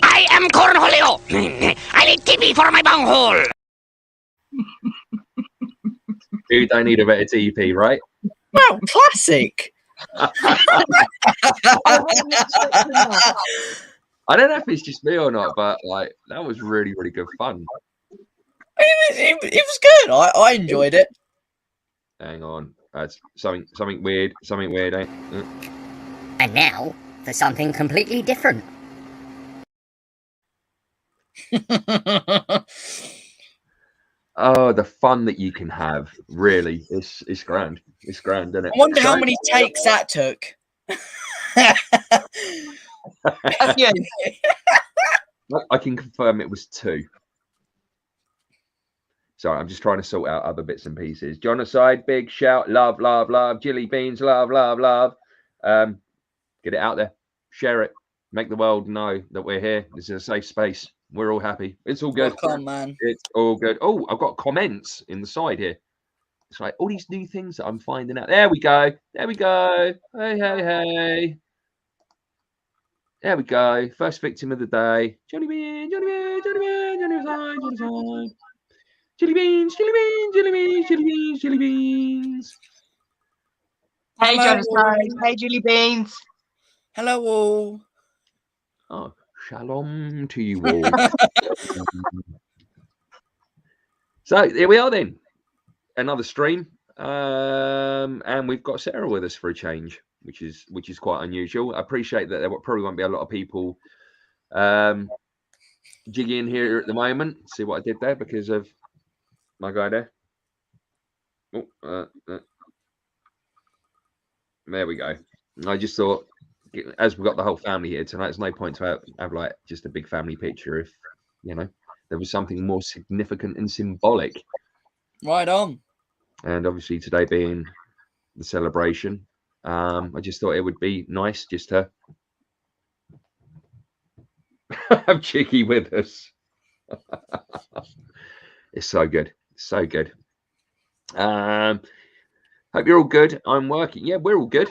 I am Cornholio. I need TP for my bunghole. You don't need a better TP, right? Well, classic. I don't know if it's just me or not, but like that was really, really good fun. It was good. I enjoyed it. Hang on, that's something weird, eh? And now for something completely different. Oh, the fun that you can have, really, it's grand. It's grand, isn't it? I wonder how many takes that took. Yeah. I can confirm it was 2. Sorry, I'm just trying to sort out other bits and pieces. Genocide, big shout, love, love, love. Jilly beans, love, love, love. Get it out there, share it, make the world know that we're here. This is a safe space. We're all happy. It's all good. Welcome, man. It's all good. Oh, I've got comments in the side here. It's like all these new things that I'm finding out. There we go. There we go. Hey, hey, hey. There we go. First victim of the day. Johnny Bean, Johnny Bean, Johnny Bean, Johnny Bean, Johnny Bean. Jelly beans, jelly beans, jelly beans, jelly beans, jelly beans. Hey, Jonathan. Hey, Jelly Beans. Hello, all. Oh, shalom to you all. So here we are then. Another stream. And we've got Sarah with us for a change, which is quite unusual. I appreciate that there probably won't be a lot of people jigging in here at the moment. See what I did there because of my guy there. Oh, there we go. I just thought, as we've got the whole family here tonight, there's no point to have like just a big family picture if, you know, there was something more significant and symbolic. Right on. And obviously today being the celebration, I just thought it would be nice just to have Chicky with us. It's so good. So good. Hope you're all good. I'm working. Yeah, we're all good.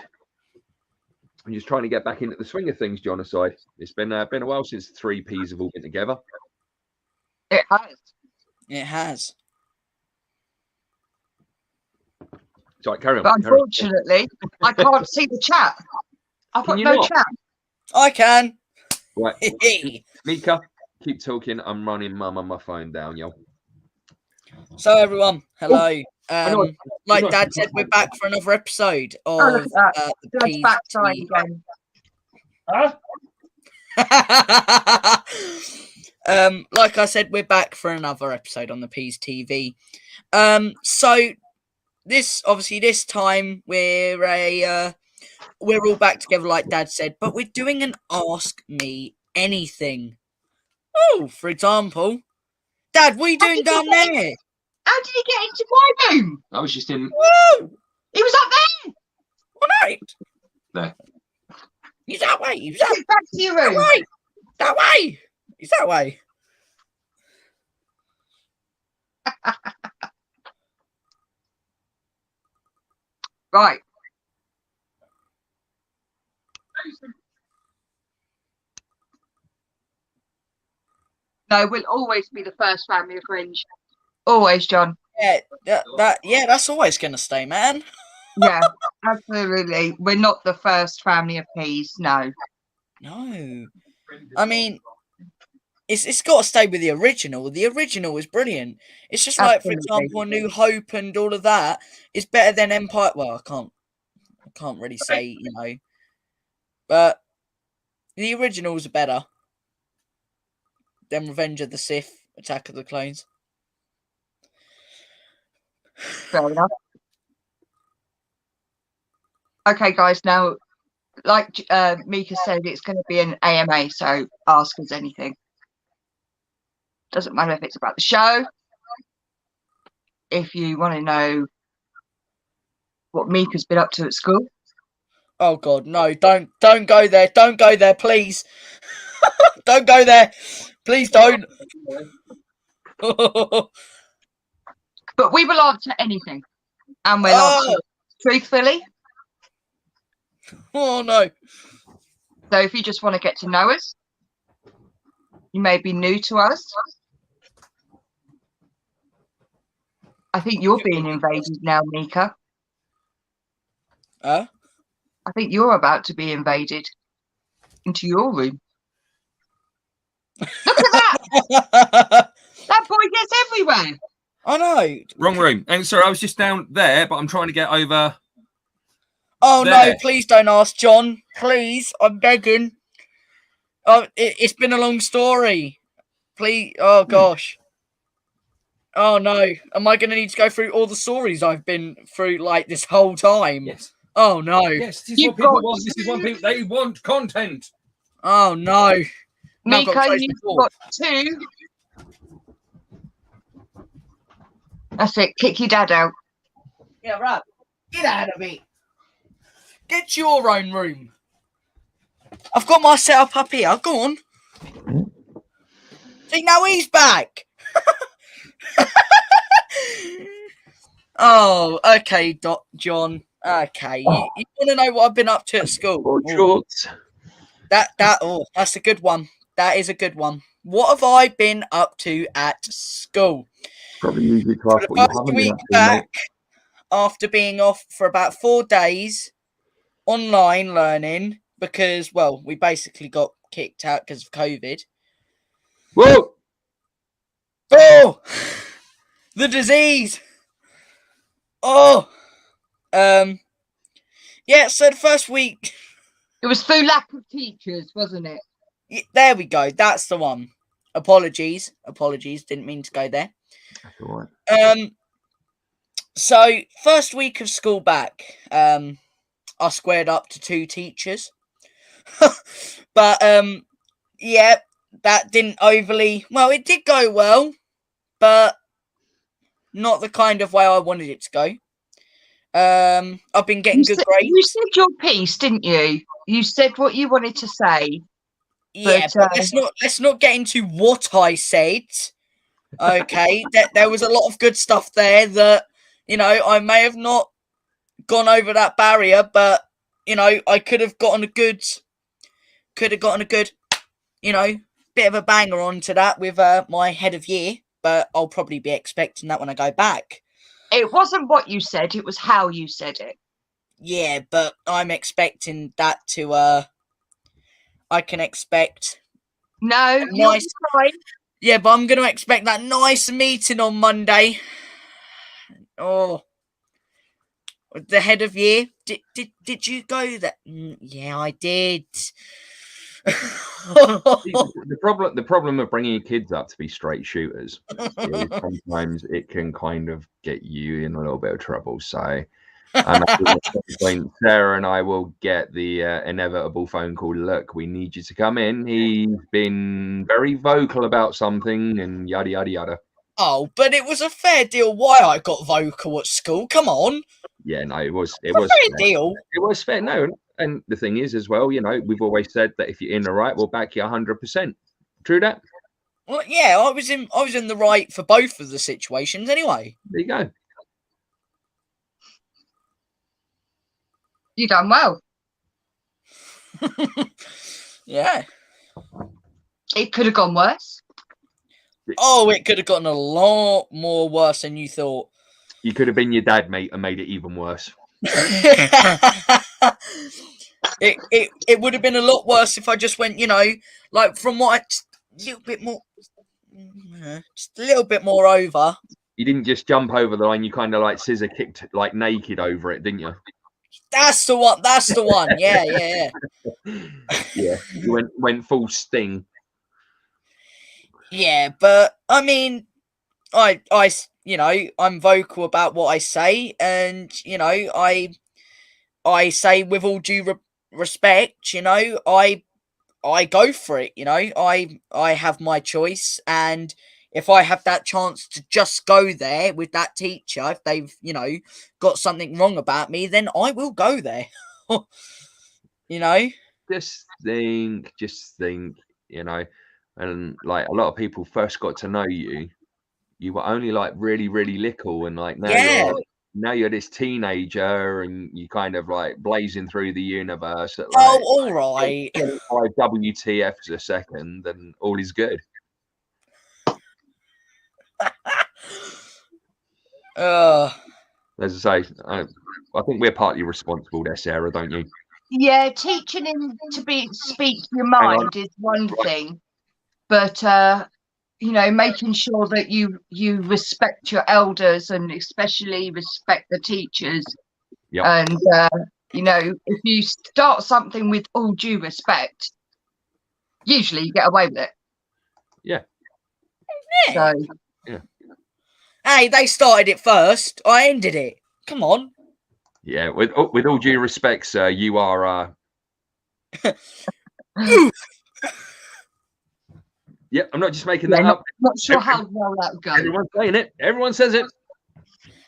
I'm just trying to get back into the swing of things, John aside. It's been a while since the 3 Ps have all been together. It has. It has. Sorry, carry on. But unfortunately, I can't see the chat. I've got no chat. I can. Right. Mika, keep talking. I'm running mum on my phone down, yo. So everyone, hello. Like Dad said, we're back for another episode of the backside again. Like I said, we're back for another episode on the Peas TV. So this time we're all back together, like Dad said, but we're doing an Ask Me Anything. Oh, for example, Dad, what are you doing down there? How did he get into my room? I was just in. Whoa! He was up there. All right. There. He's that way. He's that back to your room. That way. That way. He's that way. Right. No, we'll always be the first family of Fringe. Always, John. Yeah, that's always going to stay, man. Yeah, absolutely. We're not the first family of Peas, no. No. I mean, it's got to stay with the original. The original is brilliant. It's just like, for example, A New Hope and all of that is better than Empire. Well, I can't really say, you know. But the originals are better than Revenge of the Sith, Attack of the Clones. Fair enough. Okay, guys, now, like Mika said, it's going to be an AMA, so ask us anything. Doesn't matter if it's about the show. If you want to know what Mika's been up to at school. Oh, God, no, don't go there. Don't go there, please. Don't go there. Please don't. But we will answer anything. And we'll answer truthfully. Oh no. So if you just want to get to know us, you may be new to us. I think you're being invaded now, Mika. Huh? I think you're about to be invaded into your room. Look at that! That boy gets everywhere. I know. Wrong room. And sorry, I was just down there, but I'm trying to get over. Oh there. no, please don't ask, John. Please, I'm begging. Oh, it's been a long story. Please, oh gosh. Oh no, am I going to need to go through all the stories I've been through like this whole time? Yes. Oh no. Yes, this is You've what people got want. This is what people they want content. Oh no. Now I've got Mika, close you've before. got 2. That's it. Kick your dad out. Yeah, right. Get out of it. Get your own room. I've got my setup up here. Go on. See, now he's back. Oh, okay, John. Okay, you want to know what I've been up to at school? Or Oh, shorts. that's a good one. That is a good one. What have I been up to at school? Probably easy to For ask the what you first haven't been week up to, back, after being off for about 4 days online learning, because, well, we basically got kicked out because of COVID. Whoa! Oh! The disease! Oh! Yeah, so the first week... It was through lack of teachers, wasn't it? There we go. That's the one. Apologies. Didn't mean to go there. That's all right. So first week of school back, I squared up to 2 teachers. But yeah, that didn't overly well, it did go well, but not the kind of way I wanted it to go. I've been getting good grades. You said your piece, didn't you? You said what you wanted to say. Yeah, but let's not get into what I said. Okay, there was a lot of good stuff there that, you know, I may have not gone over that barrier, but, you know, I could have gotten a good, you know, bit of a banger onto that with my head of year, but I'll probably be expecting that when I go back. It wasn't what you said, it was how you said it. Yeah, but I'm expecting that to, I can expect... No, nice... you're fine. Yeah, but I'm going to expect that nice meeting on Monday. Oh, the head of year. Did you go there? Yeah, I did. The problem of bringing your kids up to be straight shooters is sometimes it can kind of get you in a little bit of trouble. So at some point, Sarah and I will get the inevitable phone call. Look, we need you to come in. He's been very vocal about something and yada yada yada. Oh, but it was a fair deal why I got vocal at school. Come on. Yeah, no, it was a fair deal. It was fair. No, and the thing is as well, you know, we've always said that if you're in the right, we'll back you 100%. True that? Well, yeah, I was in the right for both of the situations anyway. There you go. You done well. Yeah. It could have gone worse. Oh, it could have gotten a lot more worse than you thought. You could have been your dad, mate, and made it even worse. It would have been a lot worse if I just went, you know, like from what just a little bit more over. You didn't just jump over the line. You kind of like scissor kicked like naked over it, didn't you? That's the one. That's the one. Yeah. Yeah. You went full Sting. Yeah, but I mean, I you know, I'm vocal about what I say, and you know, I say with all due respect, you know, I go for it. You know, I have my choice, and if I have that chance to just go there with that teacher, if they've, you know, got something wrong about me, then I will go there. You know, Just think, you know, and like a lot of people first got to know you. You were only like really, really little, and like now now you're this teenager and you kind of like blazing through the universe at Oh, like all right. 5 WTFs a second, and all is good. Uh, As I say, I think we're partly responsible there, Sarah, don't you? Yeah, teaching him to speak your Hang on. mind is one Right. thing, but you know, making sure that you respect your elders and especially respect the teachers. Yep. And you know, if you start something with all due respect, usually you get away with it. Yeah. So hey, they started it first. I ended it. Come on. Yeah, with all due respect, sir, you are. Yeah, I'm not just making that up. not sure how well that would go. Everyone's saying it. Everyone says it.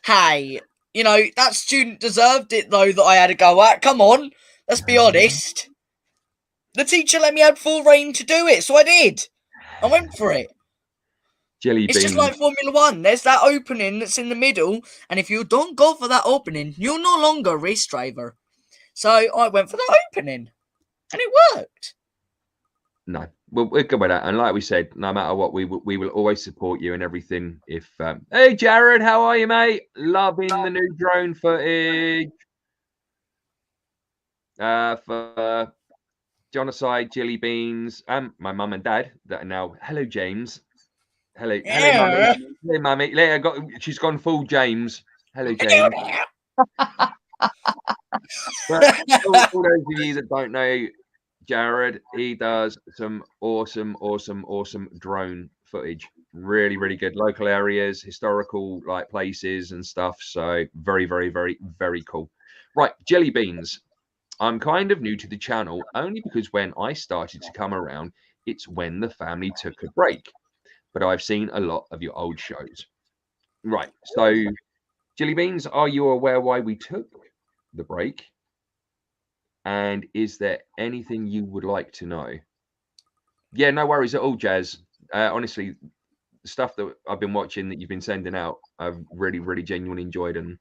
Hey, you know, that student deserved it, though, that I had a go at. Come on. Let's be honest. The teacher let me have full reign to do it, so I did. I went for it. Jelly It's beans. just like Formula One. There's that opening that's in the middle, and if you don't go for that opening, you're no longer a race driver. So I went for that opening, and it worked. No, we're good with that. And like we said, no matter what, we will always support you and everything. If hey Jared, how are you, mate? Loving the new drone footage. For genocide, jelly beans, my mum and dad that are now. Hello, James. Hello, Yeah. mummy. Hello, mummy. She's gone full James. Hello, James. But all those of you that don't know Jared, he does some awesome drone footage. Really, really good. Local areas, historical like places and stuff. So very, very, very, very cool. Right, jelly beans. I'm kind of new to the channel only because when I started to come around, it's when the family took a break. But I've seen a lot of your old shows. Right. So, jelly beans, are you aware why we took the break? And is there anything you would like to know? Yeah, no worries at all, Jazz. Honestly, the stuff that I've been watching that you've been sending out, I've really, really genuinely enjoyed. And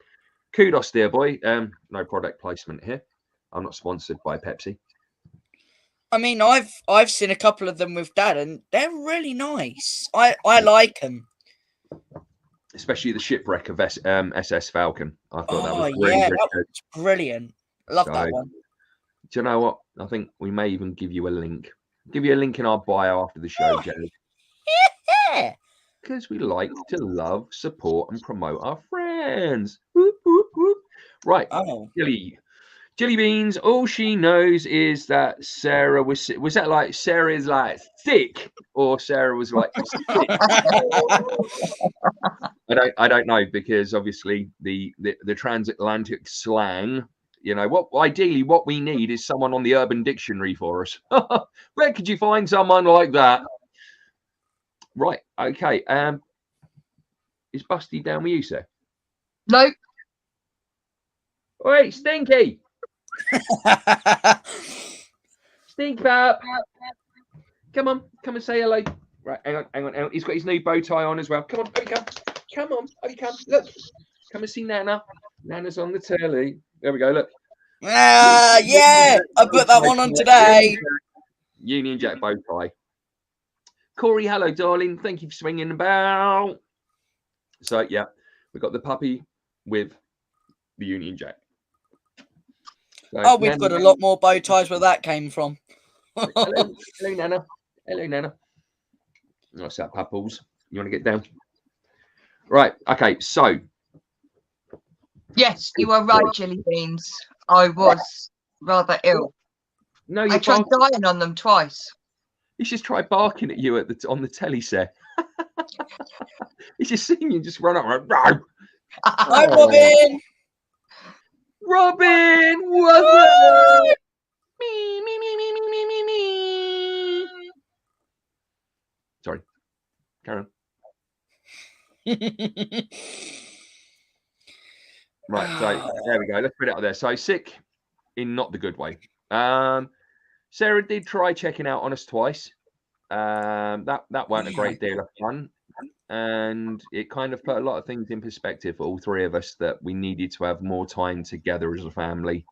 kudos, dear boy. No product placement here. I'm not sponsored by Pepsi. I mean, I've seen a couple of them with Dad, and they're really nice. I like them. Especially the shipwreck of SS Falcon. I thought that was really, yeah, really that good. was brilliant. I love that So, one. Do you know what? I think we may even give you a link. Give you a link in our bio after the show, Jared. Yeah. Because we like to love, support, and promote our friends. Whoop, whoop, whoop. Right, Oh. Jelly beans. All she knows is that Sarah was that like Sarah is like thick, or Sarah was like sick? I don't know, because obviously the transatlantic slang. You know what? Ideally, what we need is someone on the Urban Dictionary for us. Where could you find someone like that? Right. Okay. Is Busty down with you, sir? No. Wait, Stinky. Stink up. Come on, come and say hello. Right, hang on. He's got his new bow tie on as well. Come on, oh, come on, oh, you come. Look, come and see Nana. Nana's on the telly. There we go. Look. Yeah, I put that one on today. Union Jack bow tie. Corey, hello, darling. Thank you for swinging about. So yeah, we've got the puppy with the Union Jack. So, we've got a lot more bow ties where that came from. hello, Nana. Hello, Nana. What's that, Pupples? You want to get down? Right. Okay. So. Yes, you are right, Jelly Beans. I was rather ill. No, I tried dying on them twice. He's just tried barking at you on the telly set. He's just seeing you just run up. Right, Hi, Robin. Robin, what's up? Me. Sorry, Karen. Right, so there we go. Let's put it out there. So sick in not the good way. Sarah did try checking out on us twice. That weren't a great deal of fun. and it kind of put a lot of things in perspective for all three of us that we needed to have more time together as a family,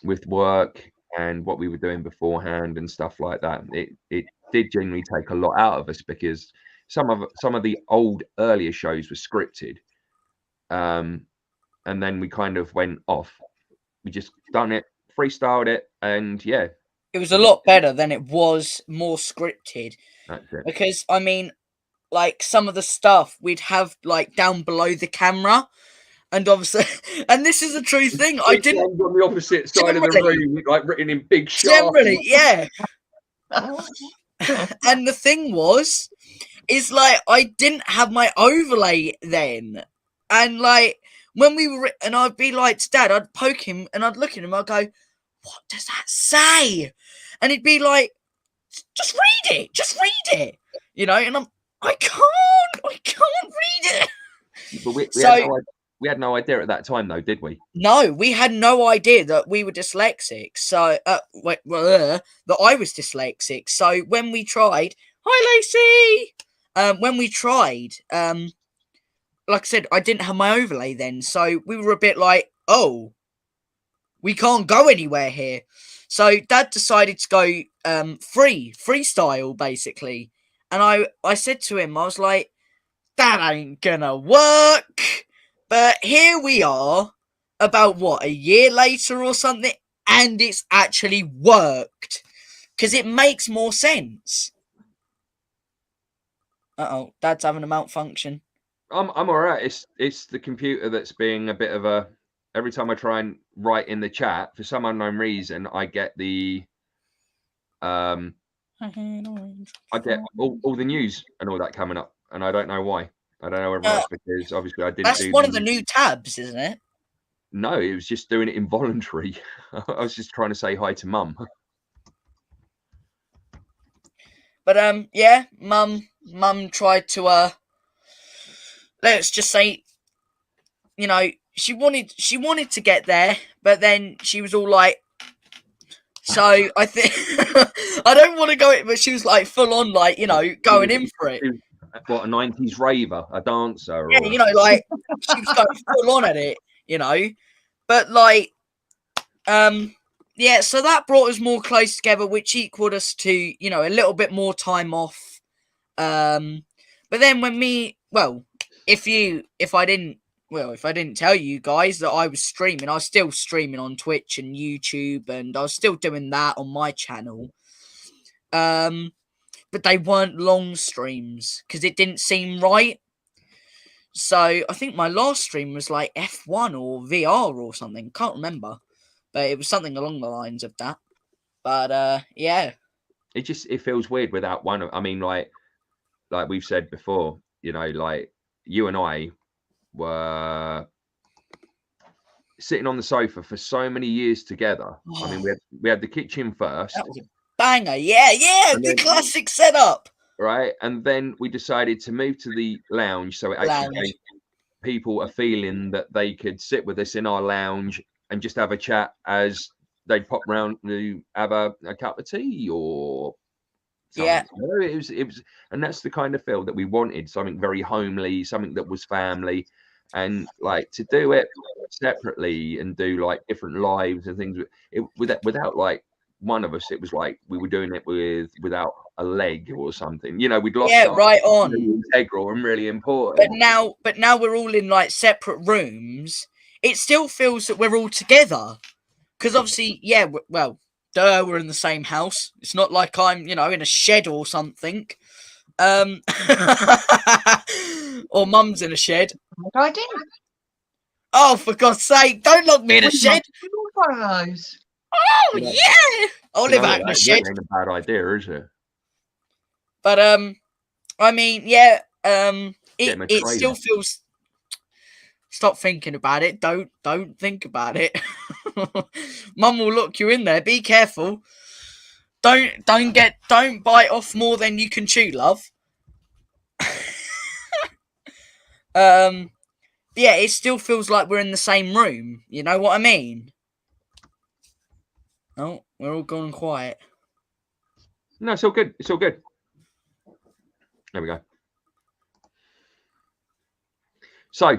with work and what we were doing beforehand and stuff like that. It did genuinely take a lot out of us because some of the old earlier shows were scripted, and then we kind of went off. We just done it, freestyled it, and yeah, It was a lot better than it was more scripted. that's it. Because, I mean, like, some of the stuff we'd have, like, down below the camera. And obviously, and this is a true thing. I Each didn't. one's on the opposite side of the Generally- room, like written in big sharp. Generally, yeah. And the thing is like, I didn't have my overlay then. And like, when we were, and I'd be like to Dad, I'd poke him and I'd look at him, I'd go, what does that say? And he'd be like, just read it, you know, and I can't read it. But we had no idea at that time, though, did we? No, we had no idea that we were dyslexic. So, that I was dyslexic. So when we tried, hi Lacey. When we tried, like I said, I didn't have my overlay then, so we were a bit like, oh, we can't go anywhere here. So Dad decided to go freestyle basically, and I said to him, I was like, that ain't gonna work. But here we are, about what, a year later or something, and it's actually worked. Because it makes more sense. Uh-oh, Dad's having a malfunction. I'm alright. It's the computer that's being a bit of a. Every time I try and write in the chat, for some unknown reason, I get the I get all the news and all that coming up, and I don't know why. I don't know whether it's because obviously I didn't. That's one of the new tabs, isn't it? No, it was just doing it involuntary. I was just trying to say hi to Mum. But yeah, Mum tried to let's just say, you know, she wanted to get there, but then she was all like, so I think I don't want to go it, but she was like full on, like, you know, going in for it. What, a 90s raver, a dancer? Yeah, you know, like she was going full on at it, you know. But like, yeah, so that brought us more close together, which equaled us to, you know, a little bit more time off. But then when if I didn't tell you guys that I was streaming, I was still streaming on Twitch and YouTube, and I was still doing that on my channel. But they weren't long streams because it didn't seem right. So I think my last stream was like F1 or VR or something. Can't remember. But it was something along the lines of that. But yeah. It feels weird without one. I mean, like we've said before, you know, like you and I were sitting on the sofa for so many years together. I mean, we had the kitchen first. That was a banger. Yeah, the classic setup. Right, and then we decided to move to the lounge, so it actually gave people a feeling that they could sit with us in our lounge and just have a chat as they'd pop round to have a cup of tea or something. Yeah. You know, it was, and that's the kind of feel that we wanted, something very homely, something that was family, and like to do it separately and do like different lives and things. Without like one of us, it was like we were doing it without a leg or something. You know, we'd lost. Yeah, right on. Really integral and really important. But now we're all in like separate rooms. It still feels that we're all together, because obviously, yeah, we're in the same house. It's not like I'm, you know, in a shed or something. Or Mum's in a shed. I didn't. Oh, for God's sake! Don't lock me in a shed. One of those. Oh yeah, I'll live out in a shed. Ain't a bad idea, is it? But I mean, yeah, it still feels. Stop thinking about it. Don't think about it. Mum will lock you in there. Be careful. Don't bite off more than you can chew, love. Yeah, it still feels like we're in the same room. You know what I mean? Oh, we're all gone quiet. No, it's all good. It's all good. There we go. So,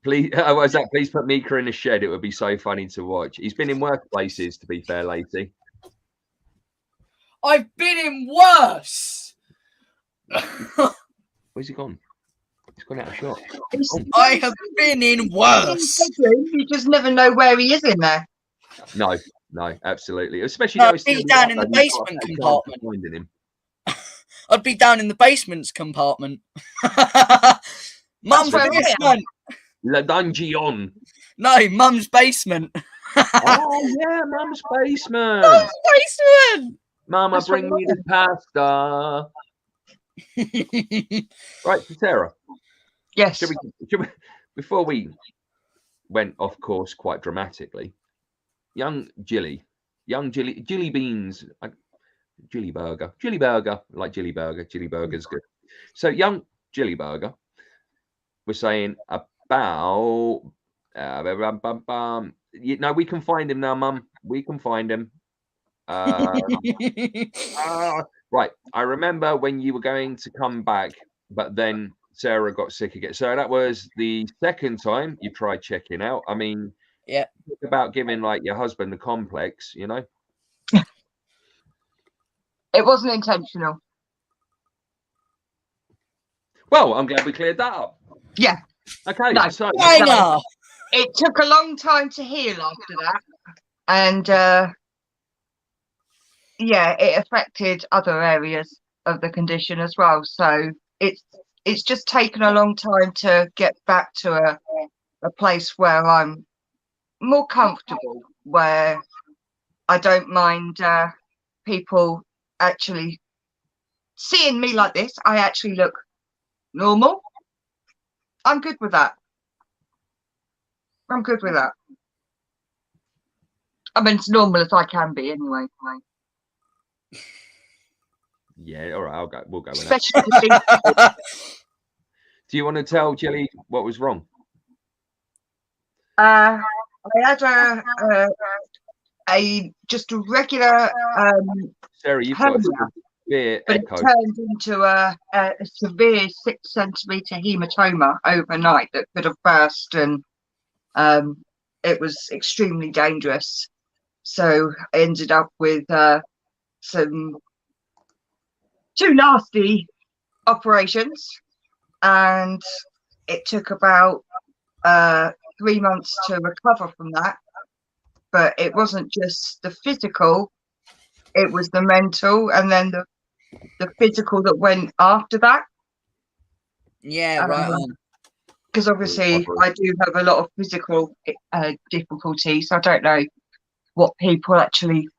please, what is that? Please put Mika in the shed. It would be so funny to watch. He's been in worse places, to be fair, lately. I've been in worse. Where's he gone? He's gone out of shot. I have been in worse. You just never know where he is in there. No, absolutely. Especially No, now he's down in the basement compartment. Finding him. I'd be down in the basement's compartment. Mum's where I am. basement. La Dungeon. No, Mum's basement. Oh yeah, Mum's basement. Mum's basement. Mama, That's bring me the pasta. Right, so Sarah. Yes. Should we, before we went off course quite dramatically, young Jilly Beans, Jilly Burger, like Jilly Burger's good. So young Jilly Burger was saying about, we can find him now, Mum. We can find him. Right. I remember when you were going to come back, but then Sarah got sick again. So that was the second time you tried checking out. I mean, yeah, it's about giving like your husband a complex, you know? It wasn't intentional. Well, I'm glad we cleared that up. Yeah. Okay. No. So It took a long time to heal after that. And yeah, it affected other areas of the condition as well. So it's just taken a long time to get back to a place where I'm more comfortable, where I don't mind people actually seeing me like this. I actually look normal. I'm good with that. I'm good with that. I mean, as normal as I can be anyway. Yeah, all right, we'll go with Especially that. Do you want to tell Jilly what was wrong? I had just a regular Sarah, you've got a severe but echo. it turned into a severe 6 centimetre hematoma overnight that could have burst, and it was extremely dangerous. So I ended up with two nasty operations, and it took about 3 months to recover from that. But it wasn't just the physical, it was the mental, and then the physical that went after that. Yeah, right on. Because obviously I do have a lot of physical difficulties. I don't know what people actually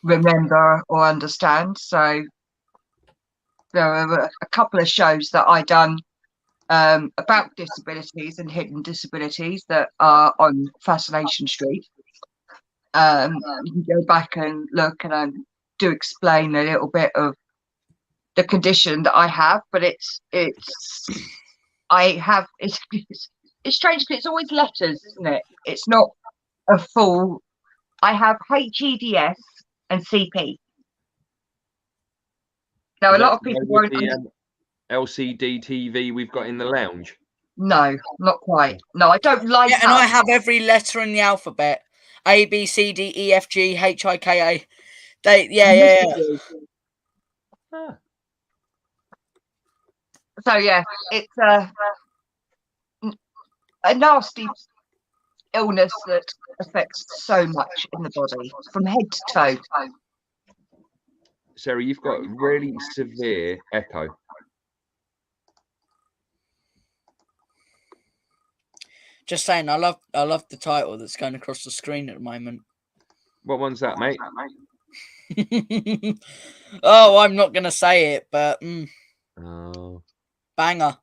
remember or understand. So there are a couple of shows that I done about disabilities and hidden disabilities that are on Fascination Street. You can go back and look, and I do explain a little bit of the condition that I have, but it's strange because it's always letters, isn't it? It's not a full. I have HEDS and CP. Now, a lot of people won't. LCD TV we've got in the lounge. No, not quite. No, I don't like. Yeah, and I have every letter in the alphabet: A, B, C, D, E, F, G, H, I, K, A. Yeah. Ah. So yeah, it's a nasty illness that affects so much in the body, from head to toe. Sarah, you've got really severe echo. Just saying, I love the title that's going across the screen at the moment. What one's that, mate? Oh, I'm not going to say it, but Oh, banger.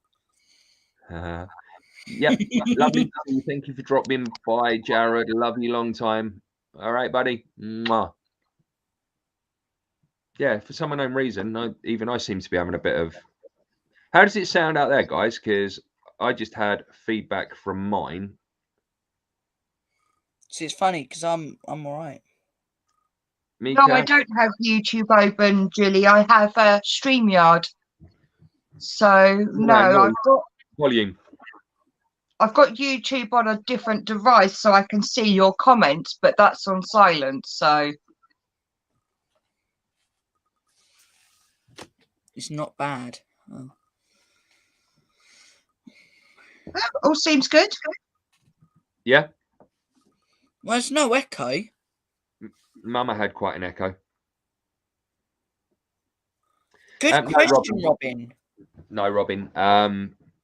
Yeah, lovely. Thank you for dropping by, Jared. Love you, long time. All right, buddy. Mwah. Yeah, for some unknown reason, even I seem to be having a bit of. How does it sound out there, guys? Because I just had feedback from mine. See, it's funny because I'm all right. Mika? No, I don't have YouTube open, Julie. I have StreamYard. So no, Volume. I've got YouTube on a different device, so I can see your comments, but that's on silent. So It's not bad. Oh. all seems good. Yeah. Well, there's no echo. Mama had quite an echo. Good No, question, Robin. No, Robin.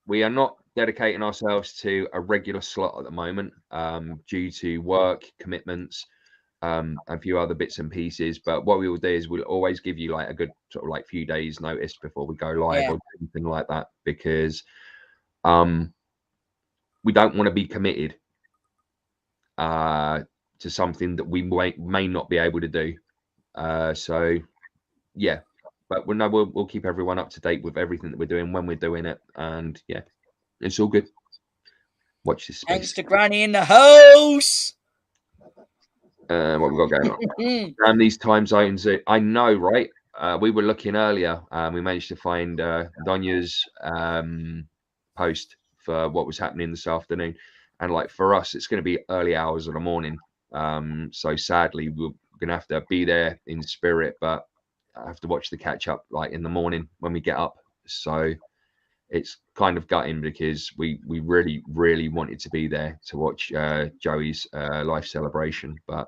We are not dedicating ourselves to a regular slot at the moment, due to work commitments, a few other bits and pieces. But what we will do is we'll always give you like a good sort of like few days notice before we go live or anything like that, because we don't want to be committed to something that we may not be able to do. So yeah, but we'll keep everyone up to date with everything that we're doing when we're doing it, and yeah, it's all good. Watch this space. Thanks to Granny in the house. What we got going on? And these time zones, I know, right? We were looking earlier. We managed to find Donya's post for what was happening this afternoon, and like for us, it's going to be early hours of the morning. So sadly, we're going to have to be there in spirit, but I have to watch the catch up like in the morning when we get up. So it's kind of gutting because we really wanted to be there to watch Joey's life celebration, but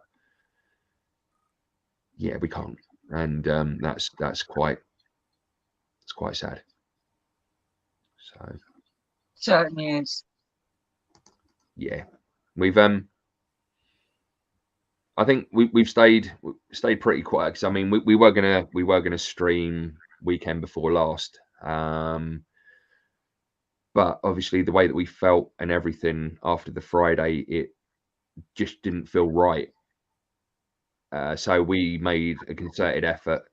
yeah, we can't, and that's quite sad. So Certainly is. yeah, we've I think we've stayed pretty quiet because I mean we were gonna stream weekend before last, but obviously the way that we felt and everything after the Friday, it just didn't feel right. So we made a concerted effort.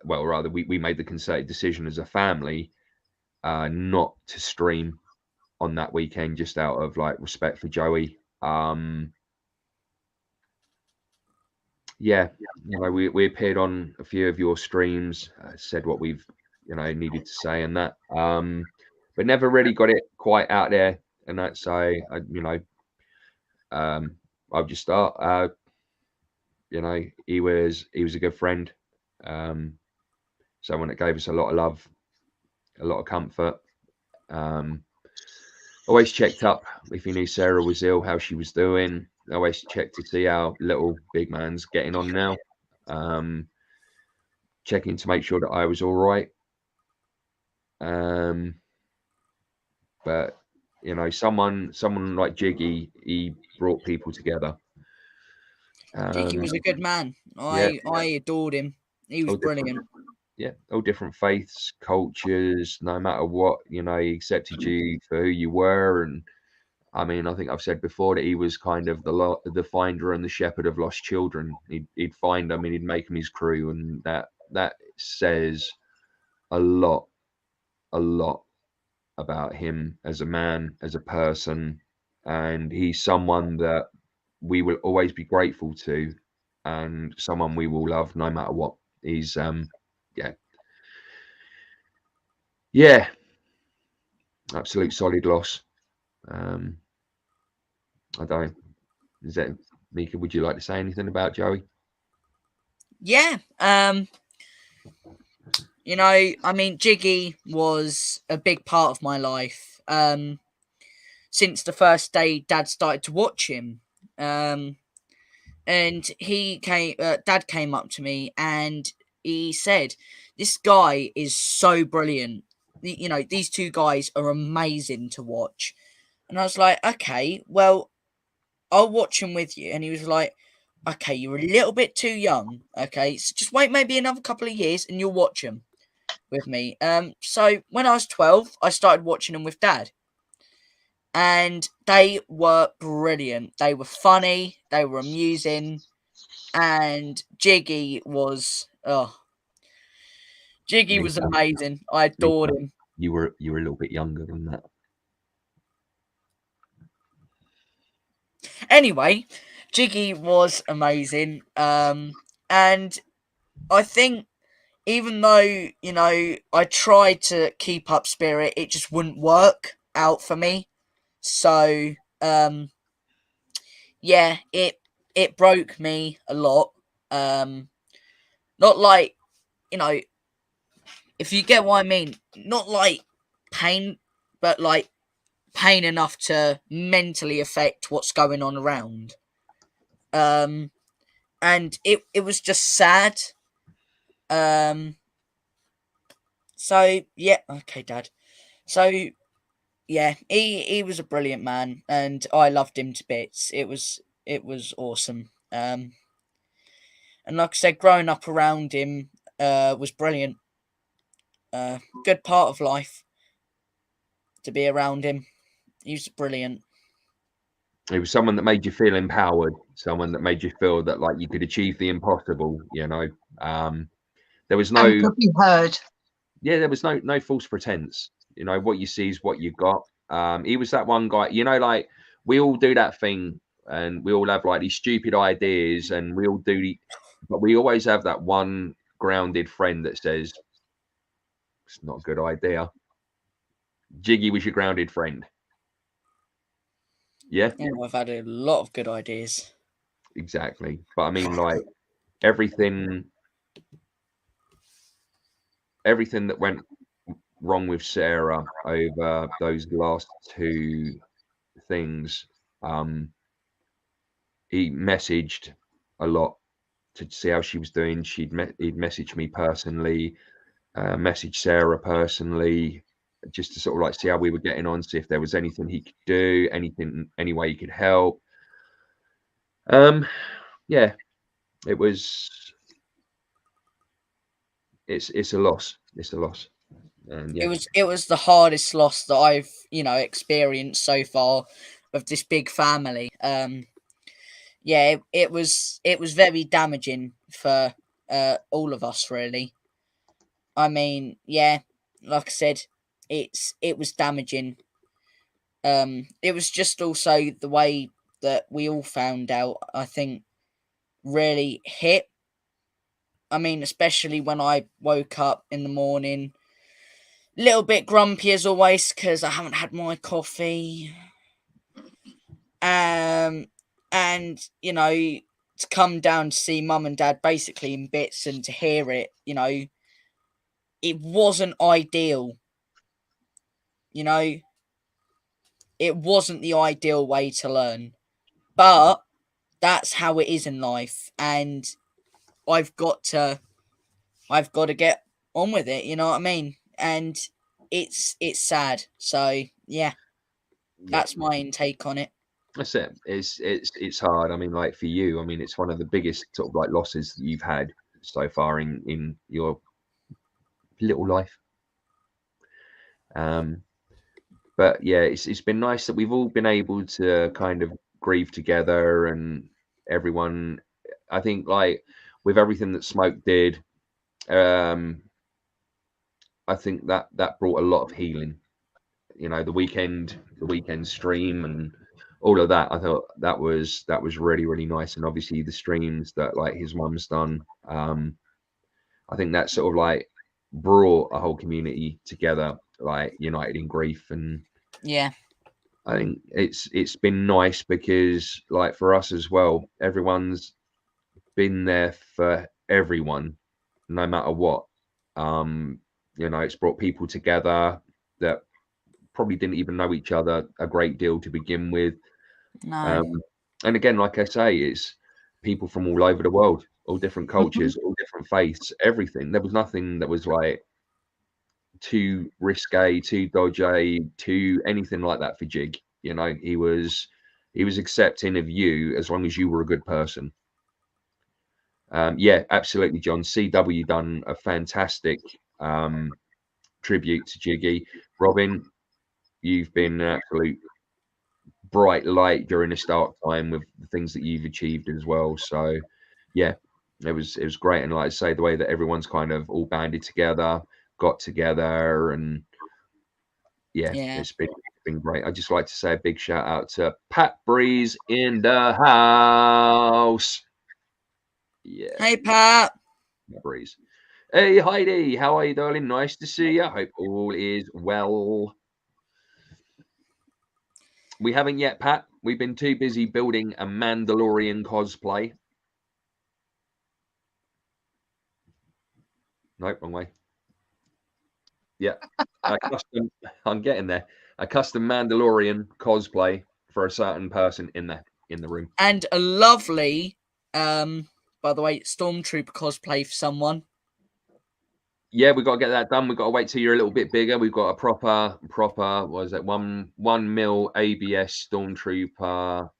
Well, rather, we made the concerted decision as a family not to stream on that weekend, just out of like respect for Joey. Yeah, you know, we appeared on a few of your streams, said what we've needed to say and that, but never really got it quite out there. And that's I'll just start. He was a good friend, someone that gave us a lot of love, a lot of comfort. Always checked up if he knew Sarah was ill, how she was doing. Always checked to see how little big man's getting on now. Checking to make sure that I was all right. But someone like Jiggy, he brought people together. Jiggy was a good man. I adored him. He was brilliant. All different faiths, cultures, no matter what, he accepted you for who you were. And I mean, I think I've said before that he was kind of the finder and the shepherd of lost children. He'd find them and he'd make them his crew, and that says a lot about him as a man, as a person, and he's someone that we will always be grateful to, and someone we will love no matter what. He's absolute solid loss. I don't. Is that Mika? Would you like to say anything about Joey? Yeah. I mean, Jiggy was a big part of my life. Since the first day Dad started to watch him. And Dad came up to me and he said, "This guy is so brilliant. These two guys are amazing to watch." And I was like, "Okay, well, I'll watch him with you." And he was like, "Okay, you're a little bit too young. Okay, so just wait maybe another couple of years and you'll watch him with me." So when I was 12, I started watching them with Dad. And they were brilliant. They were funny. They were amusing. And Jiggy was amazing. I adored him. You were a little bit younger than that. Anyway, Jiggy was amazing. And I think even though, you know, I tried to keep up spirit, it just wouldn't work out for me. So, yeah, it broke me a lot. Not like, you know, if you get what I mean, not like pain, but like pain enough to mentally affect what's going on around. And it was just sad. So yeah, okay, Dad. So yeah, he was a brilliant man, and I loved him to bits. It was awesome. And like I said, growing up around him was brilliant. Good part of life to be around him. He was brilliant. It was someone that made you feel empowered, someone that made you feel that like you could achieve the impossible. You know, there was no, And could be heard. yeah, there was no false pretense. You know, what you see is what you got. He was that one guy. You know, like we all do that thing, and we all have like these stupid ideas, and we all do the, but we always have that one grounded friend that says it's not a good idea. Jiggy was your grounded friend. Yeah, Yeah, I've had a lot of good ideas. exactly. But I mean, like everything that went wrong with Sarah over those last two things, he messaged a lot to see how she was doing. He'd message me personally, message Sarah personally, just to sort of like see how we were getting on, see if there was anything he could do, any way he could help. Yeah, it was. It's a loss. It's a loss. And yeah, It was the hardest loss that I've, you know, experienced so far of this big family. Yeah, it was very damaging for all of us, really. I mean, yeah, like I said, it was damaging. It was just also the way that we all found out, I think, really hit. I mean, especially when I woke up in the morning, little bit grumpy as always because I haven't had my coffee. And you know, to come down to see mum and dad basically in bits and to hear it, you know, it wasn't ideal. You know, it wasn't the ideal way to learn, but that's how it is in life, and I've got to, I've got to get on with it. You know what I mean? And it's sad. So yeah, yeah. that's my intake on it. That's it. It's hard. I mean, like for you, I mean, it's one of the biggest sort of like losses that you've had so far in your little life. But yeah, it's been nice that we've all been able to kind of grieve together, and everyone. I think like with everything that Smoke did, I think that brought a lot of healing. You know, the weekend stream and all of that. I thought that was really nice, and obviously the streams that like his mum's done. I think that sort of like brought a whole community together, like united in grief. And Yeah, I think it's been nice because like for us as well, everyone's been there for everyone, no matter what. You know, it's brought people together that probably didn't even know each other a great deal to begin with. no, And again, like I say, it's people from all over the world, all different cultures, all different faiths, everything. There was nothing that was like too risque, too dodgy, too anything like that for Jig. You know, he was accepting of you as long as you were a good person. Yeah, absolutely, John. CW done a fantastic tribute to Jiggy. Robin, you've been an absolute bright light during this dark time with the things that you've achieved as well. So yeah, it was great. And like I say, the way that everyone's kind of all banded together, got together, and yeah, yeah. been great. I'd just like to say a big shout out to Pat Breeze in the house. Yeah. Hey, Pat. Pat Breeze. Hey, Heidi. How are you, darling? Nice to see you. Hope all is well. We haven't yet, Pat. We've been too busy building a Mandalorian cosplay. Nope, wrong way. Yeah. I'm getting there. A custom Mandalorian cosplay for a certain person in the room. And a lovely, by the way, Stormtrooper cosplay for someone. Yeah, we've got to get that done. We've got to wait till you're a little bit bigger. We've got a proper, what is it, 1 mil ABS Stormtrooper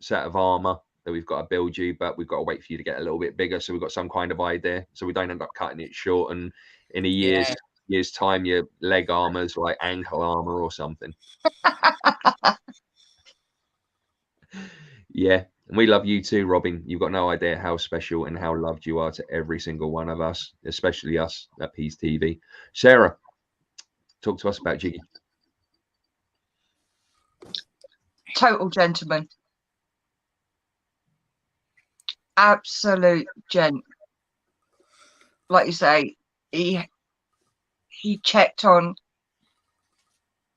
set of armor that we've got to build you, but we've got to wait for you to get a little bit bigger. So we've got some kind of idea, so we don't end up cutting it short. And in a year's time, your leg armor's like ankle armor or something. Yeah. And we love you too, Robin. You've got no idea how special and how loved you are to every single one of us, especially us at Peace TV. Sarah, talk to us about Jiggy. Total gentleman. Absolute gent. Like you say, he checked on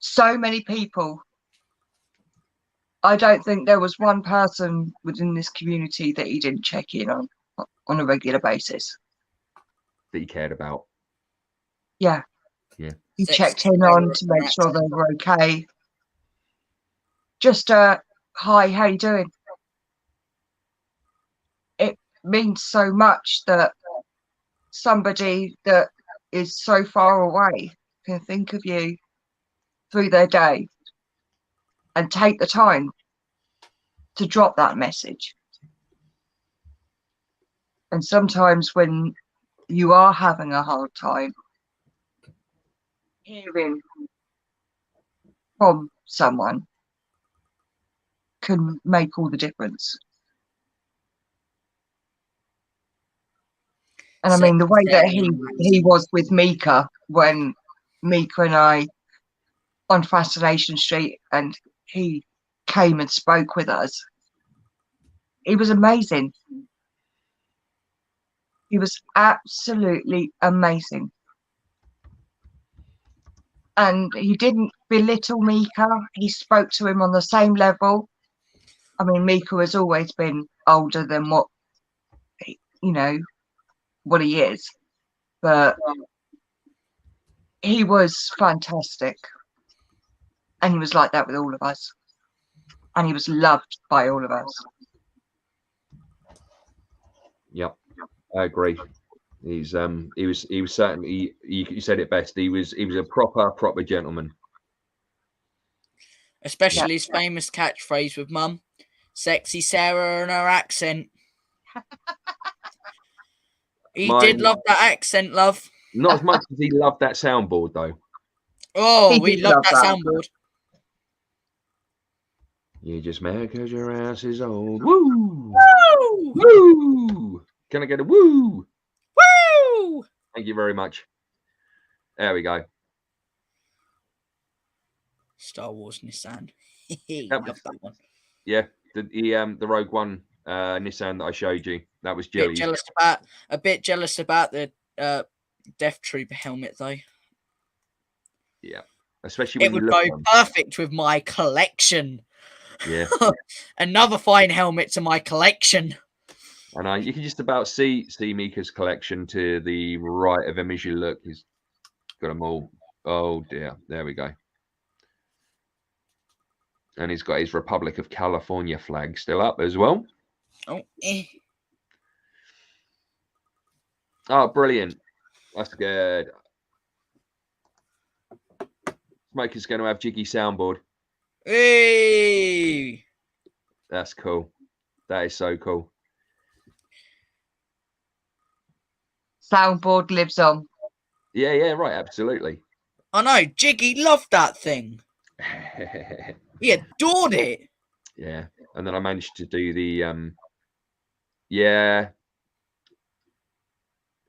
so many people. I don't think there was one person within this community that he didn't check in on a regular basis. That he cared about. Yeah. Yeah. He checked in on to make sure they were okay. Just hi, how you doing? It means so much that somebody that is so far away can think of you through their day and take the time to drop that message. And sometimes when you are having a hard time, hearing from someone can make all the difference. And I mean, the way that he was with Mika, when Mika and I on Fascination Street, and he came and spoke with us, he was amazing. He was absolutely amazing. And he didn't belittle Mika. He spoke to him on the same level. I mean, Mika has always been older than what he is. But he was fantastic. And he was like that with all of us. And he was loved by all of us. Yep, I agree. He was certainly, you said it best. He was a proper gentleman. Especially his famous catchphrase with Mum, "Sexy Sarah and her accent." He did love that accent, love. Not as much as he loved that soundboard, though. Oh, we love that soundboard. You just mad because your ass is old. Woo! Woo! Woo! Can I get a woo? Woo! Thank you very much. There we go. Star Wars Nissan. Love that one. Yeah, the Rogue One Nissan that I showed you. That was Jelly. A bit jealous about the Death Trooper helmet, though. Yeah, especially when it would go perfect with my collection. Yeah. Another fine helmet to my collection. And you can just about see Mika's collection to the right of him as you look. He's got them all. Oh dear. There we go. And he's got his Republic of California flag still up as well. Oh, Oh, brilliant. That's good. Smoker's going to have Jiggy soundboard. Hey! That's cool. That is so cool. Soundboard lives on. Yeah, right. Absolutely. I know. Jiggy loved that thing. He adored it. Yeah. And then I managed to do the, yeah.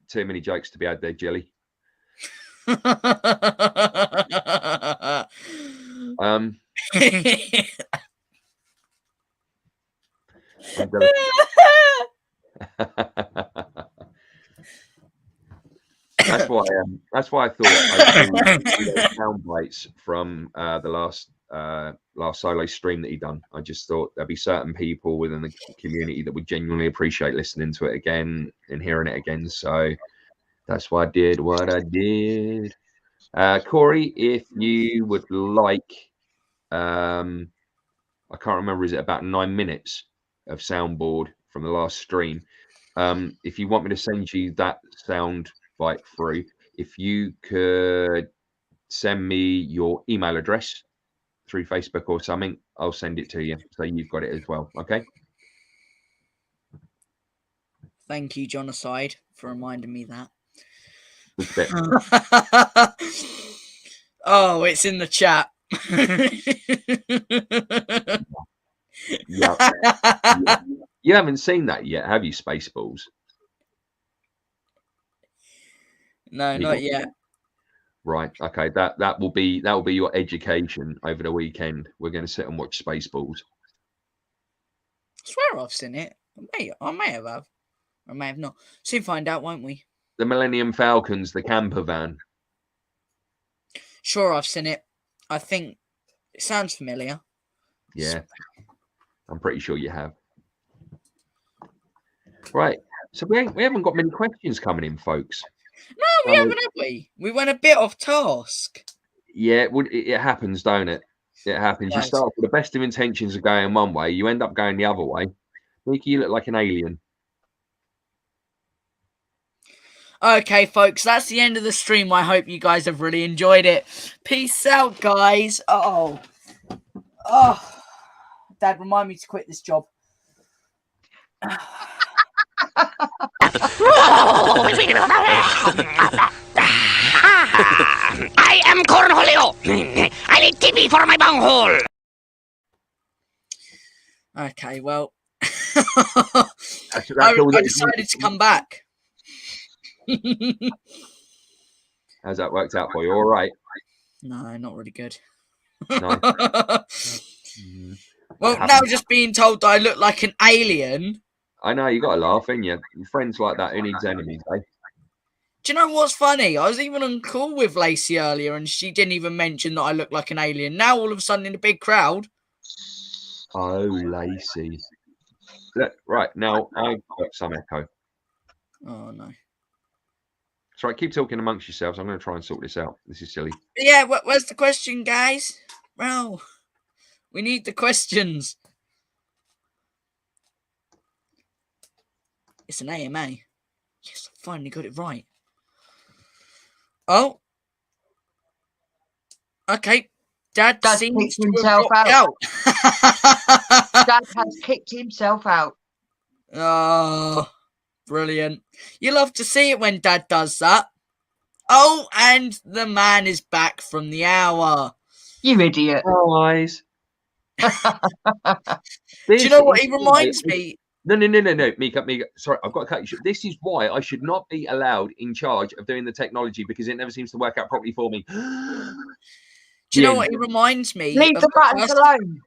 Too many jokes to be had there, Jelly. I'm That's why. That's why I thought I'd do those sound bites from the last solo stream that he done. I just thought there'd be certain people within the community that would genuinely appreciate listening to it again and hearing it again. So that's why I did what I did. Corey, if you would like, I can't remember. Is it about 9 minutes of soundboard from the last stream? If you want me to send you that sound bite through, if you could send me your email address through Facebook or something, I'll send it to you so you've got it as well. Okay. Thank you, John Aside, for reminding me that. Which bit? Oh, it's in the chat. Yeah. You haven't seen that yet, have you, Spaceballs? No, not yet. Right. Okay. That will be your education over the weekend. We're going to sit and watch Spaceballs. I swear I've seen it. I may have. I may have not. Soon find out, won't we? The Millennium Falcon's the camper van. Sure, I've seen it. I think it sounds familiar. Yeah. I'm pretty sure you have. Right. So we haven't got many questions coming in, folks. No, we haven't, have we? We went a bit off task. Yeah, it happens, don't it? It happens. Right. You start with the best of intentions of going one way, you end up going the other way. Mika, you look like an alien. Okay, folks, that's the end of the stream. I hope you guys have really enjoyed it. Peace out, guys. Oh, Dad, remind me to quit this job. I am Cornholio. I need TV for my bunghole. Okay, well, That's I all that decided to come back. How's that worked out for you? All right. No, not really good. No. Well, now just being told that I look like an alien. I know, you got to laugh, ain't you? Friends like that, who needs enemies, eh? Do you know what's funny? I was even on call with Lacey earlier and she didn't even mention that I look like an alien. Now, all of a sudden, in a big crowd. Oh, Lacey. Right, now I've got some echo. Oh, no. It's right, keep talking amongst yourselves. I'm going to try and sort this out. This is silly. Yeah, where's the question, guys? Well, we need the questions. It's an AMA. Yes, I finally got it right. Oh. Okay. Dad seems to have dropped out. Dad has kicked himself out. Oh, brilliant. You love to see it when Dad does that. Oh, and the man is back from the hour. You idiot. Guys. Do you know what he reminds me? No, Mika. Sorry, I've got to cut you short. This is why I should not be allowed in charge of doing the technology because it never seems to work out properly for me. Do you know what he reminds me? Leave the buttons alone.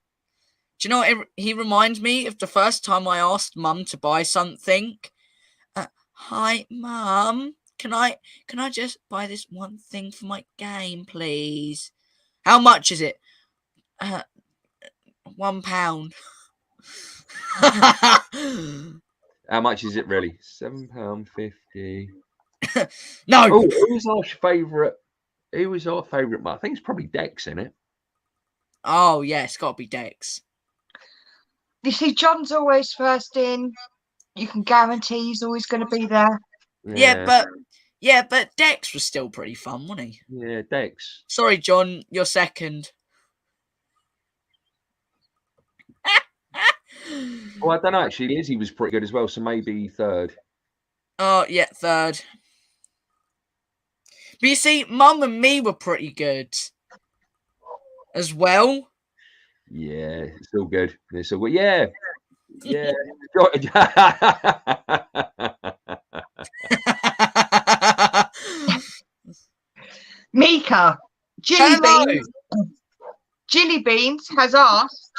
Do you know what he reminds me of? The first time I asked Mum to buy something. Hi, Mum. Can I just buy this one thing for my game, please? How much is it? £1. How much is it really? £7.50. No. Oh, who was our favourite? Who was our favourite? I think it's probably Dex, isn't it? Oh yeah, it's got to be Dex. You see, John's always first in. You can guarantee he's always going to be there. Yeah, but Dex was still pretty fun, wasn't he? Yeah, Dex. Sorry, John, you're second. Well, I don't know. Actually, Lizzie was pretty good as well, so maybe third. Oh, yeah, third. But you see, Mum and me were pretty good as well. Yeah, it's all good. It's all good. Yeah. Yeah. Mika, Jimmy Hello. Beans. Jilly Beans has asked,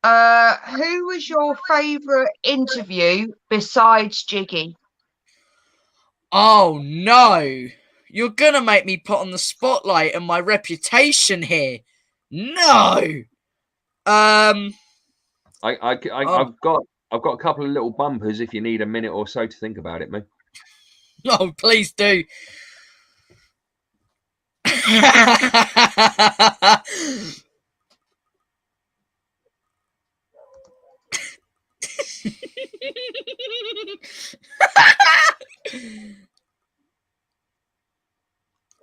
who was your favourite interview besides Jiggy? Oh no! You're gonna make me put on the spotlight and my reputation here. No. I've got a couple of little bumpers if you need a minute or so to think about it, mate. No, please do.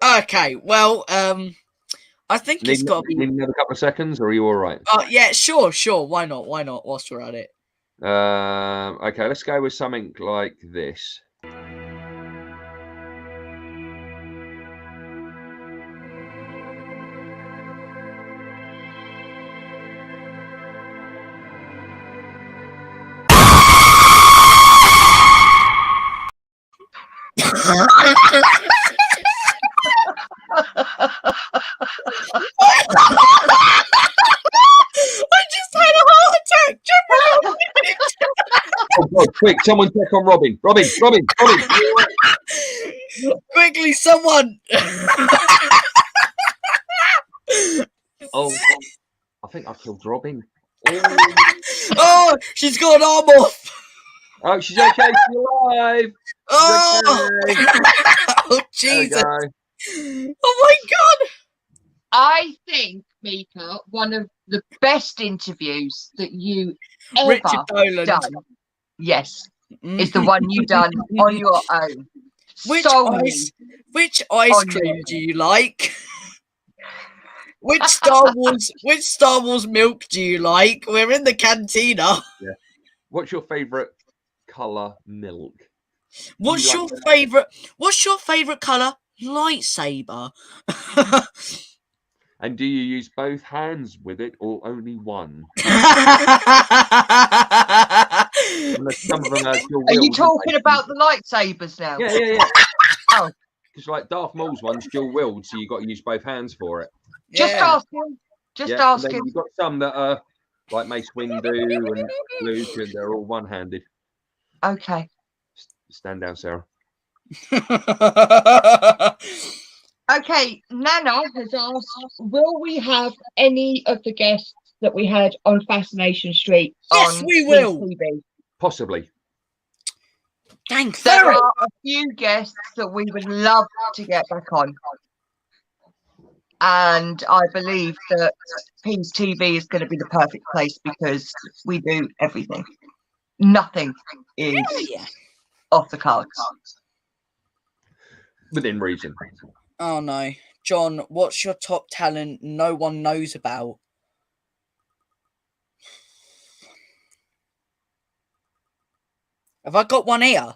Okay, well, I think it's got to be. Need another couple of seconds, or are you all right? Oh yeah, sure. Why not? Whilst we're at it. Okay, let's go with something like this. I just had a heart attack. Oh God, quick, someone check on Robin. Robin. Quickly, someone. Oh, I think I killed Robin. Oh, she's got an arm off. Oh, she's okay. She's alive. Oh, Okay. Oh Jesus. There we go. Oh my God. I think, Mika, one of the best interviews that you ever Richard Dolan. done, yes, is the one you done on your own. Which solely ice on cream your do you like? Which Star Wars milk do you like? We're in the cantina. Yeah. What's your favourite colour milk? What's You your like favorite color? Lightsaber. And do you use both hands with it or only one? Some of them are dual Are you wield, talking aren't about the lightsabers now? they? Yeah. Oh. Because like Darth Maul's one's dual wield, so you got to use both hands for it. Just Yeah. ask him. Just And ask then him. you've got some that are like Mace Windu and Luke, and they're all one-handed. Okay. Stand down, Sarah. Okay, Nana has asked, will we have any of the guests that we had on Fascination Street? Yes, on we will. PTV? Possibly. Thank There you. are a few guests that we would love to get back on. And I believe that Peas TV is going to be the perfect place because we do everything. Nothing is Yeah. off the cards. Within reason. Oh no. John, what's your top talent no one knows about? Have I got one here?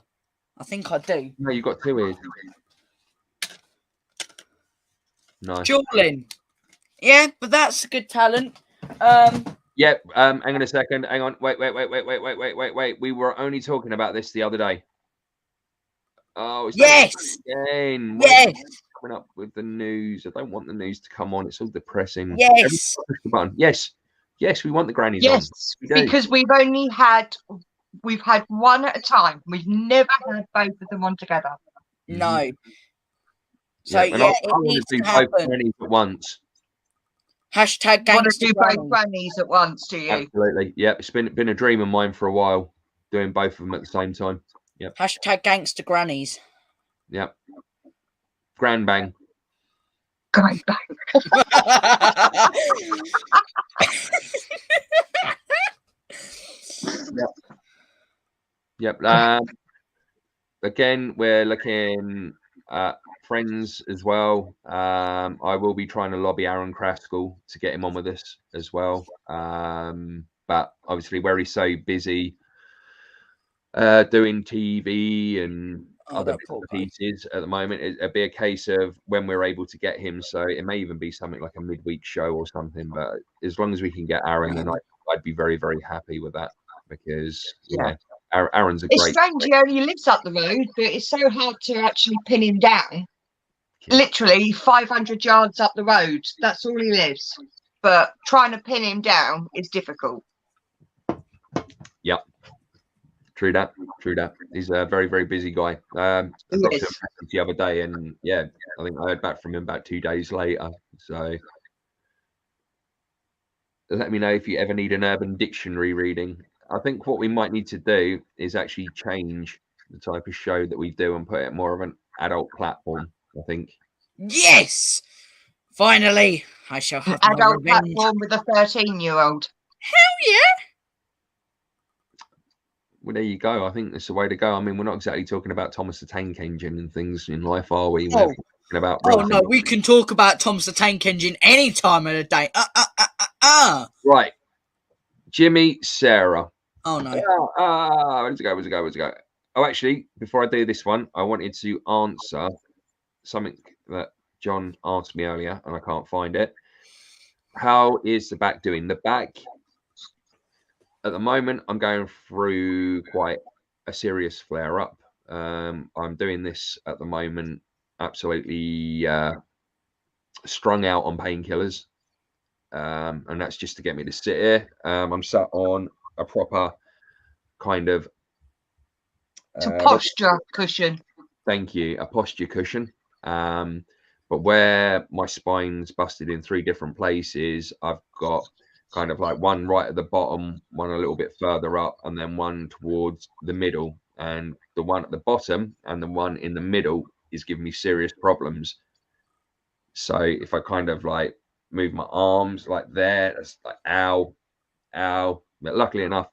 I think I do. No, you've got two ears. Nice. Julian. Yeah, but that's a good talent. Yep. Hang on a second. Hang on. Wait. We were only talking about this the other day. Oh, it's Yes. again. Yes. Coming up with the news. I don't want the news to come on. It's all depressing. Yes. Everyone push the button. Yes. We want the grannies on. Yes, because we've had one at a time. We've never had both of them on together. No. So and yeah, I it want needs to to do both happen. grannies at once. Hashtag You want to gangster do both granny. grannies at once, do you? Absolutely. Yep. It's been a dream of mine for a while, doing both of them at the same time. Yep. Hashtag gangster grannies. Yep. Grand bang. Great back. Yep. Again, we're looking at friends as well. I will be trying to lobby Aaron Craskell to get him on with us as well. But obviously, where he's so busy doing TV and other bits and pieces at the moment, it'd be a case of when we're able to get him. So it may even be something like a midweek show or something. But as long as we can get Aaron, then I'd be very, very happy with that because Aaron's a It's great. strange he only lives up the road, but it's so hard to actually pin him down. Literally 500 yards up the road. That's all he lives. but trying to pin him down is difficult. Yep. True that. He's a very, very busy guy. I dropped him a message the other day, and yeah, I think I heard back from him about 2 days later. So let me know if you ever need an Urban Dictionary reading. I think what we might need to do is actually change the type of show that we do and put it more of an adult platform, I think. Yes! Finally, I shall have my Adult revenge. platform with a 13-year-old. Hell yeah! Well, there you go. I think that's the way to go. I mean, we're not exactly talking about Thomas the Tank Engine and things in life, are we? We're talking about Oh no, we can talk about Thomas the Tank Engine any time of the day. Right. Jimmy, Sarah. Oh no. Where's it go? Oh, actually, before I do this one, I wanted to answer something that John asked me earlier, and I can't find it. How is the back doing? The back, at the moment, I'm going through quite a serious flare up. I'm doing this at the moment, absolutely strung out on painkillers. And that's just to get me to sit here. I'm sat on a proper kind of Posture cushion. Thank you, a posture cushion. But where my spine's busted in 3 different places, I've got kind of like one right at the bottom, one a little bit further up, and then one towards the middle. And the one at the bottom and the one in the middle is giving me serious problems. So if I kind of like move my arms like there, it's like ow. But luckily enough,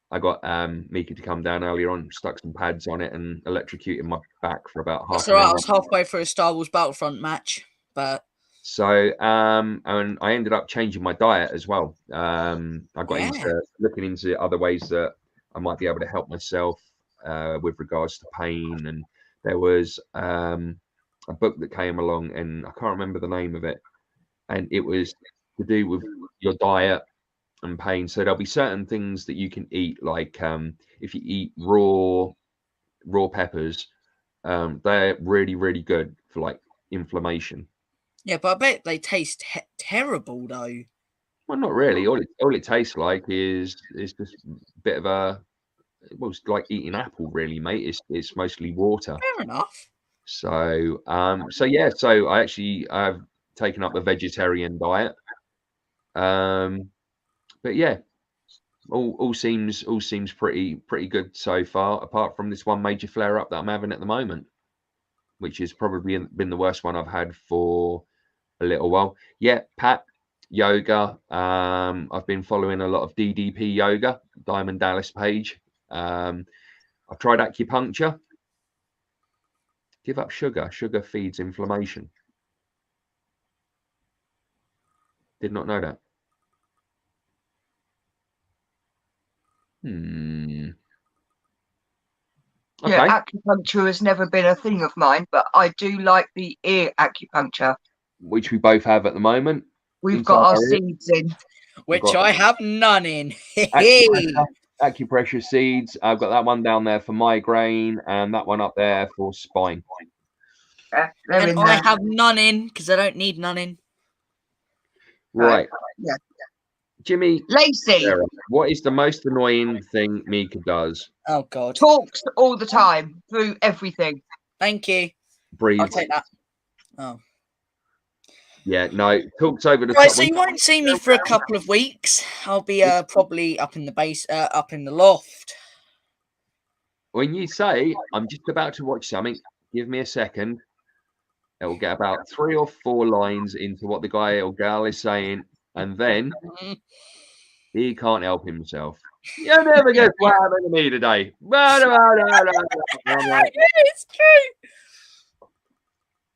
I got Mika to come down earlier on, stuck some pads on it, and electrocuted my back for about half That's an alright. hour. I was halfway through a Star Wars Battlefront match, but so and I ended up changing my diet as well. I got into looking into other ways that I might be able to help myself with regards to pain, and there was a book that came along, and I can't remember the name of it, and it was to do with your diet and pain. So there'll be certain things that you can eat, like if you eat raw peppers, they're really, really good for like inflammation. yeah, but I bet they taste terrible though. Well, not really. All it tastes like is just a bit of a, well, it's like eating apple, really, mate. It's mostly water. Fair enough. So yeah. So I've taken up the vegetarian diet. But yeah, all seems pretty good so far, apart from this one major flare up that I'm having at the moment, which has probably been the worst one I've had for a little while. Yeah, Pat, yoga. I've been following a lot of DDP yoga, Diamond Dallas page. I've tried acupuncture. Give up sugar. Sugar feeds inflammation. Did not know that. Okay. Yeah, acupuncture has never been a thing of mine, but I do like the ear acupuncture, which we both have at the moment. We've got our seeds in, which I have none in. Acupressure seeds. I've got that one down there for migraine, and that one up there for spine. And I have none in because I don't need none in. Right. Yeah. Jimmy, Lacey, Sarah, what is the most annoying thing Mika does? Oh God, talks all the time through everything. Thank you. Breathes. I'll take that. Oh. Yeah, no, talks over the Right, top. so you won't see me for a couple of weeks. I'll be probably up in the base, up in the loft. When you say, I'm just about to watch something, give me a second. It will get about 3 or 4 lines into what the guy or girl is saying, and then he can't help himself. You never guess what happened to me today. It's true.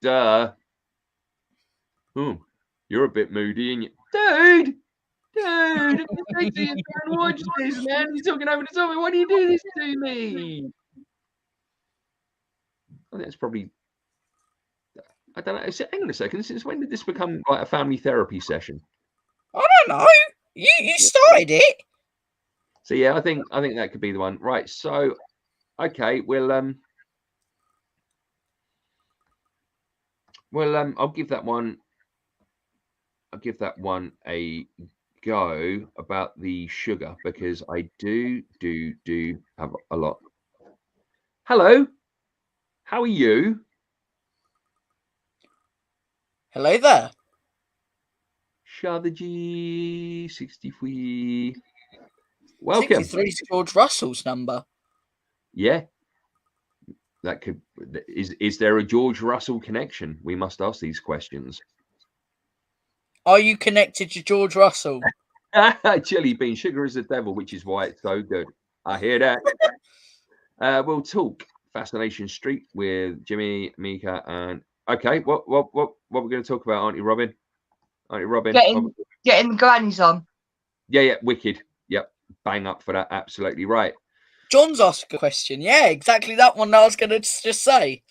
Duh. You're a bit moody, and dude, if you take to your and watch this, man, you're talking over the top. Why do you do this to me? I think that's probably. I don't know. Hang on a second. Since when did this become like a family therapy session? I don't know. You started it. So yeah, I think that could be the one. Right. So, okay, I'll give that one a give that one a go about the sugar, because I do have a lot. Hello, how are you? Hello there. Shada G63. Welcome. 63 is George Russell's number. Yeah. That could is there a George Russell connection? We must ask these questions. Are you connected to George Russell? Jelly bean, sugar is the devil, which is why it's so good. I hear that. We'll talk Fascination Street with Jimmy, Mika, and okay. What we're going to talk about, Auntie Robin? Auntie Robin, getting the grannies on. Yeah, wicked. Yep, bang up for that. Absolutely right. John's asked a question. Yeah, exactly that one I was going to just say.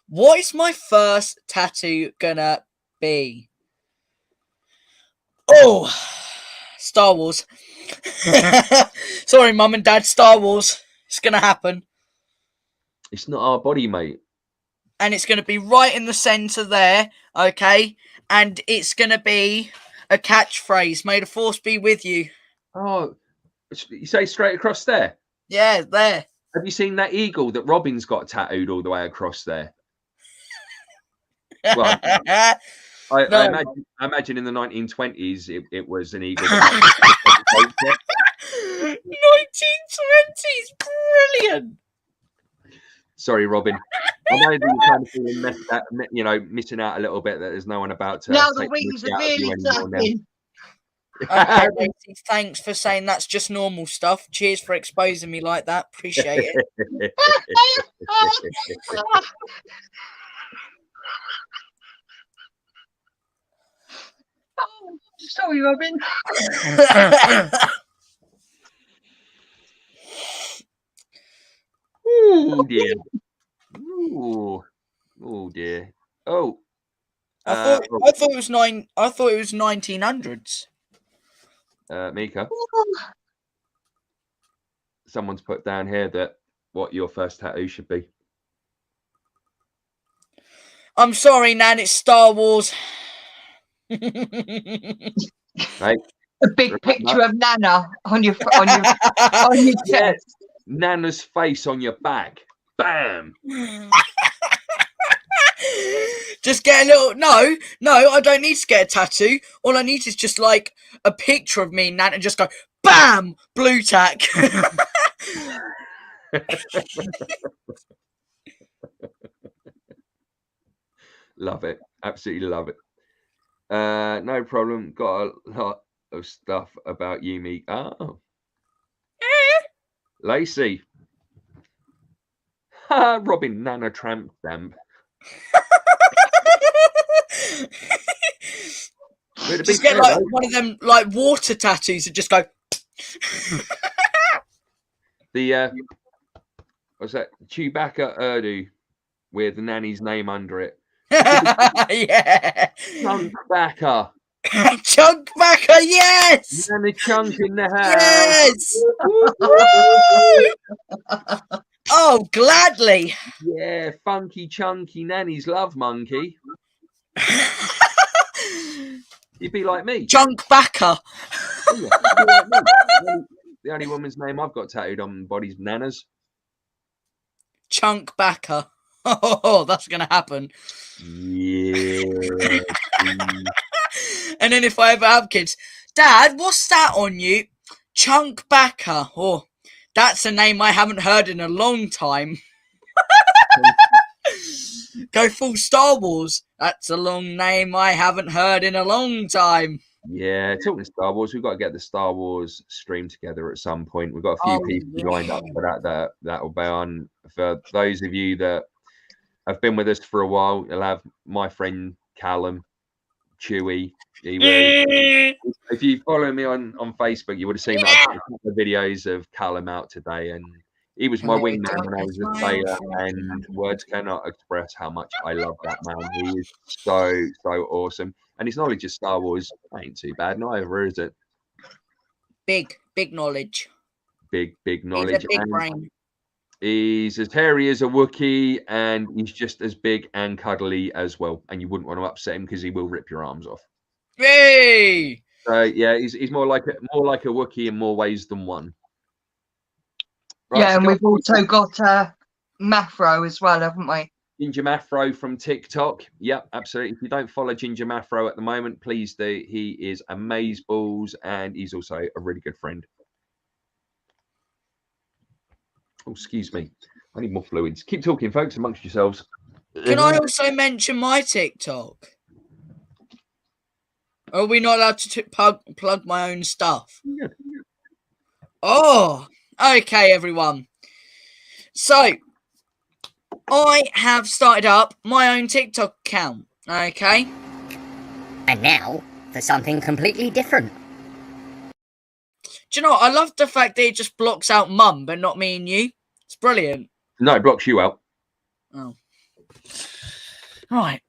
What is my first tattoo gonna be? Oh, Star Wars. Sorry, Mum and Dad, Star Wars. It's gonna happen. It's not our body, mate. And it's gonna be right in the centre there, okay? And it's gonna be a catchphrase. May the Force be with you. Oh, you say straight across there? Yeah, there. Have you seen that eagle that Robin's got tattooed all the way across there? Well, I imagine in the 1920s it was an eagle. 1920s, brilliant. Sorry, Robin. I know that you're kind of feeling missing out a little bit. That there's no one about to. Now the wings are really flapping. Okay, Lacey, thanks for saying that's just normal stuff. Cheers for exposing me like that. Appreciate it. Oh, sorry, Robin. Oh dear. Ooh. Oh dear. Oh. I thought it was 1900s. Mika. Someone's put down here that what your first tattoo should be. I'm sorry, Nan. It's Star Wars. Right. A big picture of Nana on your chest. Nana's face on your back. Bam. Just get a little. No, I don't need to get a tattoo. All I need is just like a picture of me and Nan, and just go bam, blue tack. Love it. Absolutely love it. No problem. Got a lot of stuff about you, Mika. Oh. Lacey. Robin, Nana tramp stamp. Just get like one of them like water tattoos and just go. The what's that? Chewbacca Urdu with the nanny's name under it. Yeah. Chunkbacker. Chunkbacker, yes. And the chunk in the house. Yes. Oh, gladly. Yeah, funky, chunky nanny's love monkey. You'd be like me. Chunkbacker. Yeah, like me. The only woman's name I've got tattooed on my body's Nanas. Chunkbacker. Oh, that's going to happen. Yeah. And then if I ever have kids, Dad, what's that on you? Chunkbacker. Oh, that's a name I haven't heard in a long time. Go full Star Wars. That's a long name I haven't heard in a long time. Yeah, talking Star Wars, we've got to get the Star Wars stream together at some point. We've got a few people lined up for that will be on. For those of you that have been with us for a while, you'll have my friend Callum, Chewy. If you follow me on Facebook, you would have seen that a couple of videos of Callum out today, and he was my wingman when I was a sailor, and words cannot express how much I love that man. He is so awesome, and his knowledge of Star Wars ain't too bad neither, is it? Big knowledge. Big knowledge. He's a big brain. He's as hairy as a Wookiee, and he's just as big and cuddly as well. And you wouldn't want to upset him because he will rip your arms off. Hey! So yeah, he's more like a Wookiee in more ways than one. Right, Yeah, so and go we've on. also got Mafro as well, haven't we? Ginger Mafro from TikTok. Yep, absolutely. If you don't follow Ginger Mafro at the moment, please do. He is amazeballs, and he's also a really good friend. Oh, excuse me. I need more fluids. Keep talking, folks, amongst yourselves. Can I also mention my TikTok? Are we not allowed to plug my own stuff? Yeah. Oh, okay, everyone. So, I have started up my own TikTok account, okay? And now for something completely different. Do you know what? I love the fact that it just blocks out Mum, but not me and you. It's brilliant. No, it blocks you out. Oh. Right.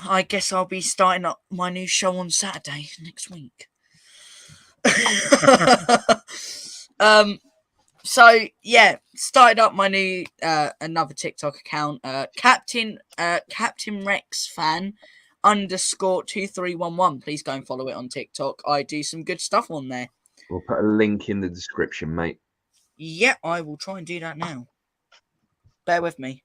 I guess I'll be starting up my new show on Saturday next week. So yeah, started up my new another TikTok account, Captain Rex fan _2311. Please go and follow it on TikTok. I do some good stuff on there. We'll put a link in the description, mate. Yeah, I will try and do that now. Bear with me.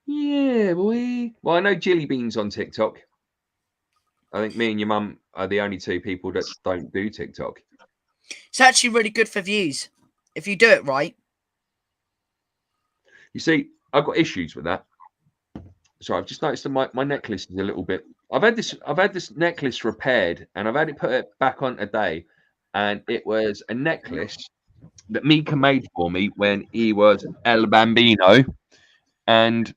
Yeah, boy. Well, I know Jilly Bean's on TikTok. I think me and your mum are the only two people that don't do TikTok. It's actually really good for views if you do it right. You see, I've got issues with that. So I've just noticed that my necklace is a little bit. I've had this necklace repaired, and I've had it put back on today, and it was a necklace that Mika made for me when he was El Bambino, and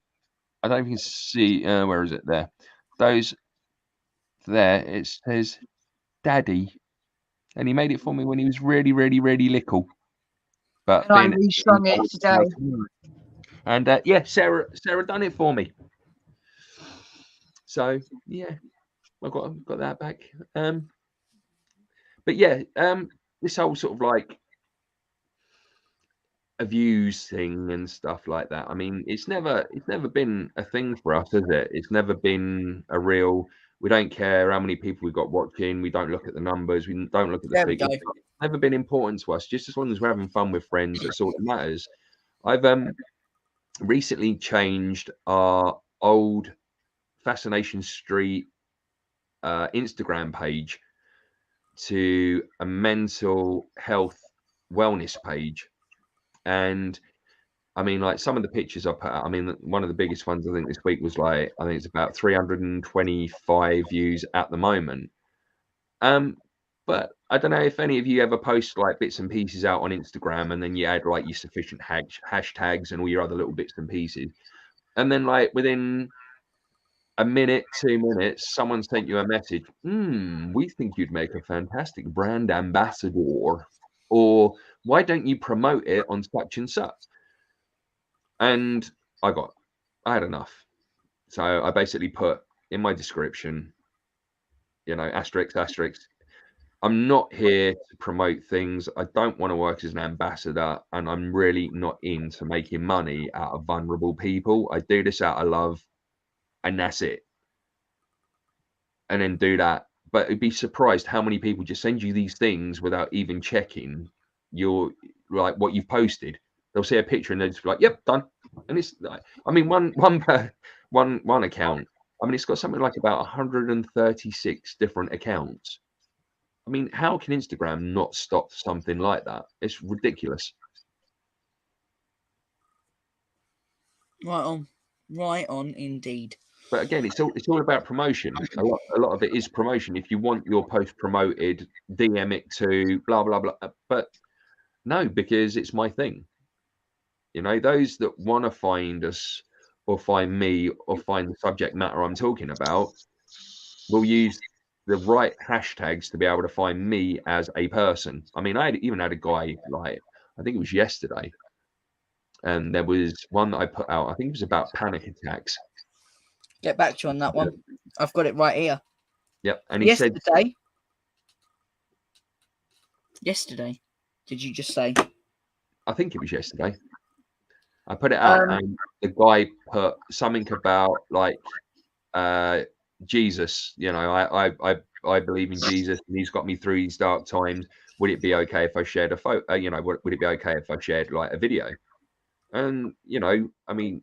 I don't know if you can see where is it there. Those there, it says Daddy, and he made it for me when he was really, really, really little. But And I restrung it today. And yeah, Sarah done it for me. So yeah, I got that back. But yeah, this whole sort of like a views thing and stuff like that. I mean, it's never been a thing for us, is it? It's never been a real. We don't care how many people we've got watching. We don't look at the numbers. We don't look at the figures. It's never been important to us. Just as long as we're having fun with friends, that's all that matters. I've recently changed our old Fascination Street Instagram page to a mental health wellness page. And I mean, like some of the pictures I put out, I mean, one of the biggest ones I think this week was like, I think it's about 325 views at the moment. But I don't know if any of you ever post like bits and pieces out on Instagram, and then you add like your sufficient hashtags and all your other little bits and pieces. And then like within a minute, 2 minutes, someone sent you a message. We think you'd make a fantastic brand ambassador. Or why don't you promote it on such and such? And I had enough. So I basically put in my description, asterisk. I'm not here to promote things. I don't want to work as an ambassador, and I'm really not into making money out of vulnerable people. I do this out of love, and that's it. And then do that. But you'd be surprised how many people just send you these things without even checking what you've posted. They'll see a picture and they're just like, "Yep, done." And it's like, I mean, one account. I mean, it's got something like about 136 different accounts. I mean, how can Instagram not stop something like that? It's ridiculous. Right on, indeed. But again, it's all about promotion. A lot of it is promotion. If you want your post promoted, DM it to blah blah blah. But no, because it's my thing. Those that want to find us or find me or find the subject matter I'm talking about will use the right hashtags to be able to find me as a person. I mean, I even had a guy, like, I think it was yesterday, and there was one that I put out, I think it was about panic attacks. Get back to you on that one. I've got it right here. Yep. And he said yesterday. Did you just say? I think it was yesterday. I put it out, and the guy put something about like Jesus. I I believe in Jesus and he's got me through these dark times. Would it be okay if I shared a photo? You know, would it be okay if I shared like a video? And, you know, I mean,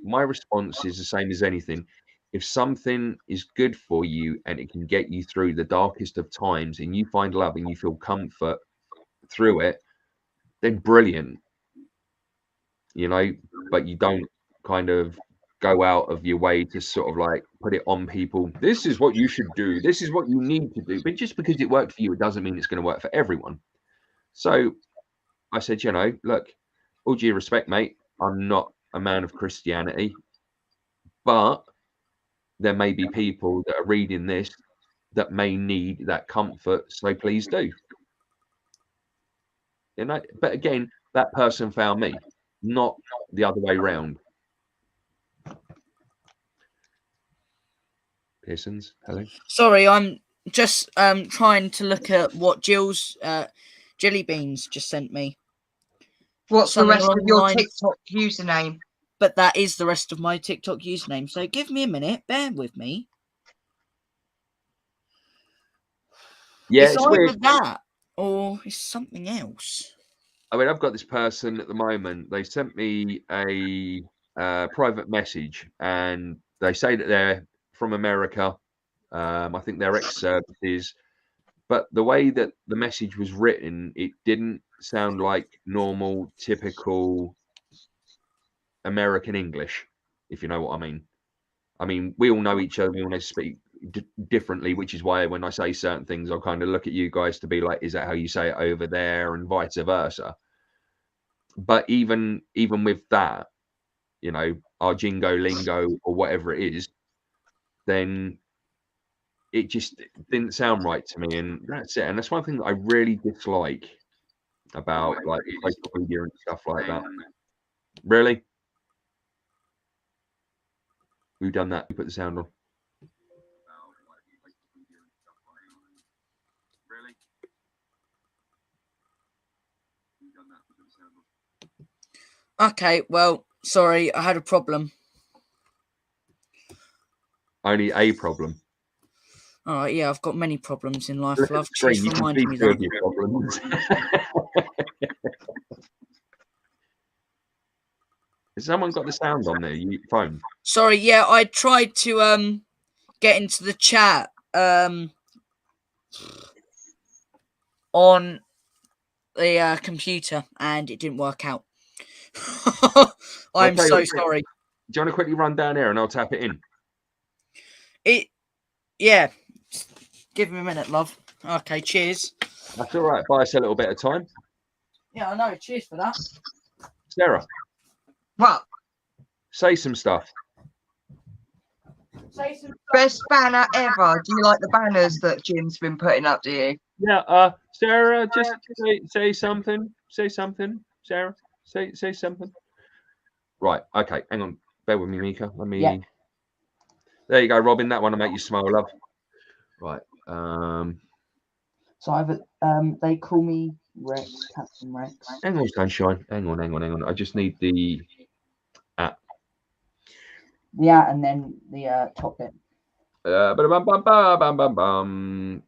my response is the same as anything. If something is good for you and it can get you through the darkest of times and you find love and you feel comfort through it, then brilliant, you know, but you don't kind of go out of your way to sort of like put it on people. This is what you should do. This is what you need to do. But just because it worked for you, it doesn't mean it's going to work for everyone. So I said, you know, look, all due respect, mate, I'm not a man of Christianity, but there may be people that are reading this that may need that comfort. So please do. You know, but again, that person found me, not the other way round. Pearsons, hello. Sorry, I'm just trying to look at what Jill's Jelly Beans just sent me. What's Something the rest of along the your lines- TikTok username? But that is the rest of my TikTok username. So give me a minute. Bear with me. Yeah, It's it's either weird. that or it's something else. I mean, I've got this person at the moment. They sent me a private message, and they say that they're from America. I think they're ex-services, but the way that the message was written, it didn't sound like normal, typical American English, if you know what I mean. I mean, we all know each other. We all know to speak differently, which is why when I say certain things, I'll kind of look at you guys to be like, is that how you say it over there, and vice versa. But even with that, you know, our jingo lingo or whatever it is, then it just didn't sound right to me, and that's it. And that's one thing that I really dislike about like social media and stuff like that. Really? Who done that? Who put the sound on? Okay, well, sorry, I had a problem. Only a problem. All right, yeah, I've got many problems in life, Look at love. the screen, Cheers you for can reminding see me two of that. your problems. Has someone got the sound on their phone? Sorry, yeah, I tried to get into the chat on the computer and it didn't work out. I'm tell you so what, sorry. Do you want to quickly run down here and I'll tap it in? Yeah. Give me a minute, love. Okay, cheers. That's all right. Buy us a little bit of time. Yeah, I know. Cheers for that. Sarah, What? say some stuff. Say some Best banner ever. Do you like the banners that Jim's been putting up, do you? Yeah, Sarah, just say something. Say something, Sarah. Say something. Right, okay, hang on. Bear with me, Mika. Let me. Yeah. There you go, Robin. That one will make you smile, love. Right. So I've they call me Rex, Captain Rex. Hang on, sunshine. Hang on. I just need the app. Yeah, and then the top bit.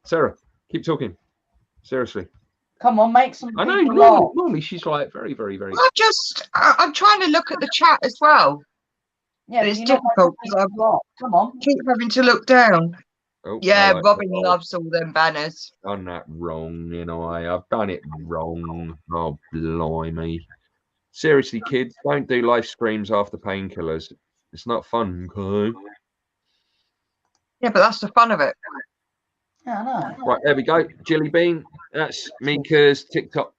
Sarah, keep talking. Seriously. Come on, make some. I know. people laugh. Normally she's like very, very, very. I'm trying to look at the chat as well. Yeah, It's you're not difficult making because I people laugh. Come on. keep having to look down. Oh, Yeah, like Robin loves all them banners. done that wrong, you know. I've done it wrong. Oh, blimey. Seriously, kids, don't do live streams after painkillers. It's not fun, okay? Yeah, but that's the fun of it. Yeah, I know. Right, there we go. Jelly Bean. That's Mika's TikTok.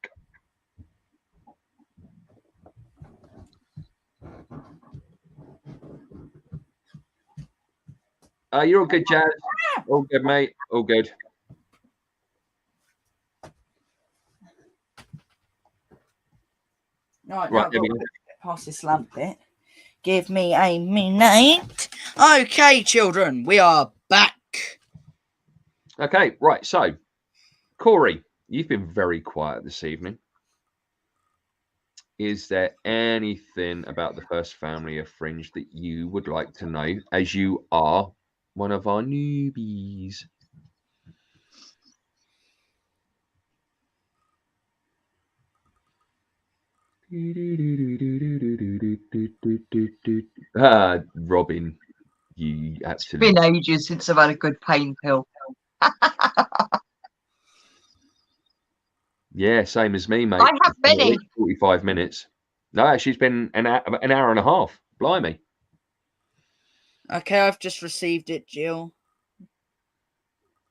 You're all good, Jazz. All good, mate. All good. Right, Right, there we go. get past this lamp bit. Give me a minute. Okay, children, we are back. Okay, right. So, Corey, you've been very quiet this evening. Is there anything about the first family of Fringe that you would like to know, as you are one of our newbies? Robin, you It's absolute. been ages since I've had a good pain pill. Yeah, same as me, mate. I have It's been at many. least 45 minutes. No, actually, it's been an hour and a half. Blimey. Okay, I've just received it, Jill.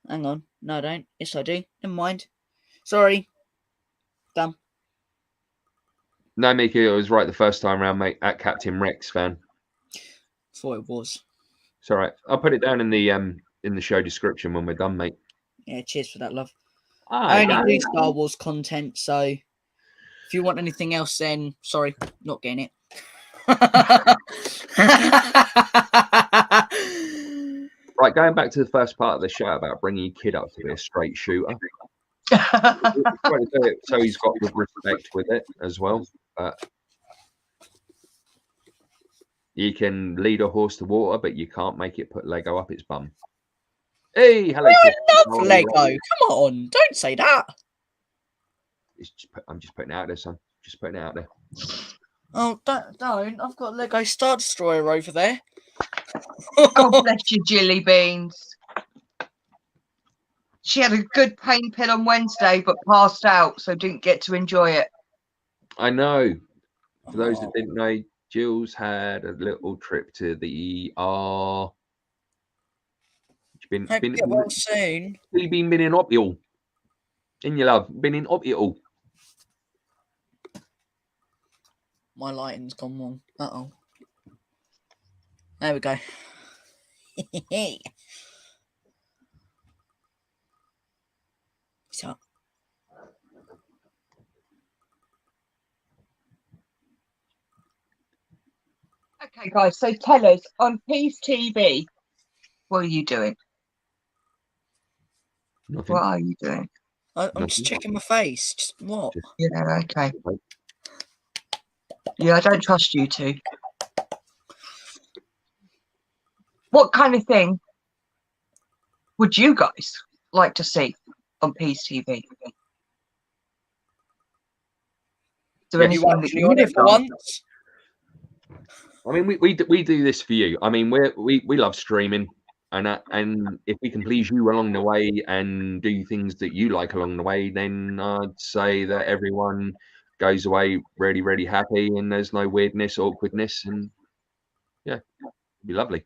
Hang on. No, I don't. Yes, I do. Never mind. Sorry. Done. No, Mika, I was right the first time around, mate. At Captain Rex fan. Thought it was. It's all right. I'll put it down in the show description when we're done, mate. Yeah, cheers for that, love. Ah, I yeah. only do Star Wars content, so if you want anything else, then sorry, not getting it. Right, going back to the first part of the show about bringing your kid up to be a straight shooter. He's trying to do it so he's got the respect with it as well. But you can lead a horse to water, but you can't make it put Lego up its bum. Hey, hello. I love Chris. Lego. Come on, don't say that. I'm just putting it out there, son. Just putting it out there. Oh, don't. I've got Lego Star Destroyer over there. God bless you, Jilly Beans. She had a good pain pill on Wednesday, but passed out, so didn't get to enjoy it. I know. For those that didn't know, Jill's had a little trip to the ER. She's Hope you get well soon. Really been in hospital. In your love, been in hospital. My lighting's gone wrong. Uh-oh. There we go. So, Okay, guys, so tell us, on Peace TV, what are you doing? Nothing. What are you doing? I'm just checking my face. Just what? Yeah, okay. Yeah, I don't trust you two. What kind of thing would you guys like to see on Peace TV? Is there Yes. You anything that actually you on would it have for done? once? I mean, we do this for you. I mean, we love streaming, and if we can please you along the way and do things that you like along the way, then I'd say that everyone goes away really, really happy, and there's no weirdness, awkwardness, and yeah, it'd be lovely.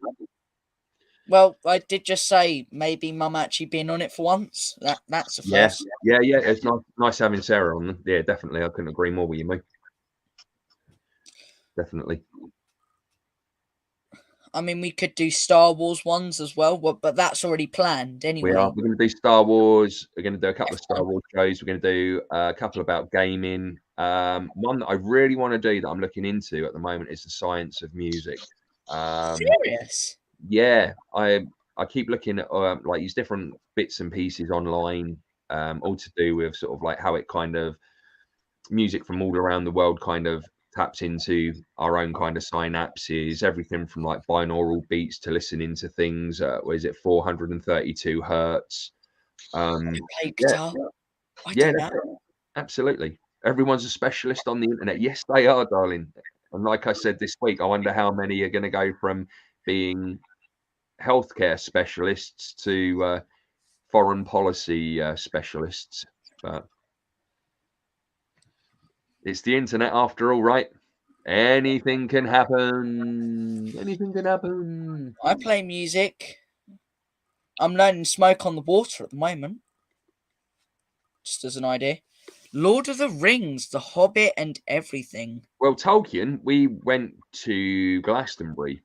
Well, I did just say maybe Mum actually been on it for once. That's a first. Yeah. It's nice having Sarah on. Yeah, definitely. I couldn't agree more with you, mate. Definitely. I mean, we could do Star Wars ones as well, but that's already planned anyway. We're going to do Star Wars. We're going to do a couple of Star Wars shows. We're going to do a couple about gaming. One that I really want to do that I'm looking into at the moment is the science of music. Serious? Yeah, I keep looking at like these different bits and pieces online, all to do with sort of like how it kind of music from all around the world kind of taps into our own kind of synapses, everything from like binaural beats to listening to things. What is it, 432 hertz? Play guitar. Yeah, absolutely. Everyone's a specialist on the internet. Yes, they are, darling. And like I said this week, I wonder how many are going to go from being healthcare specialists to foreign policy specialists. But it's the internet after all, right? Anything can happen. Anything can happen. I play music. I'm learning Smoke on the Water at the moment. Just as an idea. Lord of the Rings, The Hobbit, and everything. Well, Tolkien, we went to Glastonbury,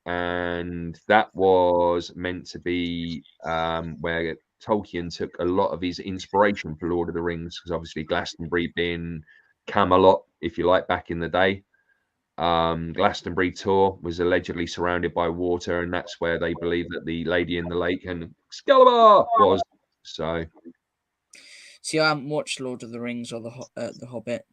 and that was meant to be where Tolkien took a lot of his inspiration for Lord of the Rings, because obviously Glastonbury being Camelot, if you like, back in the day. Glastonbury tour was allegedly surrounded by water, and that's where they believe that the Lady in the Lake and Excalibur was. So, see, I haven't watched Lord of the Rings or the Hobbit.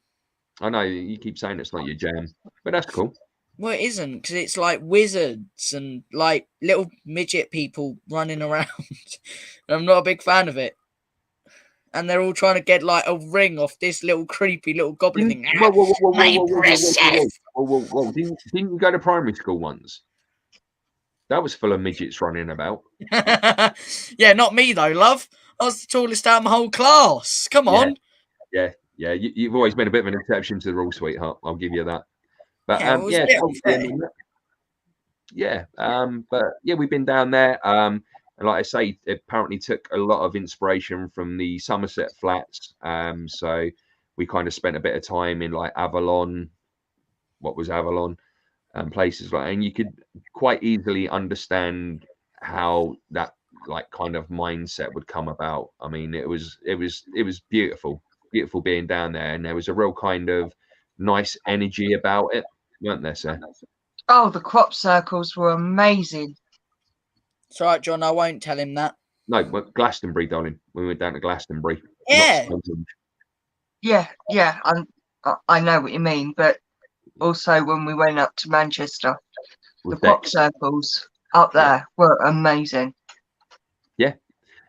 I know you keep saying it's not your jam, but that's cool. Well, it isn't, because it's like wizards and like little midget people running around. I'm not a big fan of it. and they're all trying to get like a ring off this little creepy little goblin thing. My precious. Whoa. Didn't you go to primary school once? That was full of midgets running about. Yeah, not me though, love. I was the tallest out of my whole class. Come on. Yeah. You've always been a bit of an exception to the rule, sweetheart. I'll give you that. But Yeah, it was a bit unfair. But we've been down there. And like I say, it apparently took a lot of inspiration from the Somerset flats. So we kind of spent a bit of time in like Avalon. What was Avalon? And places like, and you could quite easily understand how that like kind of mindset would come about. I mean, it was beautiful being down there, and there was a real kind of nice energy about it, weren't there, sir? Oh, the crop circles were amazing. It's all right, John. I won't tell him that. No, Glastonbury, darling. We went down to Glastonbury. Yeah. Yeah. I know what you mean, but also when we went up to Manchester, the crop circles up there were amazing. Yeah,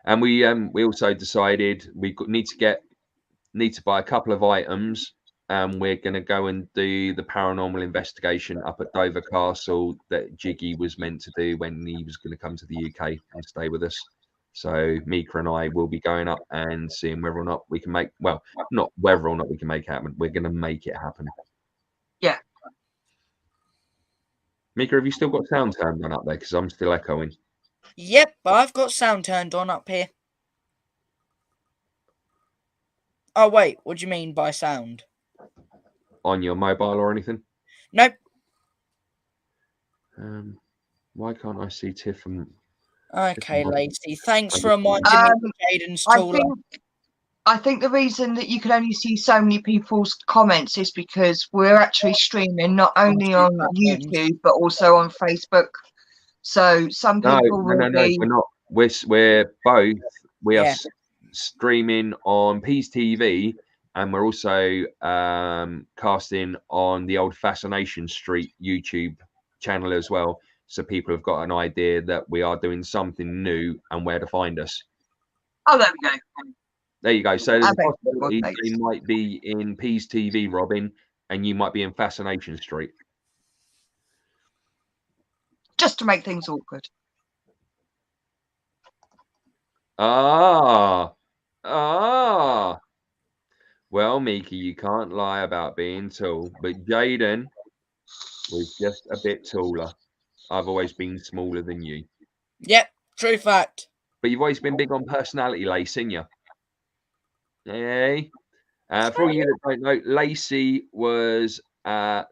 and we also decided we need to buy a couple of items. We're going to go and do the paranormal investigation up at Dover Castle that Jiggy was meant to do when he was going to come to the UK and stay with us. So Mika and I will be going up and seeing whether or not we can make, well, not whether or not we can make it happen. We're going to make it happen. Yeah. Mika, have you still got sound turned on up there? Because I'm still echoing. Yep, I've got sound turned on up here. Oh, wait. What do you mean by sound? On your mobile or anything? Nope. Why can't I see Tiff and... Okay, Lacey. Thanks for reminding me that Jaden's taller. I think the reason that you can only see so many people's comments is because we're actually streaming not only on YouTube but also on Facebook. So some people will be... we're not. We're both. We are streaming on Peas TV, and we're also casting on the old Fascination Street YouTube channel as well. So people have got an idea that we are doing something new and where to find us. Oh, there we go. There you go. So there's a possibility they might be in Peas TV, Robin, and you might be in Fascination Street. Just to make things awkward. Ah. Well, Mika, you can't lie about being tall, but Jaden was just a bit taller. I've always been smaller than you. Yep, true fact. But you've always been big on personality, Lacey, ain't you? Hey. For all you that don't know, Lacey was at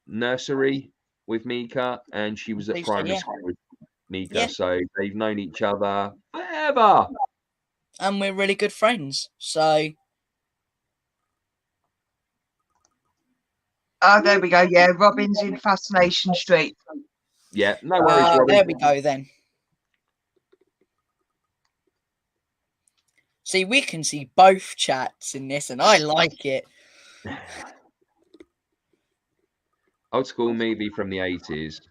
nursery with Mika, and she was at primary school with Mika. So they've known each other forever. And we're really good friends. So... Oh, there we go. Yeah, Robin's in Fascination Street. Yeah, no worries, Robin. There we go then. See, we can see both chats in this, and I like it. Old school movie from the 80s.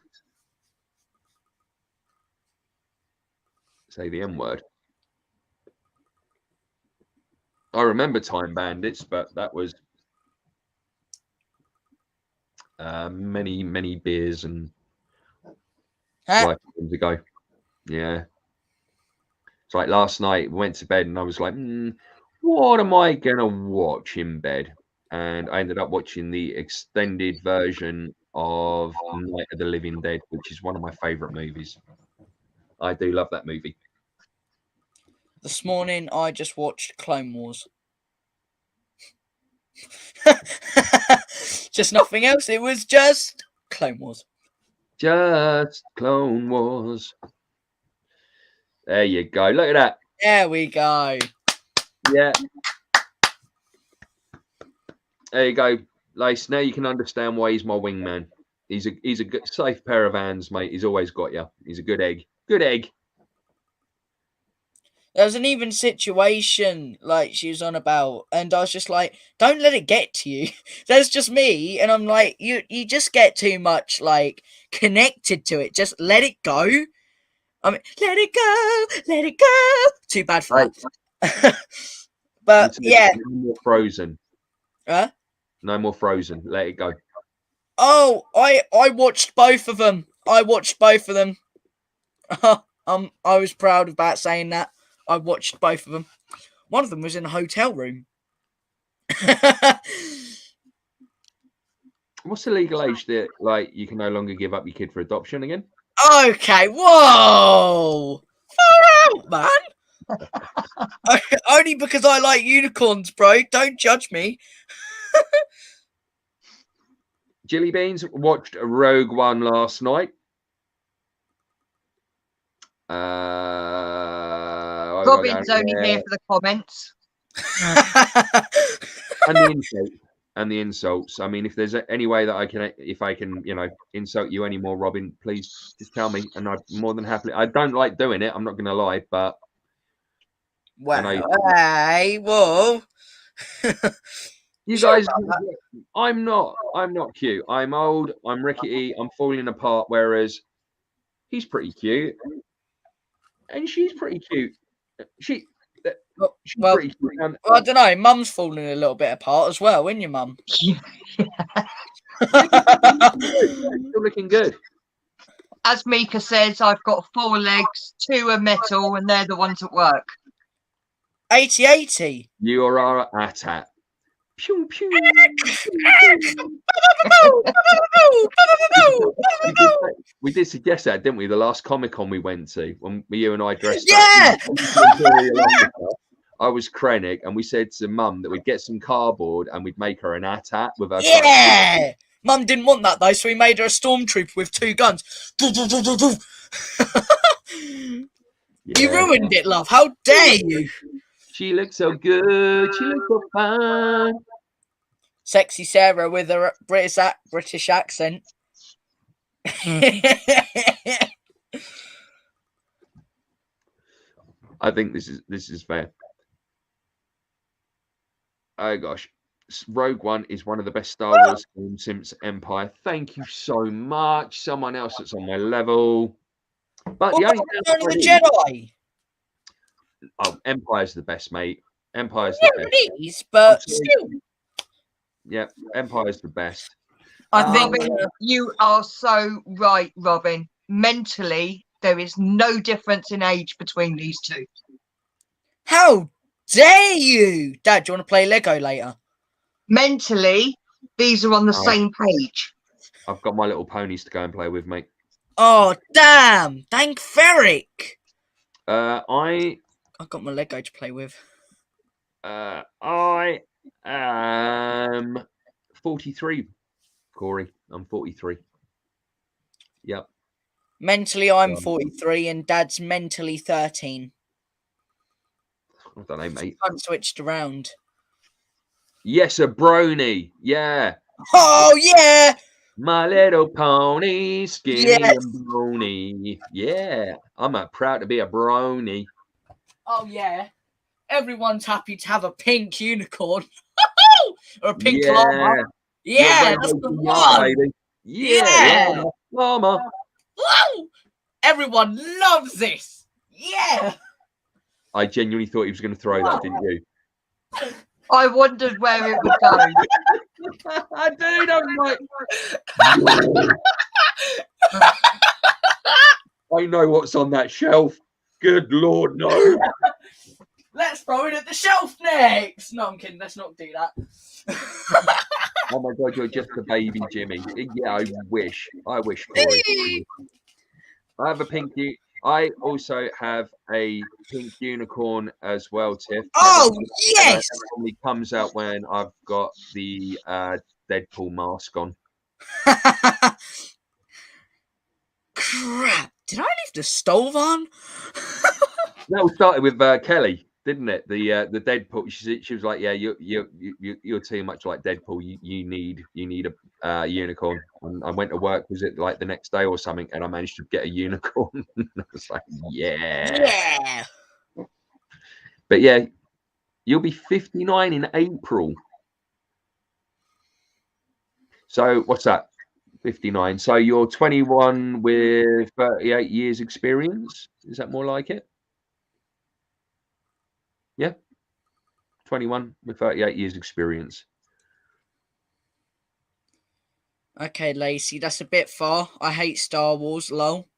Say the M word. I remember Time Bandits, but that was many beers and lifetimes ago. Yeah. It's like last night, we went to bed and I was like, what am I going to watch in bed? And I ended up watching the extended version of Night of the Living Dead, which is one of my favourite movies. I do love that movie. This morning, I just watched Clone Wars. Just nothing else. It was just Clone Wars. Just Clone Wars. There you go. Look at that. There we go. Yeah. There you go, Lace. Now you can understand why he's my wingman. He's a good, safe pair of hands, mate. He's always got you. He's a good egg. Good egg. There was an even situation like she was on about, and I was just like, don't let it get to you. That's just me. And I'm like, you just get too much like connected to it. Just let it go. I mean, let it go. Too bad for that. But yeah. No more Frozen. Huh? No more Frozen. Let it go. Oh, I watched both of them. I was proud about saying that. I watched both of them. One of them was in a hotel room. What's the legal age that like you can no longer give up your kid for adoption again? Okay, whoa! Far out, man. Only because I like unicorns, bro. Don't judge me. Jilly Beans watched Rogue One last night. Robin's only here for the comments. and the insults. I mean, if there's any way that I can, insult you anymore, Robin, please just tell me, and I'm more than happily. I don't like doing it. I'm not going to lie, but well, hey, whoa. You guys, I'm not cute. I'm old. I'm rickety. I'm falling apart. Whereas he's pretty cute, and she's pretty cute. She's pretty cute. I don't know. Mum's falling a little bit apart as well, isn't your mum? Still looking good. As Mika says, I've got 4 legs, 2 are metal, and they're the ones at work. 80-80. You are at. Pew, pew. We did suggest that, didn't we? The last Comic-Con we went to, when you and I dressed up. I was Krennic, and we said to Mum that we'd get some cardboard and we'd make her an AT-AT with her. Yeah! Mum didn't want that, though, so we made her a stormtrooper with 2 guns. You ruined it, love. How dare you? She looks so good. She looks so fine. Sexy Sarah with a British accent. I think this is fair. Oh gosh, Rogue One is one of the best Star Wars films since Empire. Thank you so much. Someone else that's on my level. But the only Jedi. Oh, Empire's the best, mate. Empire's the best. It is, but still. Yeah, Empire's the best. I think you are so right, Robin. Mentally, there is no difference in age between these two. How dare you? Dad, do you want to play Lego later? Mentally, these are on the same page. I've got my little ponies to go and play with, mate. Oh, damn. Thank Ferric. I've got my Lego to play with. I am 43, Corey. I'm 43. Yep. Mentally, I'm 43, and Dad's mentally 13. I don't know, mate. I'm switched around. Yes, a brony. Yeah. Oh, yeah. My little pony, skinny and bony. Yeah. I'm proud to be a brony. Oh, yeah. Everyone's happy to have a pink unicorn. Or a pink llama. Yeah, that's the one. Baby. Yeah. Llama. Woo! Everyone loves this. Yeah. I genuinely thought he was going to throw that, didn't you? I wondered where it would go. I do, I'm like... I know what's on that shelf. Good Lord, no. Let's throw it at the shelf next. No, I'm kidding. Let's not do that. Oh my God, you're just a baby, Jimmy. Yeah, I wish. Corey. I have a pink. I also have a pink unicorn as well, Tiff. Oh yes! It only comes out when I've got the Deadpool mask on. Crap! Did I leave the stove on? That all started with Kelly, didn't it? The Deadpool. She was like, "Yeah, you're too much like Deadpool. You need a unicorn." And I went to work. Was it like the next day or something? And I managed to get a unicorn. I was like, "Yeah." But yeah, you'll be 59 in April. So what's that? 59. So you're 21 with 38 years experience. Is that more like it? Yeah. 21 with 38 years experience. Okay, Lacey, that's a bit far. I hate Star Wars, lol.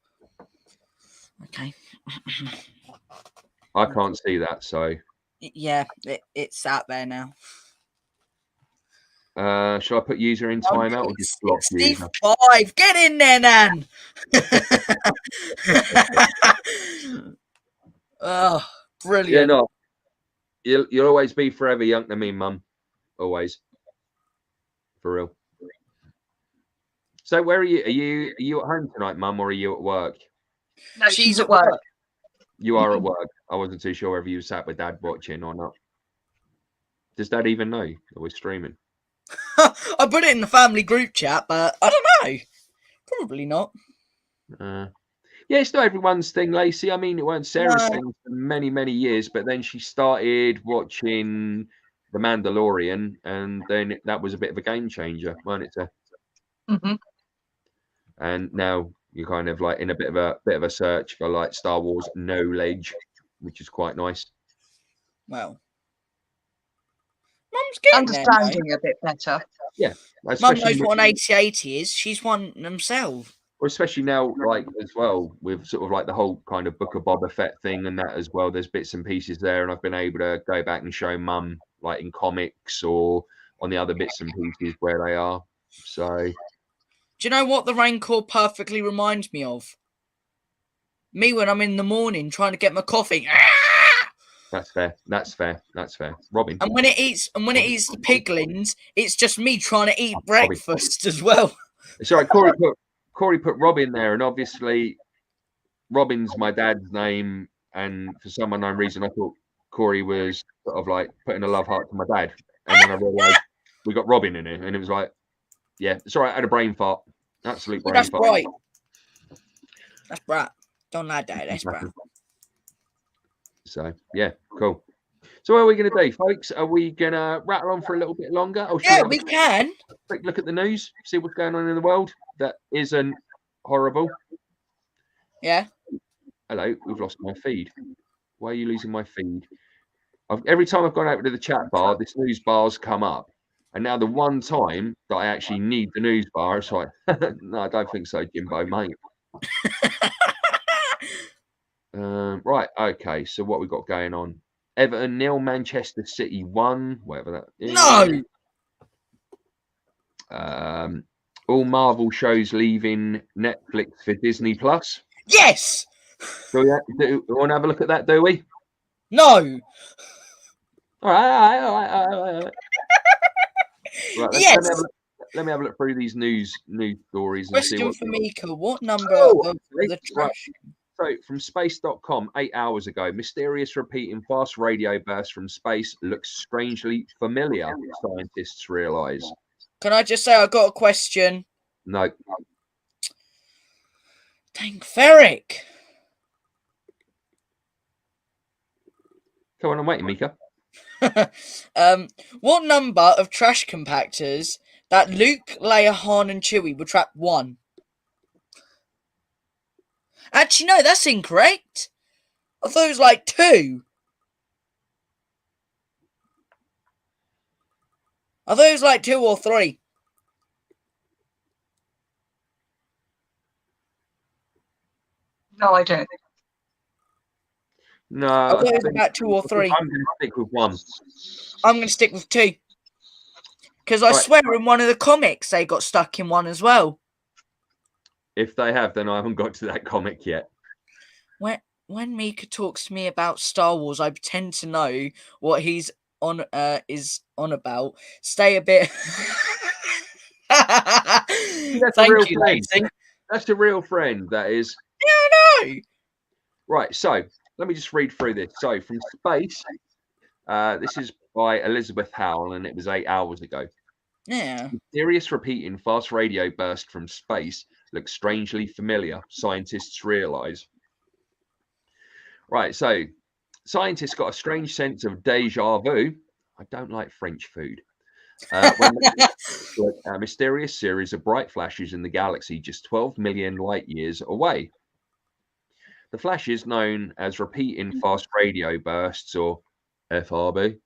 Okay. I can't see that, so Yeah, it's out there now. shall I put user in timeout or just block user? 65. Get in there, Nan. Oh, Yeah, brilliant. no. You'll always be forever young to me, Mum. Always. For real. So where are you? Are you at home tonight, Mum, or are you at work? No, she's at work. You are at work. I wasn't too sure whether you sat with Dad watching or not. Does Dad even know that we're streaming? I put it in the family group chat, but I don't know. Probably not. Yeah, it's not everyone's thing, Lacey. I mean, it weren't Sarah's thing for many, many years, but then she started watching The Mandalorian, and then that was a bit of a game changer, wasn't it? Mhm. And now you're kind of like in a bit of a search for like Star Wars knowledge, which is quite nice. Well, Mum's getting there, mate. Understanding a bit better. Yeah, Mum especially knows what an 8080 is. She's one themselves. or especially now, like as well with sort of like the whole kind of Book of Boba Fett thing and that as well. There's bits and pieces there, and I've been able to go back and show Mum like in comics or on the other bits and pieces where they are. So, Do you know what the Rancor perfectly reminds me of? Me when I'm in the morning trying to get my coffee. that's fair. That's fair. That's fair. Robin. And when it eats the piglins, it's just me trying to eat breakfast as well. Sorry, Corey put Robin there, and obviously Robin's my dad's name, and for some unknown reason I thought Corey was sort of like putting a love heart to my dad. And then I realised we got Robin in it, and it was like, yeah, sorry, I had a brain fart. Absolute brain That's fart. right. That's right. Don't lie, Dad. That's right. So yeah, cool. So what are we going to do, folks? Are we going to rattle on for a little bit longer? Or Yeah, we can. Quick look at the news, see what's going on in the world that isn't horrible. Yeah. Hello, we've lost my feed. Why are you losing my feed? Every time I've gone over to the chat bar, this news bar's come up. And now the one time that I actually need the news bar, it's like, no, I don't think so, Jimbo, mate. Right, okay, so what we got going on? Everton 0, Manchester City 1, whatever that is. No. All Marvel shows leaving Netflix for Disney Plus. Yes. Do we want to have a look at that, do we? No. All right. Right, Yes. Let me have a look through these news stories and Question see what. for Mika: what number Oh, of the trash? So, from space.com, 8 hours ago, mysterious repeating fast radio burst from space looks strangely familiar, scientists realise. Can I just say I got a question? No. Dang, Ferric. Come on, I'm waiting, Mika. What number of trash compactors that Luke, Leia, Han, and Chewie were trapped? 1. Actually, no, that's incorrect. I thought it was like 2. I thought it was like 2 or 3. No, I don't. No, I thought it was about 2 or 3. I'm going to stick with 1. I'm going to stick with 2. Because I swear in one of the comics they got stuck in 1 as well. If they have, then I haven't got to that comic yet. When Mika talks to me about Star Wars, I pretend to know what he's on about. Stay a bit. Thank you, Lacey. That's a real friend, that is. Yeah, I know. Right, so let me just read through this. So from space, this is by Elizabeth Howell, and it was 8 hours ago. Yeah. Mysterious repeating fast radio burst from space looks strangely familiar, scientists realise. Right, so scientists got a strange sense of deja vu. I don't like French food. When a mysterious series of bright flashes in the galaxy just 12 million light years away. The flashes, known as repeating fast radio bursts, or FRB,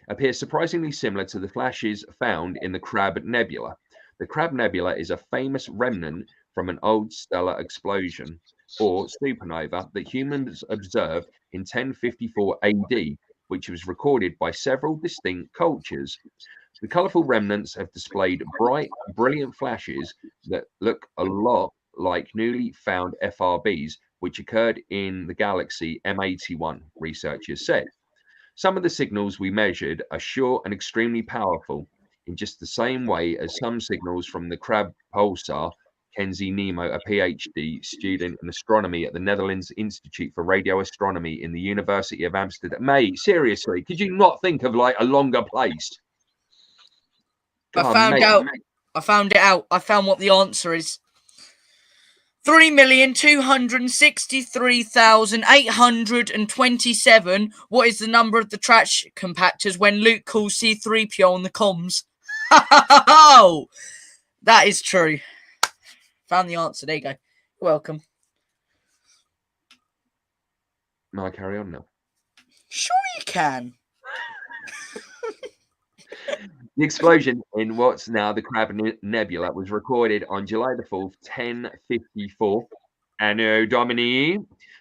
appear surprisingly similar to the flashes found in the Crab Nebula. The Crab Nebula is a famous remnant from an old stellar explosion or supernova that humans observed in 1054 AD, which was recorded by several distinct cultures. The colourful remnants have displayed bright, brilliant flashes that look a lot like newly found FRBs, which occurred in the galaxy M81, researchers said. Some of the signals we measured are short and extremely powerful, in just the same way as some signals from the Crab pulsar. Kenzie Nemo, a PhD student in astronomy at the Netherlands Institute for Radio Astronomy in the University of Amsterdam. Mate, seriously, could you not think of like a longer place? I God, found mate, out. I found it out. I found what the answer is. 3,263,827. What is the number of the trash compactors when Luke calls C-3PO on the comms? Oh, that is true. Found the answer. There you go. You're welcome. May I carry on now? Sure you can. The explosion in what's now the Crab Nebula was recorded on July the 4th, 1054, Anno Domini,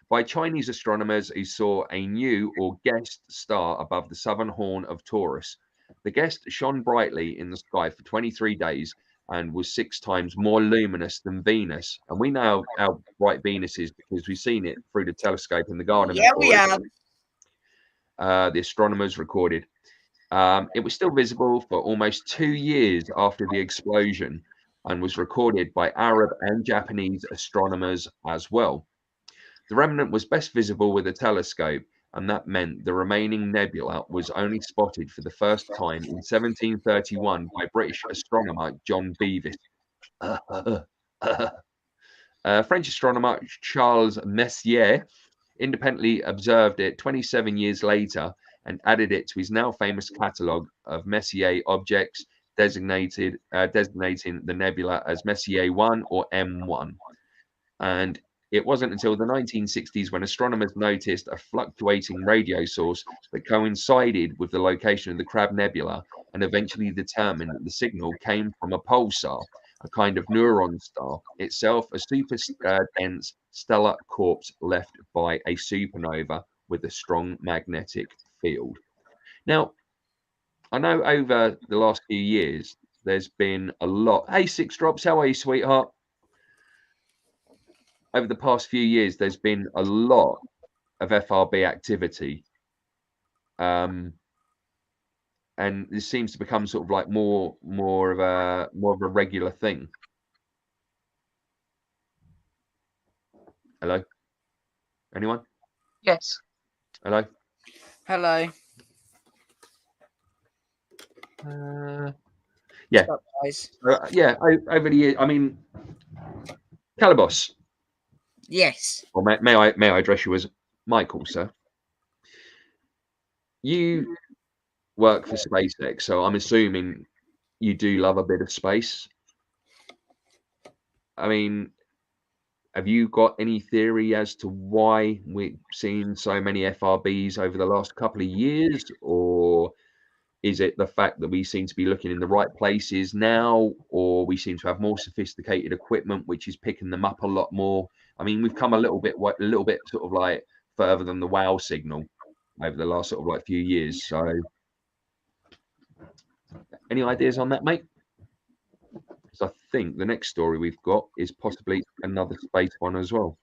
by Chinese astronomers who saw a new or guest star above the southern horn of Taurus. The guest shone brightly in the sky for 23 days and was 6 times more luminous than Venus. And we know how bright Venus is because we've seen it through the telescope in the garden. Yeah, we have. The astronomers recorded. It was still visible for almost 2 years after the explosion and was recorded by Arab and Japanese astronomers as well. The remnant was best visible with a telescope, and that meant the remaining nebula was only spotted for the first time in 1731 by British astronomer John Bevis. French astronomer Charles Messier independently observed it 27 years later and added it to his now famous catalogue of Messier objects, designating the nebula as Messier 1 or M1. And it wasn't until the 1960s when astronomers noticed a fluctuating radio source that coincided with the location of the Crab Nebula and eventually determined that the signal came from a pulsar, a kind of neutron star, itself a super dense stellar corpse left by a supernova with a strong magnetic field. Now, I know over the last few years, there's been a lot. Hey, Six Drops, how are you, sweetheart? Over the past few years, there's been a lot of FRB activity. And this seems to become sort of like more of a regular thing. Hello? Anyone? Yes. Hello? Hello. Yeah. What's up, guys? Yeah, over the years, I mean, Calabos. Yes. Or may I address you as Michael, sir? You work for SpaceX, so I'm assuming you do love a bit of space. I mean, have you got any theory as to why we've seen so many FRBs over the last couple of years? Or is it the fact that we seem to be looking in the right places now, or we seem to have more sophisticated equipment, which is picking them up a lot more? I mean, we've come a little bit sort of like further than the WOW signal over the last sort of like few years. So any ideas on that, mate? Because I think the next story we've got is possibly another space one as well.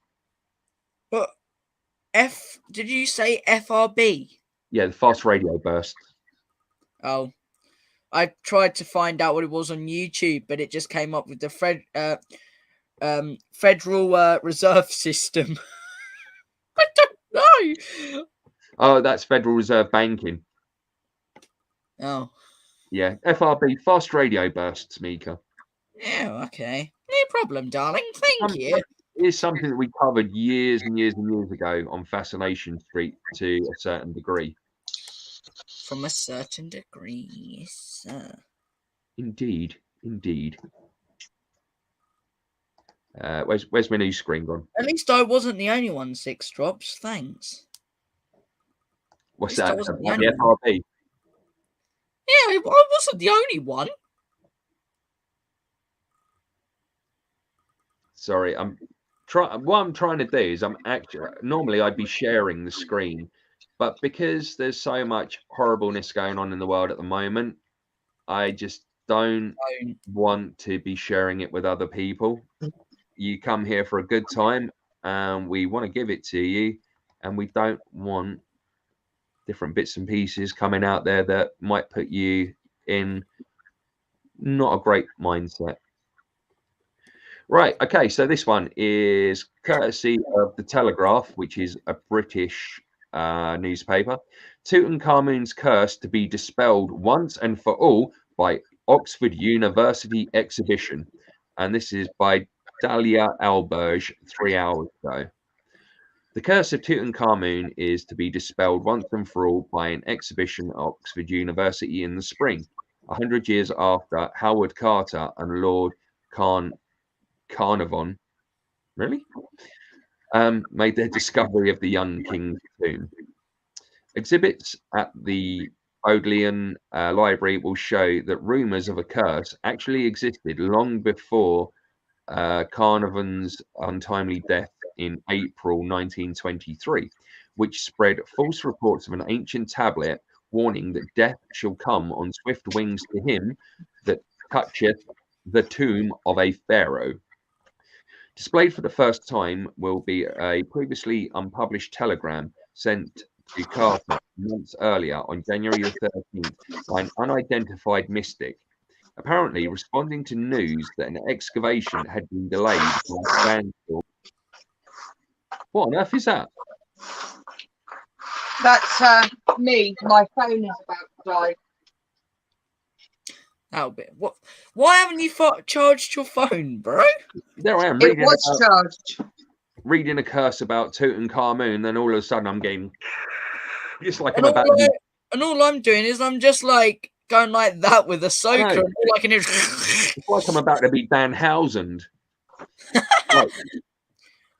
But did you say FRB? Yeah, the fast radio burst. Oh, I tried to find out what it was on YouTube, but it just came up with the Federal Reserve System. I don't know. Oh, that's Federal Reserve Banking. Oh. Yeah, FRB, fast radio bursts, Mika. Yeah, okay. No problem, darling. Thank you. It is something that we covered years and years and years ago on Fascination Street to a certain degree. From a certain degree, sir. Indeed, indeed. Where's my new screen gone? At least I wasn't the only one, Six Drops. Thanks. What's At that? least I wasn't The the only one. FRB? Yeah, I wasn't the only one. Sorry, what I'm trying to do is normally I'd be sharing the screen, but because there's so much horribleness going on in the world at the moment, I just don't want to be sharing it with other people. You come here for a good time, and we want to give it to you, and we don't want different bits and pieces coming out there that might put you in not a great mindset. Right, okay, so this one is courtesy of The Telegraph, which is a British newspaper. Tutankhamun's curse to be dispelled once and for all by Oxford University exhibition. And this is by Dalia Alberge 3 hours ago. The curse of Tutankhamun is to be dispelled once and for all by an exhibition at Oxford University in the spring, 100 years after Howard Carter and Lord Carnarvon made their discovery of the young king's tomb. Exhibits at the Bodleian Library will show that rumours of a curse actually existed long before Carnarvon's untimely death in April 1923, which spread false reports of an ancient tablet warning that death shall come on swift wings to him that toucheth the tomb of a pharaoh. Displayed for the first time will be a previously unpublished telegram sent to Carter months earlier on January the 13th by an unidentified mystic, apparently responding to news that an excavation had been delayed by a sandstorm. What on earth is that? That's me. My phone is about to die. That'll be what? Why haven't you charged your phone, bro? There I am It was charged. reading a curse about Tutankhamun, then all of a sudden I'm getting just like And all I'm doing is I'm just like going like that with a soaker, and all I can hear. It's like I'm about to be Danhausened. Right.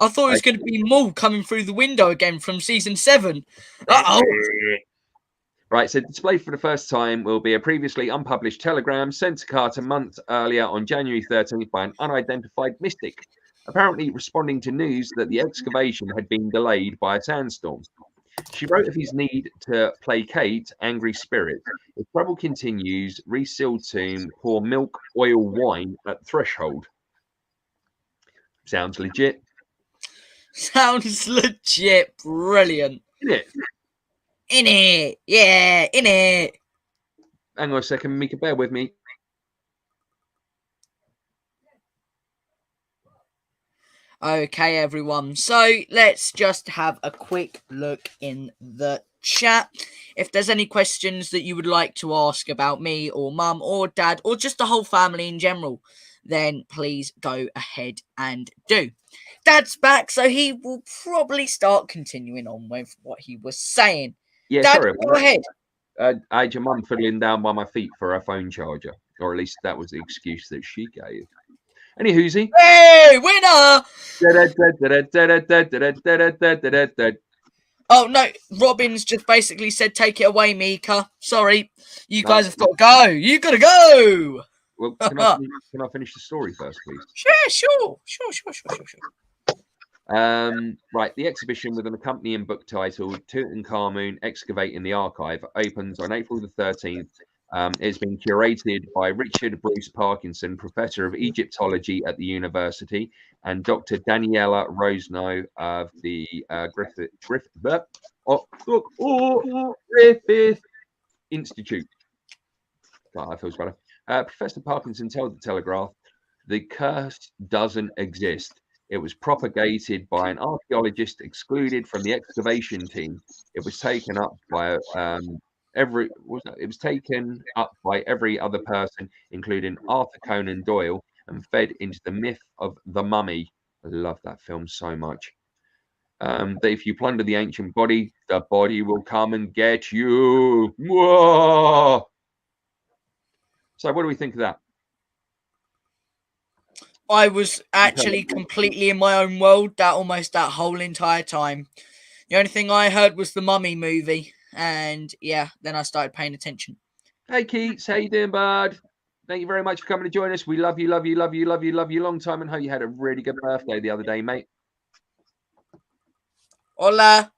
I thought it was going to be Maul coming through the window again from season 7. Uh-oh. Right, so displayed for the first time will be a previously unpublished telegram sent to Carter months earlier on January 13th by an unidentified mystic, apparently responding to news that the excavation had been delayed by a sandstorm. She wrote of his need to placate angry spirits. If trouble continues, reseal tomb, pour milk, oil, wine at threshold. Sounds legit. Sounds legit. Brilliant. Isn't it? In it. Yeah, in it. Hang on a second, Mika, bear with me. Okay, everyone. So let's just have a quick look in the chat. If there's any questions that you would like to ask about me or mum or dad or just the whole family in general, then please go ahead and do. Dad's back, so he will probably start continuing on with what he was saying. Yeah, Dad, sorry. go ahead. I had your mum fiddling down by my feet for her phone charger, or at least that was the excuse that she gave. Any hoozy? Hey, winner! Oh, no. Robin's just basically said, take it away, Mika. Sorry. You guys have got to go. You got to go. Well, can I finish the story first, please? Sure. Right, the exhibition with an accompanying book titled Tutankhamun Excavating the Archive opens on April the 13th. It's been curated by Richard Bruce Parkinson, Professor of Egyptology at the university, and Dr. Daniela Rosno of the Griffith Institute. Oh, that feels better. Professor Parkinson told the Telegraph, the curse doesn't exist. It was propagated by an archaeologist excluded from the excavation team. It was taken up by every other person, including Arthur Conan Doyle, and fed into the myth of the mummy. I love that film so much. That if you plunder the ancient body, the body will come and get you. Whoa! So what do we think of that? I was actually completely in my own world that whole entire time. The only thing I heard was the Mummy movie, and yeah, then I started paying attention. Hey, Keats. How you doing, bud? Thank you very much for coming to join us. We love you, love you, love you, love you, love you. Long time, and hope you had a really good birthday the other day, mate. Hola.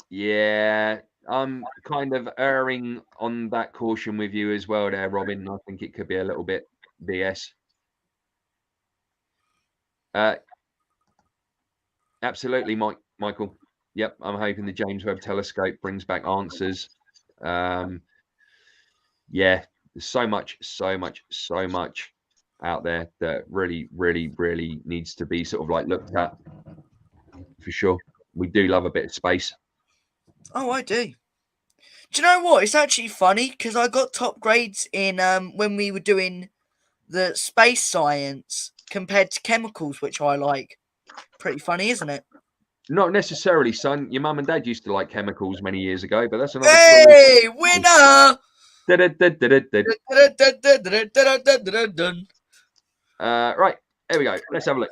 Yeah, I'm kind of erring on that caution with you as well there, Robin. I think it could be a little bit BS. Absolutely, Michael. Yep, I'm hoping the James Webb Telescope brings back answers. Yeah, there's so much out there that really needs to be sort of like looked at for sure. We do love a bit of space. Oh, I do. Do you know what? It's actually funny because I got top grades in when we were doing the space science compared to chemicals, which I like. Pretty funny, isn't it? Not necessarily, son. Your mum and dad used to like chemicals many years ago, but that's another Hey, story. winner! Right, here we go. Let's have a look.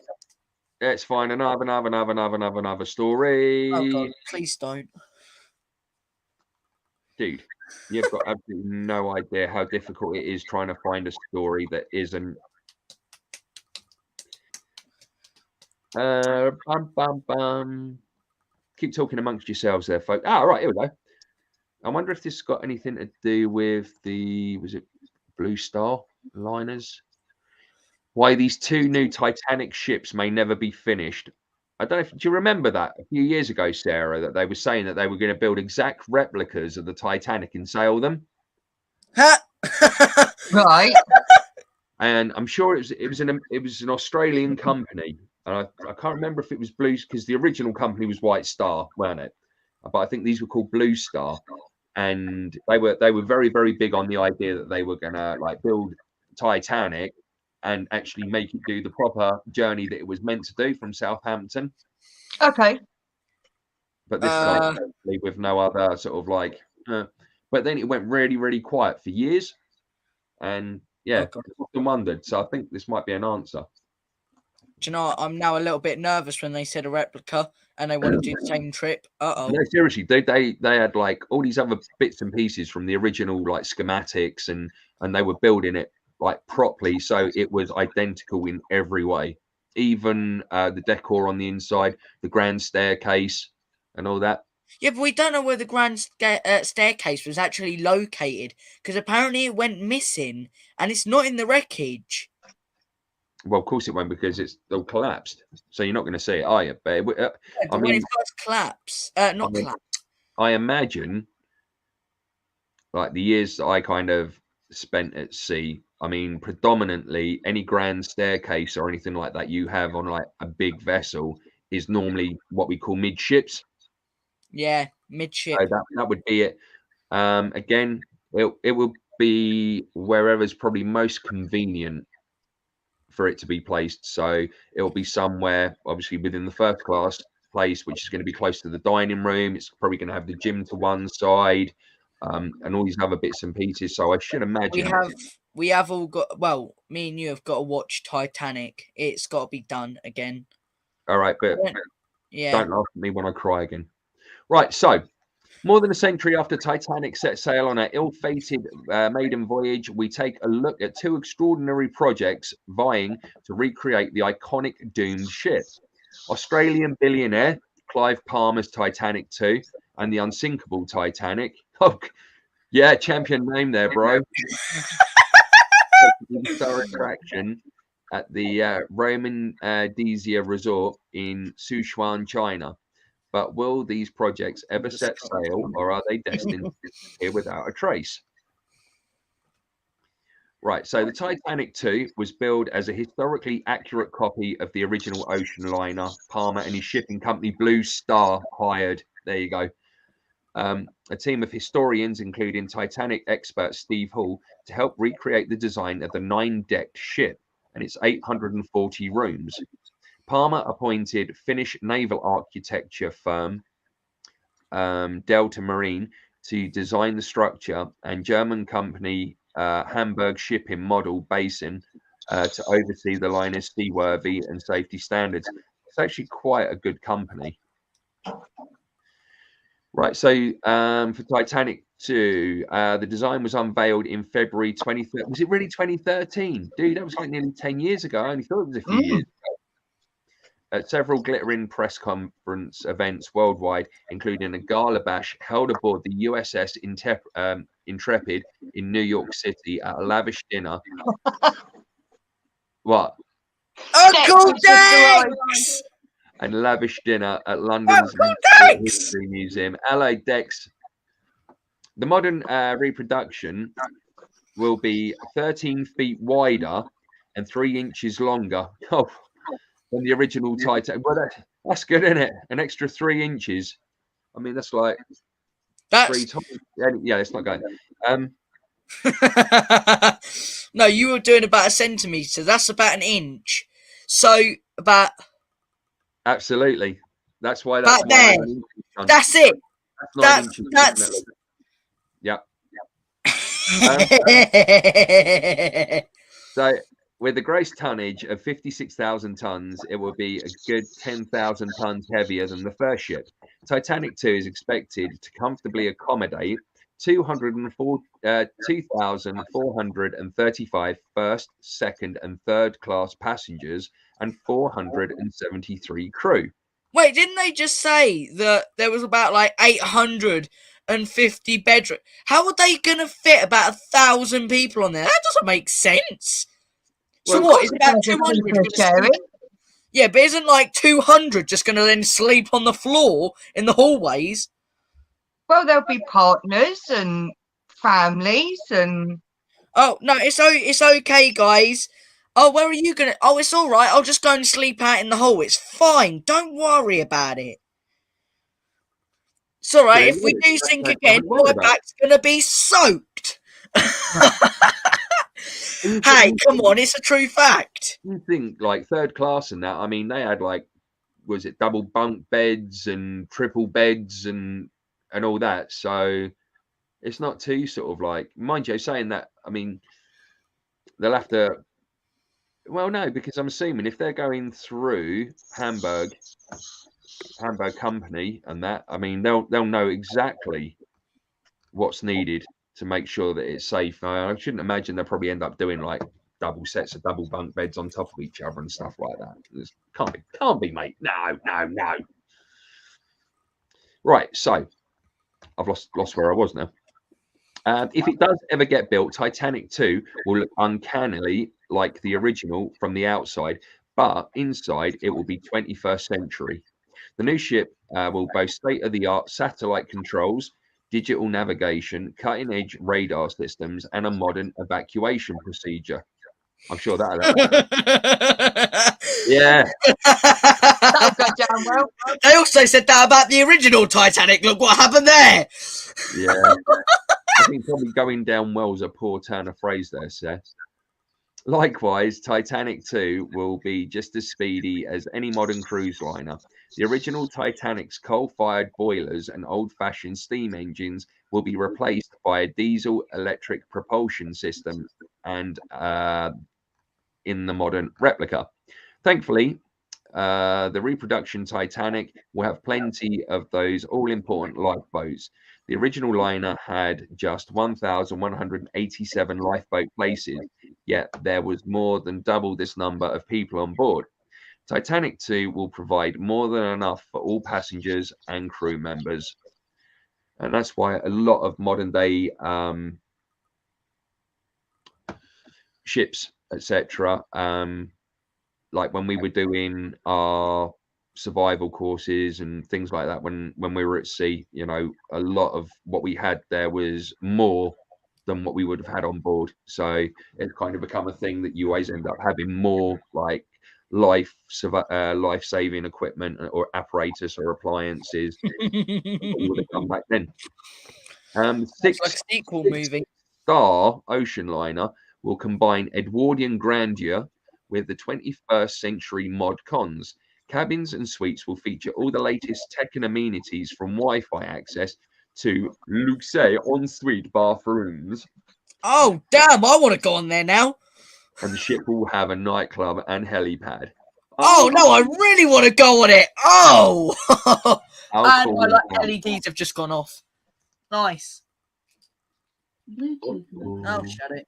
Let's find another story. Oh God, please don't. Dude, you've got absolutely no idea how difficult it is trying to find a story that isn't. Keep talking amongst yourselves there, folks. Ah, right, here we go. I wonder if this has got anything to do with was it Blue Star liners? Why these 2 new Titanic ships may never be finished. I don't know do you remember that a few years ago, Sarah, that they were saying that they were going to build exact replicas of the Titanic and sail them? Right. And I'm sure it was an Australian company, and I can't remember if it was Blue, because the original company was White Star, weren't it? But I think these were called Blue Star, and they were very big on the idea that they were gonna like build Titanic and actually make it do the proper journey that it was meant to do from Southampton. Okay. But this time totally with no other sort of like. But then it went really quiet for years, and yeah, Oh, I've often wondered. So I think this might be an answer. Do you know what? I'm now a little bit nervous when they said a replica and they want to do the same trip. No, seriously, they had like all these other bits and pieces from the original like schematics, and they were building it like properly, so it was identical in every way. Even the decor on the inside, the grand staircase, and all that. Yeah, but we don't know where the grand staircase was actually located because apparently it went missing and it's not in the wreckage. Well, of course it won't, because it's all collapsed, so you're not going to see it, are you? But Yeah, but when it first collapsed, collapsed. I imagine, like the years that I kind of spent at sea, I mean, predominantly any grand staircase or anything like that you have on like a big vessel is normally what we call midships. Yeah, midship. So that would be it. Again, it will be wherever's probably most convenient for it to be placed. So it'll be somewhere, obviously, within the first class place, which is going to be close to the dining room. It's probably going to have the gym to one side, and all these other bits and pieces. So I should imagine we have all got. Well, me and you have got to watch Titanic. It's got to be done again. All right, but yeah, don't laugh at me when I cry again. Right, so more than a century after Titanic set sail on her ill-fated maiden voyage, we take a look at 2 extraordinary projects vying to recreate the iconic doomed ship. Australian billionaire Clive Palmer's Titanic 2 and the unsinkable Titanic. Oh, yeah, champion name there, bro. Historic attraction at the Roman Dizia Resort in Sichuan, China. But will these projects ever set sail, or are they destined to disappear without a trace? Right, so the Titanic 2 was billed as a historically accurate copy of the original ocean liner Palmer and his shipping company Blue Star hired. There you go. A team of historians, including Titanic expert Steve Hall, to help recreate the design of the 9-decked ship and its 840 rooms. Palmer appointed Finnish naval architecture firm Delta Marine to design the structure, and German company Hamburg Shipping Model Basin to oversee the liner's seaworthy and safety standards. It's actually quite a good company. Right, so for Titanic 2. The design was unveiled in February 2013. Was it really 2013? Dude, that was like nearly 10 years ago. I only thought it was a few years. At several glittering press conference events worldwide, including a gala bash held aboard the USS Intrepid in New York City at a lavish dinner. What? Uncle Dex! And lavish dinner at London's Uncle Natural Dex! History Museum. LA Dex. The modern reproduction will be 13 feet wider and 3 inches longer. Oh, than the original Titan. Well, that's good, isn't it? An extra 3 inches. I mean, that's like 3 times. Yeah, it's not going. No, you were doing about a centimetre. That's about an inch. So about. Absolutely. That's why that's about there. That's it. That's. Yeah. So, with a gross tonnage of 56,000 tons, it will be a good 10,000 tons heavier than the first ship. Titanic 2 is expected to comfortably accommodate 2,435 first, second, and third class passengers and 473 crew. Wait, didn't they just say that there was about like 850 bedrooms? How are they going to fit about 1,000 people on there? That doesn't make sense. So Well, what? It's about 200. Yeah, but isn't like 200 just going to then sleep on the floor in the hallways? Well, there'll be partners and families and. Oh no, it's okay, guys. Oh, where are you gonna? Oh, it's all right. I'll just go and sleep out in the hall. It's fine. Don't worry about it. It's all right. If we do sink again, my back's gonna be soaked. Hey, come on, it's a true fact. You think like third class and that? I mean, they had like, was it double bunk beds and triple beds and all that? So it's not too sort of like, mind you, saying that. I mean, they'll have to. Well, no, because I'm assuming if they're going through Hamburg Company and that, I mean, they'll know exactly what's needed to make sure that it's safe. I shouldn't imagine they'll probably end up doing like double sets of double bunk beds on top of each other and stuff like that. This can't be, mate. No. Right, so I've lost where I was now. If it does ever get built, Titanic 2 will look uncannily like the original from the outside, but inside it will be 21st century. The new ship will boast state-of-the-art satellite controls, digital navigation, cutting-edge radar systems, and a modern evacuation procedure. I'm sure that. Yeah. That'll go down well. They also said that about the original Titanic. Look what happened there. Yeah. I think probably going down well is a poor turn of phrase there, Seth. Likewise, Titanic 2 will be just as speedy as any modern cruise liner. The original Titanic's coal-fired boilers and old-fashioned steam engines will be replaced by a diesel-electric propulsion system and in the modern replica. Thankfully, the reproduction Titanic will have plenty of those all-important lifeboats. The original liner had just 1,187 lifeboat places, yet there was more than double this number of people on board. Titanic 2 will provide more than enough for all passengers and crew members. And that's why a lot of modern day ships, etc., like when we were doing our survival courses and things like that, when we were at sea, you know, a lot of what we had there was more than what we would have had on board. So it's kind of become a thing that you always end up having more like life-saving equipment or apparatus or appliances you would have done back then. It's like a sequel movie. Star ocean liner will combine Edwardian grandeur with the 21st century mod cons. Cabins and suites will feature all the latest tech and amenities from Wi-Fi access to luxe ensuite bathrooms. Oh, damn, I want to go on there now. And the ship will have a nightclub and helipad. Oh, no, I really want to go on it. Oh! And Cool my LEDs have just gone off. Nice. Oh, shut it.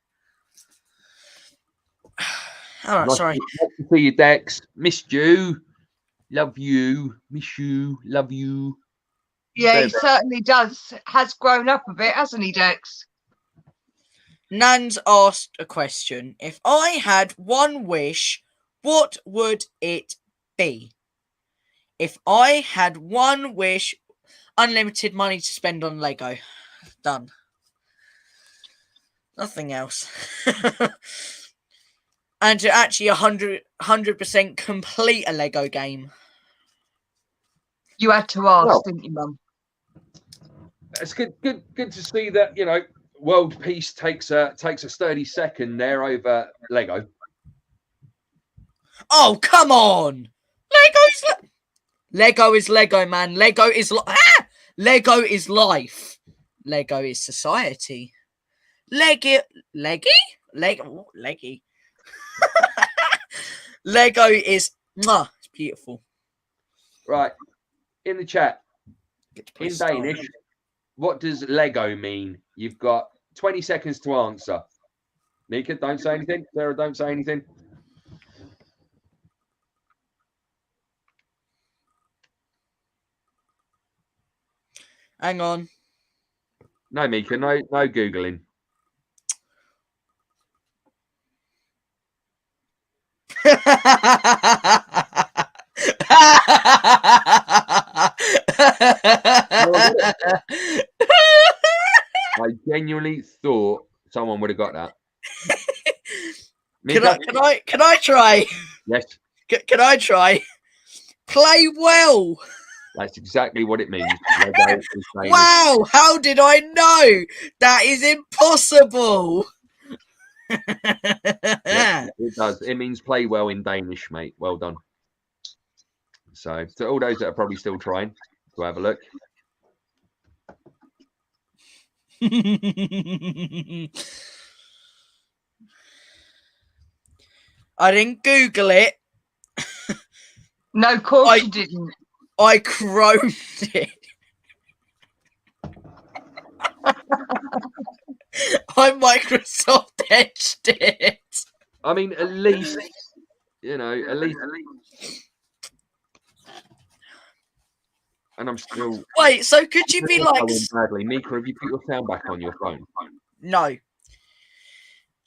All right, Nice sorry. nice to see you, Dex. Missed you. Love you. Miss you. Love you. Yeah, There, he there. certainly does. Has grown up a bit, hasn't he, Dex? Nan's asked a question. If I had one wish, what would it be? If I had one wish, unlimited money to spend on Lego. Done. Nothing else. And to actually 100% complete a Lego game. You had to ask, Well, didn't you, Mum? it's good to see that, you know, world peace takes a sturdy second there over Lego. Oh, come on! Lego is Lego, man. Lego is Lego is life. Lego is society. Lego. Lego is it's beautiful. Right. In the chat, Get to play in Star Danish, Wars. what does Lego mean? You've got 20 seconds to answer. Mika, don't say anything. Sarah, don't say anything. Hang on. No, Mika, no Googling. I genuinely thought someone would have got that. Mika? Can I try? Yes, Can I try? Play well. that's exactly what it means. Lego is Danish. Wow, how did I know? That is impossible. Yeah, it does. It means play well in Danish, mate. Well done. So, to all those that are probably still trying to have a look. I didn't Google it. No, of course you didn't. I chromed it. I Microsoft Edged it. I mean, at least, you know, at least. And I'm still. Wait, so could you be like. Badly. Mika, have you put your sound back on your phone? No.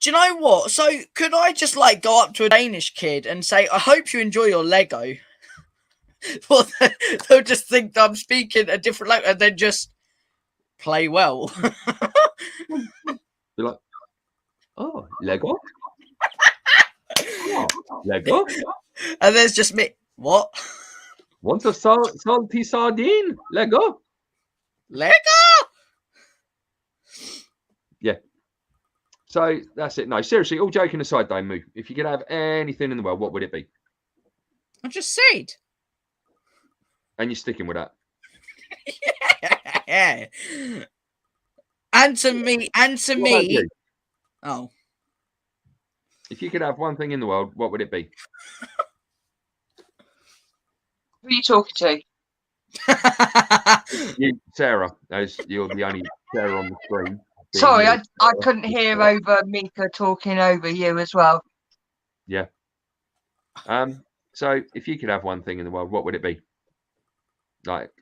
Do you know what? So could I just like go up to a Danish kid and say, I hope you enjoy your Lego? Well, they'll just think that I'm speaking a different language and then just play well. Be like, oh, Lego? Oh, Lego? And there's just me. What? Want a salty sardine? Lego? Lego? Yeah. So that's it. No, seriously, all joking aside, though, Moo, if you could have anything in the world, what would it be? I just said. And you're sticking with that. Yeah. Answer me. What about you? Oh. If you could have one thing in the world, what would it be? Who are you talking to? You, Sarah, as you're the only Sarah on the screen. Sorry, I couldn't hear over Mika talking over you as well. Yeah. So if you could have one thing in the world, what would it be? Like,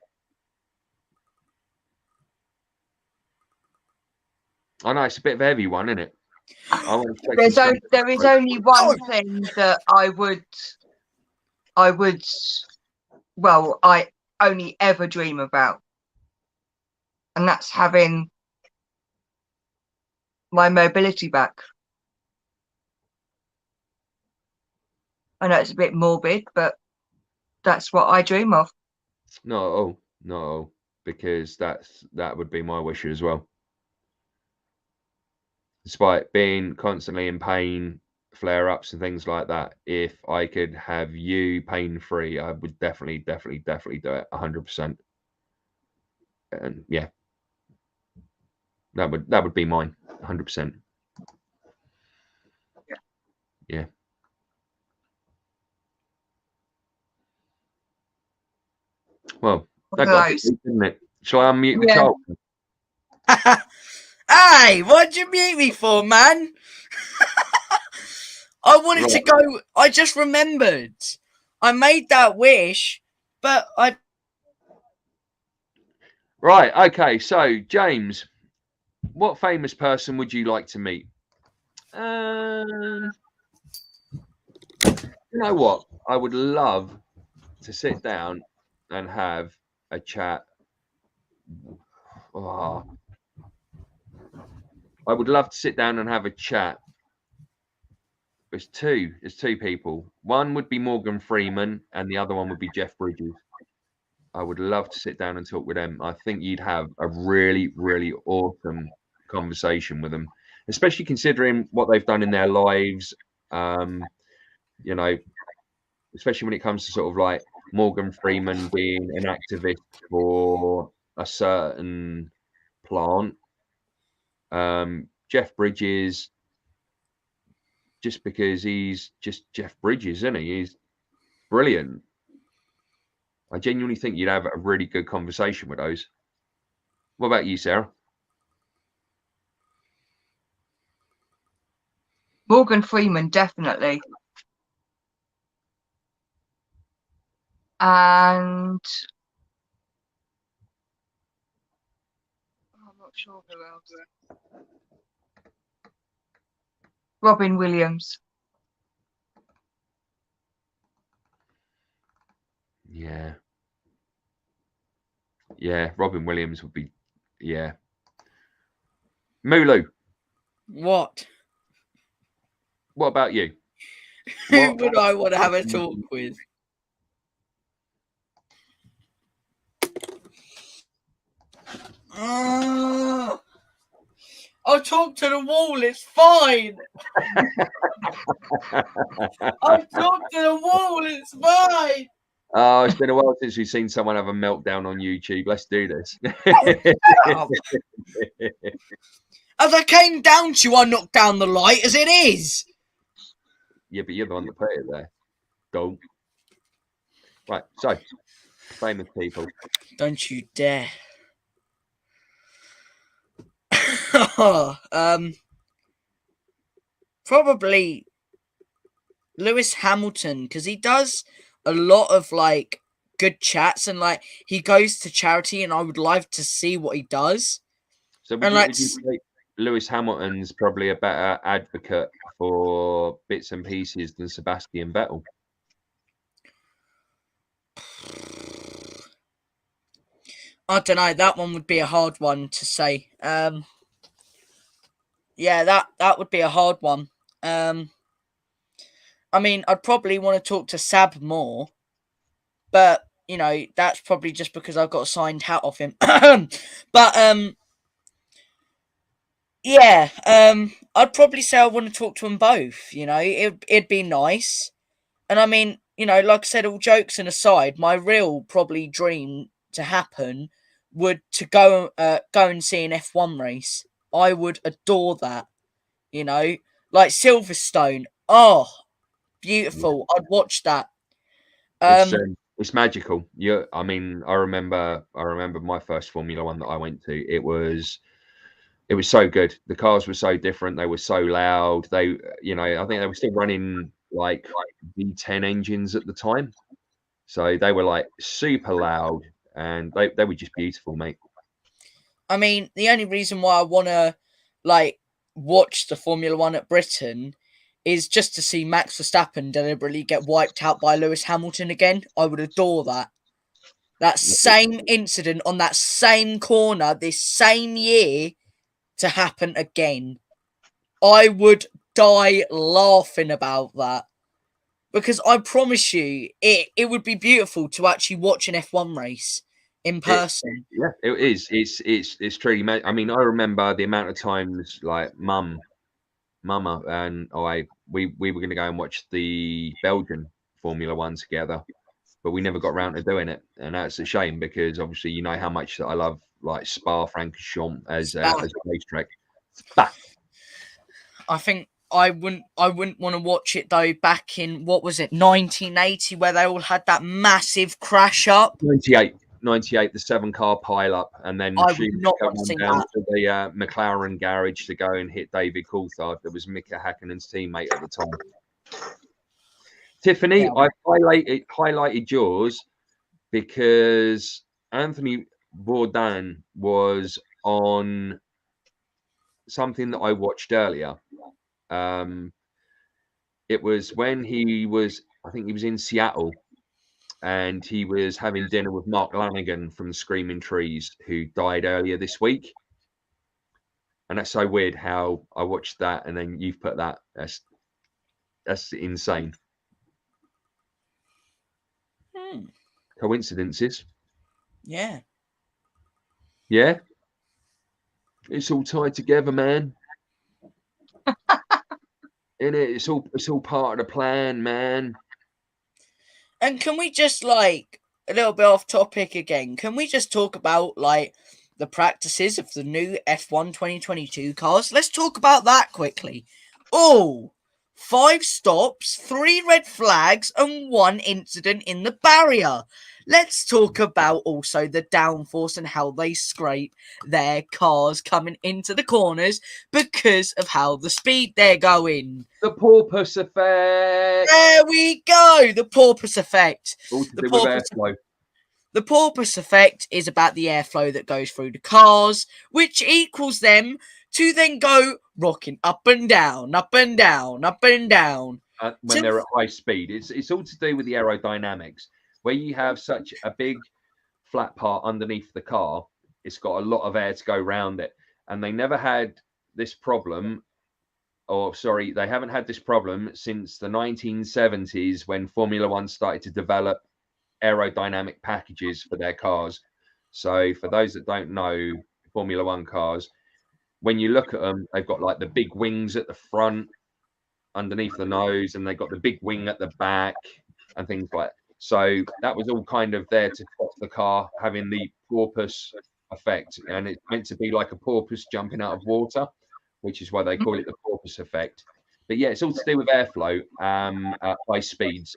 I know it's a bit of a heavy one, isn't it? There is only one thing that I only ever dream about, and that's having my mobility back. I know it's a bit morbid, but that's what I dream of. No, because that would be my wish as well. Despite being constantly in pain, flare-ups and things like that, if I could have you pain-free, I would definitely do it 100%. And yeah, that would be mine 100%. Yeah. Well, that got deep, didn't it? Shall I unmute the child? Hey, what'd you mute me for, man? I wanted to go. I just remembered. I made that wish, but I. Right. Okay. So, James, what famous person would you like to meet? You know what? I would love to sit down and have a chat. Oh, I would love to sit down and have a chat. There's two people. One would be Morgan Freeman, and the other one would be Jeff Bridges. I would love to sit down and talk with them. I think you'd have a really, really awesome conversation with them, especially considering what they've done in their lives. You know, especially when it comes to sort of like Morgan Freeman being an activist for a certain plant. Jeff Bridges, just because he's just Jeff Bridges, isn't he? He's brilliant. I genuinely think you'd have a really good conversation with those. What about you, Sarah? Morgan Freeman, definitely. And I'm not sure who else. Robin Williams. Yeah. Yeah, Robin Williams would be, yeah. Mulu, What? what about you? Who would I want to have a talk with? I'll talk to the wall, it's fine. I'll talk to the wall, it's fine. Oh, it's been a while since we've seen someone have a meltdown on YouTube. Let's do this. As I came down to you, I knocked down the light as it is. Yeah, but you're the one that put it there. Go. Right, so famous people. Don't you dare. Probably Lewis Hamilton, because he does a lot of like good chats and like he goes to charity, and I would like to see what he does. So would you say Lewis Hamilton's probably a better advocate for bits and pieces than Sebastian Vettel? I don't know. That one would be a hard one to say. Yeah, that would be a hard one. I mean, I'd probably want to talk to Sab more, but you know, that's probably just because I've got a signed hat off him. But yeah, I'd probably say I want to talk to them both. You know, it'd be nice. And I mean, you know, like I said, all jokes and aside, my real probably dream to happen would to go and see an F1 race. I would adore that. You know, like Silverstone. Oh, beautiful! I'd watch that. It's magical. Yeah, I mean, I remember my first Formula One that I went to. It was so good. The cars were so different. They were so loud. They, you know, I think they were still running like V10 engines at the time, so they were like super loud, and they were just beautiful, mate. I mean, the only reason why I want to like watch the Formula One at Britain is just to see Max Verstappen deliberately get wiped out by Lewis Hamilton again. I would adore that. That same incident on that same corner this same year to happen again. I would die laughing about that. Because I promise you, it would be beautiful to actually watch an F1 race in person. It is. It's truly. I mean, I remember the amount of times like Mama and we were going to go and watch the Belgian Formula One together, but we never got around to doing it, and that's a shame because obviously you know how much that I love like Spa-Francorchamps as a racetrack. I think I wouldn't want to watch it though back in, what was it, 1980, where they all had that massive crash up. 98. '98, the 7-car pile-up, and then I would Schumacher not want to went see down that. to the McLaren garage to go and hit David Coulthard. That was Mika Häkkinen's teammate at the time. Tiffany, Yeah. I highlighted yours because Anthony Bourdain was on something that I watched earlier. It was when I think he was in Seattle, and he was having dinner with Mark Lanigan from the Screaming Trees, who died earlier this week. And that's so weird how I watched that and then you've put that. That's insane. Coincidences. Yeah. Yeah. It's all tied together, man. Innit? It's all part of the plan, man. And can we just, like, a little bit off topic again, can we just talk about, like, the practices of the new F1 2022 cars? Let's talk about that quickly. Oh, 5 stops, 3 red flags, and 1 incident in the barrier. Let's talk about also the downforce and how they scrape their cars coming into the corners because of how the speed they're going. The porpoise effect. There we go. The porpoise effect. All to The do with porpoise, airflow. the porpoise effect is about the airflow that goes through the cars, which equals them to then go rocking up and down, up and down, up and down. When they're at high speed. It's all to do with the aerodynamics. Where you have such a big flat part underneath the car, it's got a lot of air to go around it. And they never had this problem, or sorry, they haven't had this problem since the 1970s when Formula One started to develop aerodynamic packages for their cars. So for those that don't know Formula One cars, when you look at them, they've got like the big wings at the front, underneath the nose, and they've got the big wing at the back and things like that. So that was all kind of there to stop the car having the porpoise effect. And it's meant to be like a porpoise jumping out of water, which is why they call it the porpoise effect. But yeah, it's all to do with airflow at high speeds.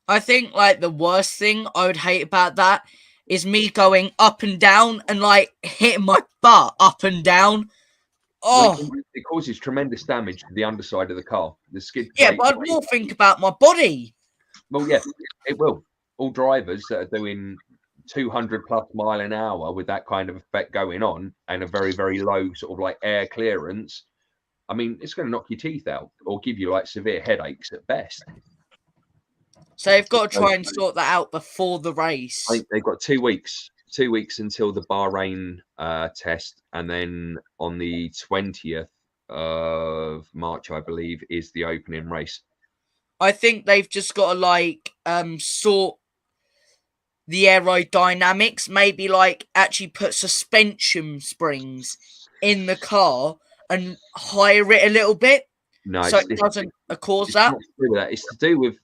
I think, like, the worst thing I would hate about that is me going up and down and, like, hitting my butt up and down. Oh, It causes tremendous damage to the underside of the car. The skid yeah, plate. but I'd more think about my body. Well, yeah, it will. All drivers that are doing 200 plus mile an hour with that kind of effect going on and a very, very low sort of like air clearance, I mean, it's going to knock your teeth out or give you like severe headaches at best. So they've got to try and sort that out before the race. I think they've got 2 weeks. 2 weeks until the Bahrain test, and then on the 20th of March, I believe, is the opening race. I think they've just got to, like, sort the aerodynamics, maybe, like, actually put suspension springs in the car and higher it a little bit, No, so it doesn't cause that. Not to do with that. It's to do with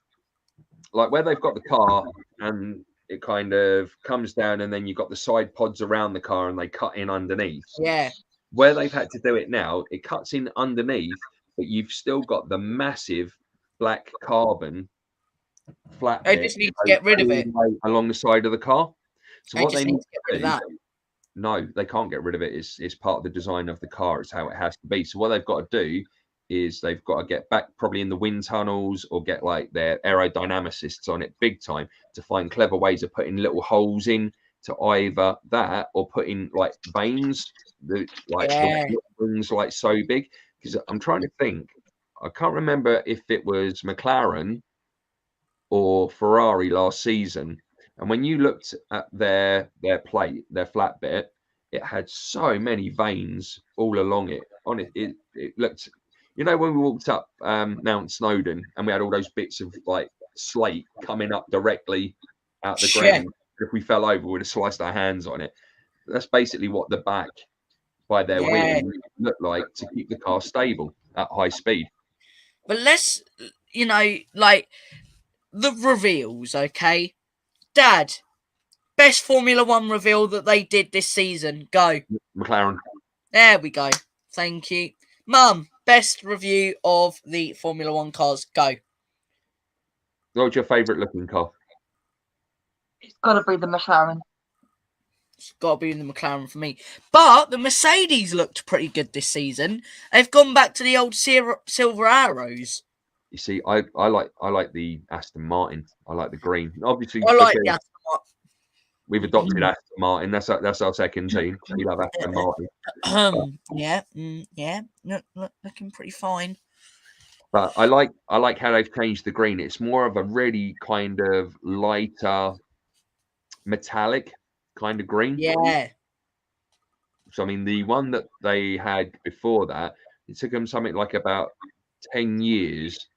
like where they've got the car and it kind of comes down, and then you've got the side pods around the car and they cut in underneath. Yeah. Where they've had to do it now, it cuts in underneath, but you've still got the massive black carbon flat They bit just need to get rid of it. along the side of the car. So They what just they need need to get rid of that. no, they can't get rid of it. It's part of the design of the car. It's how it has to be. So what they've got to do is they've got to get back probably in the wind tunnels or get like their aerodynamicists on it big time to find clever ways of putting little holes in to either that or putting like veins, the wings like so big. Because I'm trying to think, I can't remember if it was McLaren or Ferrari last season. And when you looked at their plate, their flat bit, it had so many veins all along it. On it, it looked, you know, when we walked up Mount Snowdon and we had all those bits of like slate coming up directly out the ground. If we fell over, we'd have sliced our hands on it. That's basically what the back by their wing looked like to keep the car stable at high speed. But let's, you know, like the reveals, okay? Dad, best Formula One reveal that they did this season. Go. McLaren. There we go. Thank you. Mum, best review of the Formula One cars. Go. What's your favourite looking car? It's got to be the McLaren. It's got to be in the McLaren for me. But the Mercedes looked pretty good this season. They've gone back to the old silver arrows. You see, I like the Aston Martin. I like the green. Obviously, I like because the we've adopted Aston Martin. That's our second team. We love Aston Martin. yeah, looking pretty fine. But I like how they've changed the green. It's more of a really kind of lighter, metallic kind of green. Yeah. So I mean, the one that they had before that, it took them something like about 10 years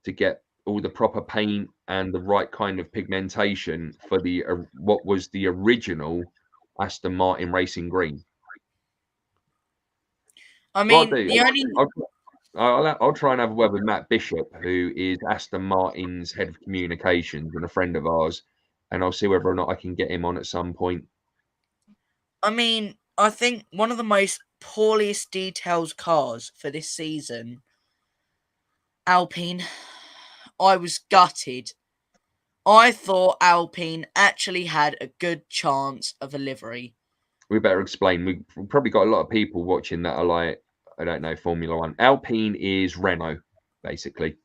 to get all the proper paint and the right kind of pigmentation for the what was the original Aston Martin racing green. I mean, I'll try and have a word with Matt Bishop, who is Aston Martin's head of communications and a friend of ours, and I'll see whether or not I can get him on at some point. I mean, I think one of the most poorest detailed cars for this season, Alpine. I was gutted. I thought Alpine actually had a good chance of a livery. We better explain. We've probably got a lot of people watching that are like, I don't know, Formula One. Alpine is Renault, basically.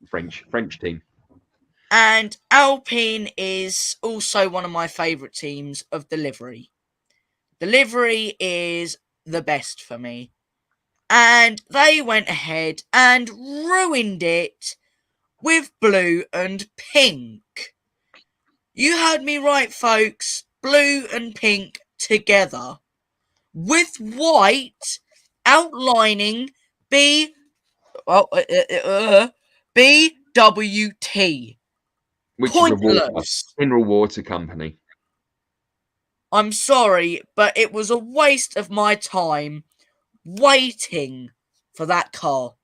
French team. And Alpine is also one of my favourite teams of the livery. The livery is the best for me. And they went ahead and ruined it with blue and pink. You heard me right, folks. Blue and pink together. With white outlining BWT. Which Pointless. is a mineral water company. I'm sorry, but it was a waste of my time waiting for that car.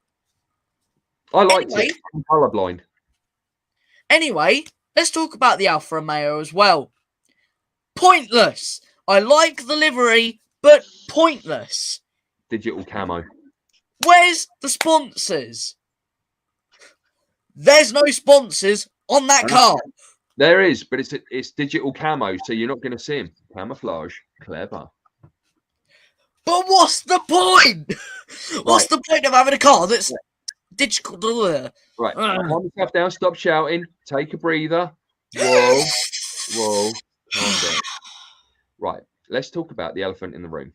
I liked it. I'm colourblind. Anyway, let's talk about the Alfa Romeo as well. Pointless. I like the livery, but pointless. Digital camo. Where's the sponsors? There's no sponsors on that car. There is, but it's digital camo, so you're not going to see him. Camouflage. Clever. But what's the point? What's the point of having a car that's digital? Right. Calm yourself down. Stop shouting. Take a breather. Whoa. Calm down. Right. Let's talk about the elephant in the room.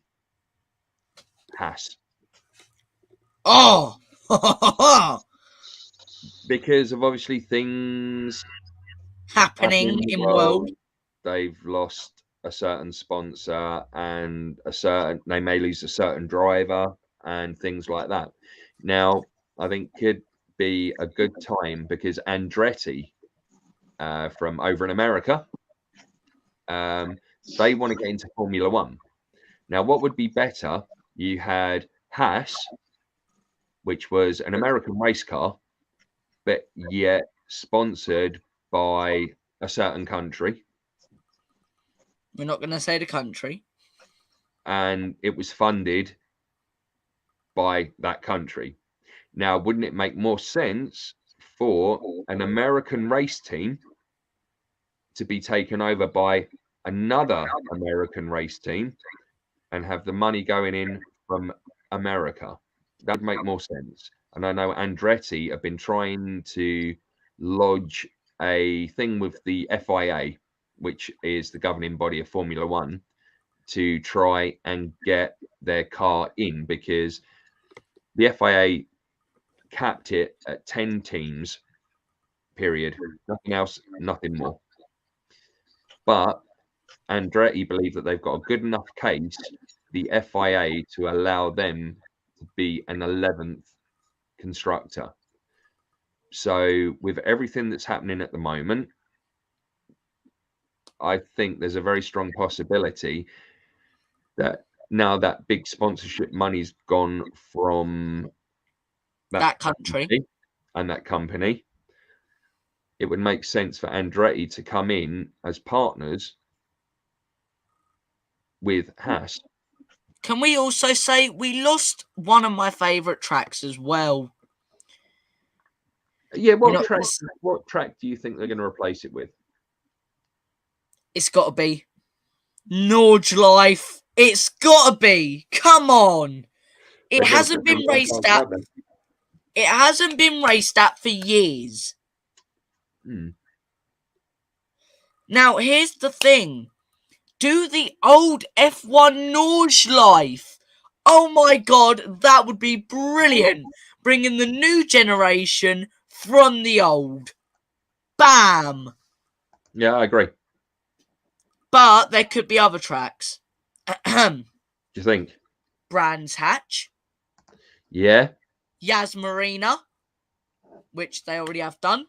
Haas. Oh. Because of obviously things happening in the world. They've lost a certain sponsor and they may lose a certain driver and things like that. Now, I think could be a good time because Andretti from over in America, they want to get into Formula One. Now, what would be better? You had Haas, which was an American race car, but yet sponsored by a certain country. We're not going to say the country. And it was funded by that country. Now, wouldn't it make more sense for an American race team to be taken over by another American race team and have the money going in from America? That would make more sense. And I know Andretti have been trying to lodge a thing with the FIA, which is the governing body of Formula One, to try and get their car in, because the FIA capped it at 10 teams, period. Nothing else, nothing more. But Andretti believe that they've got a good enough case, the FIA, to allow them to be an 11th constructor. So with everything that's happening at the moment, I think there's a very strong possibility that now that big sponsorship money's gone from that country and that company, it would make sense for Andretti to come in as partners with Haas. Can we also say we lost one of my favourite tracks as well? Yeah, what track do you think they're going to replace it with? It's got to be Norge Life. It's got to be. Come on. It hasn't been raced at. It hasn't been raced at for years. Now, here's the thing. Do the old F1 Norge Life. Oh my God, that would be brilliant. Bringing the new generation from the old. Bam. Yeah, I agree. But there could be other tracks. Do you think? Brands Hatch. Yeah. Yas Marina, which they already have done.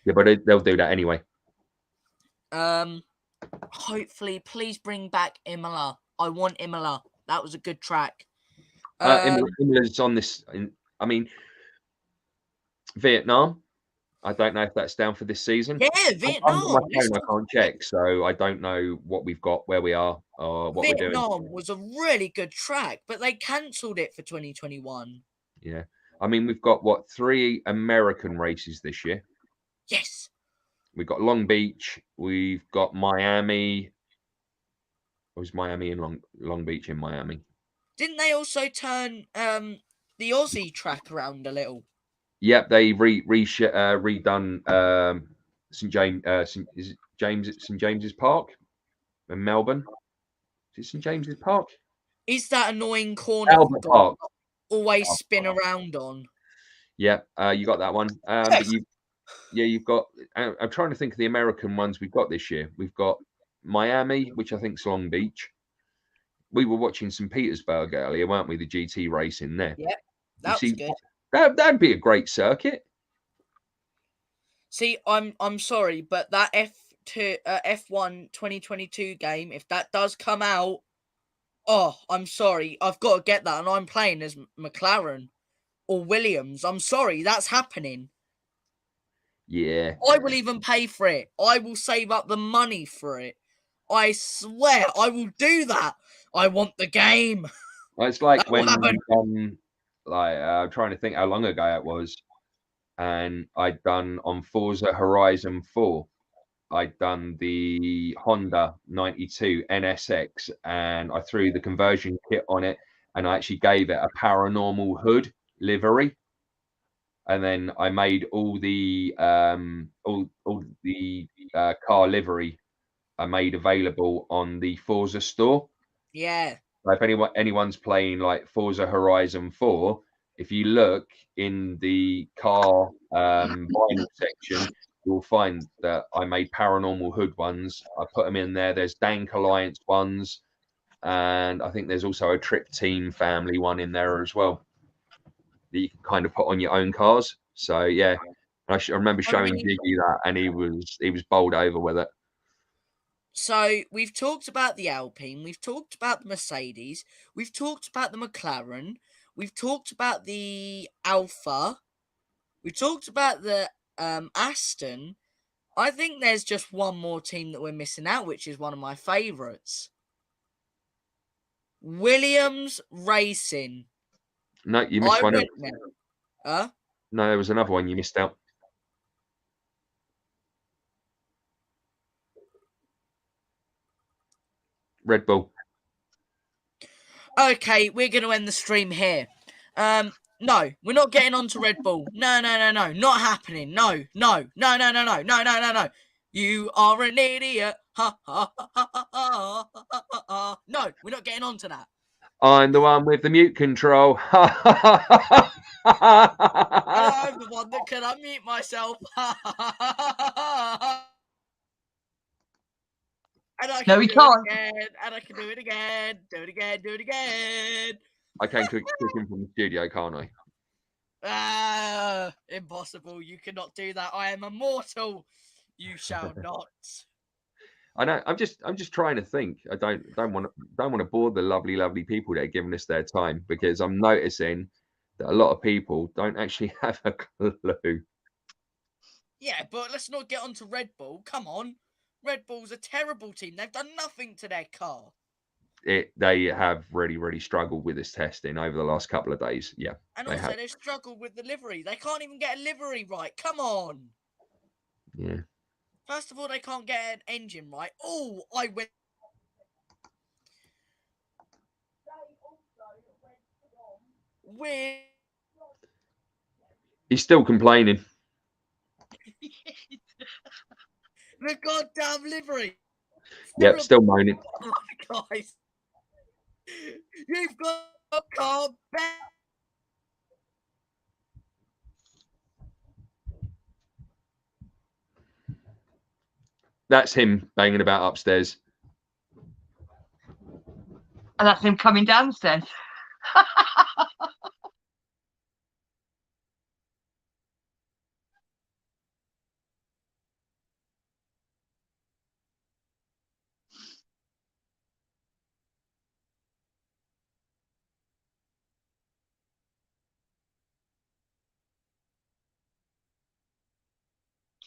Yeah, but they'll do that anyway. Hopefully, please bring back Imola. I want Imola. That was a good track. Imola's on this. I mean, Vietnam. I don't know if that's down for this season. Yeah, Vietnam. On my phone, I can't check, so I don't know what we've got, where we are, or what we're doing. Vietnam was a really good track, but they cancelled it for 2021. Yeah. I mean, we've got, 3 American races this year? Yes. We've got Long Beach. We've got Miami. Was Miami in Long Beach in Miami? Didn't they also turn the Aussie track around a little? Yep, they redone St James's Park in Melbourne. Is it St James's Park? Is that annoying corner Albert Park. Always spin around on? Yeah, you got that one. But you've got. I'm trying to think of the American ones we've got this year. We've got Miami, which I think is Long Beach. We were watching St Petersburg earlier, weren't we? The GT racing there. Yeah, that was good. That'd be a great circuit. See, I'm sorry, but that F1 2022 game, if that does come out, oh, I'm sorry, I've got to get that, and I'm playing as McLaren or Williams. I'm sorry, that's happening. Yeah. I will even pay for it. I will save up the money for it. I swear, I will do that. I want the game. Well, it's like when I'm trying to think how long ago it was, and I'd done on Forza Horizon 4. I'd done the Honda 92 NSX, and I threw the conversion kit on it, and I actually gave it a paranormal hood livery, and then I made all the car livery I made available on the Forza store. Yeah. So if anyone's playing like Forza Horizon 4, if you look in the car vinyl section, you'll find that I made Paranormal Hood ones. I put them in there. There's Dank Alliance ones, and I think there's also a Trip Team family one in there as well that you can kind of put on your own cars. So yeah, I remember showing Jiggy that, and he was bowled over with it. So we've talked about the Alpine, we've talked about the Mercedes, we've talked about the McLaren, we've talked about the Alpha, we've talked about the Aston. I think there's just one more team that we're missing out, which is one of my favourites. Williams Racing. No, you missed one. No, there was another one you missed out. Red Bull. Okay, we're going to end the stream here. No, we're not getting on to Red Bull. No, not happening. No. You are an idiot. Ha, ha, ha, ha, ha, ha, ha, ha. No, we're not getting on to that. I'm the one with the mute control. I'm the one that can unmute myself. And I can No, we can't. And I can do it again. Do it again. I can click him from the studio, can't I? Impossible. You cannot do that. I am immortal. You shall not. I know. I'm just trying to think. I don't want to bore the lovely people that are giving us their time, because I'm noticing that a lot of people don't actually have a clue. Yeah, but let's not get on to Red Bull. Come on. Red Bull's a terrible team. They've done nothing to their car. They have really struggled with this testing over the last couple of days. Yeah. And also they've struggled with the livery. They can't even get a livery right. Come on. Yeah. First of all, they can't get an engine right. Oh, I went. We're He's still complaining. the goddamn livery. Yep, still moaning. Oh, guys, you've got a car back. That's him banging about upstairs. And that's him coming downstairs.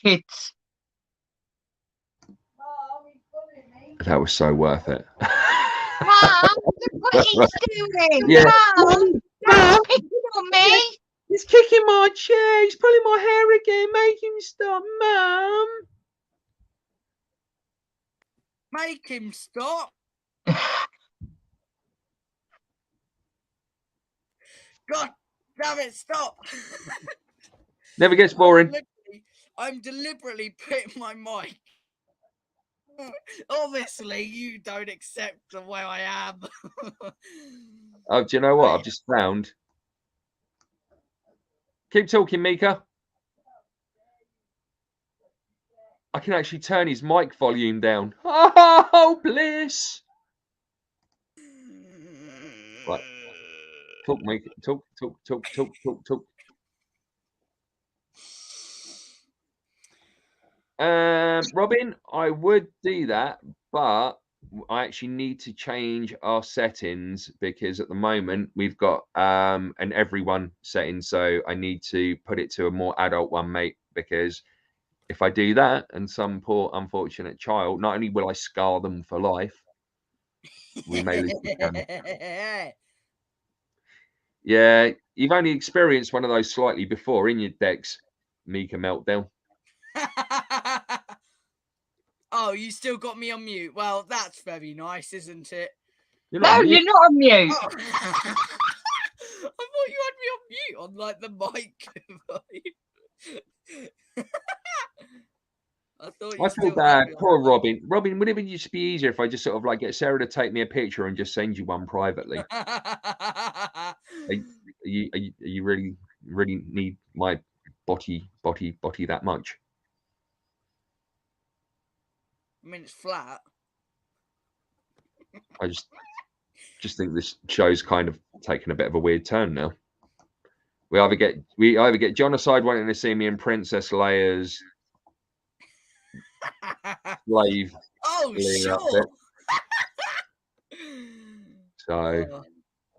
Kids. That was so worth it. Mum, look what he's doing. Yeah. Mum, don't pick on me. He's kicking my chair. He's pulling my hair again. Make him stop, Mum. Make him stop. God damn it, stop. Never gets boring. I'm deliberately putting my mic. Obviously, you don't accept the way I am. Oh, do you know what I've just found? Keep talking, Mika. I can actually turn his mic volume down. Oh, bliss. Right. Talk, Mika. Talk. Robin, I would do that, but I actually need to change our settings because at the moment we've got an everyone setting, so I need to put it to a more adult one, mate, because if I do that and some poor unfortunate child, not only will I scar them for life, we may lose the channel. Yeah, you've only experienced one of those slightly before in your decks, Mika Meltdown. Oh, you still got me on mute. Well, that's very nice, isn't it? You're not on mute. Oh. I thought you had me on mute on like the mic. I feel bad. Poor Robin. Robin, would it just be easier if I just sort of like get Sarah to take me a picture and just send you one privately? Are you really need my body that much? I mean, it's flat. I just think this show's kind of taken a bit of a weird turn now. We either get John aside wanting to see me in Princess Leia's slave. Oh, sure. So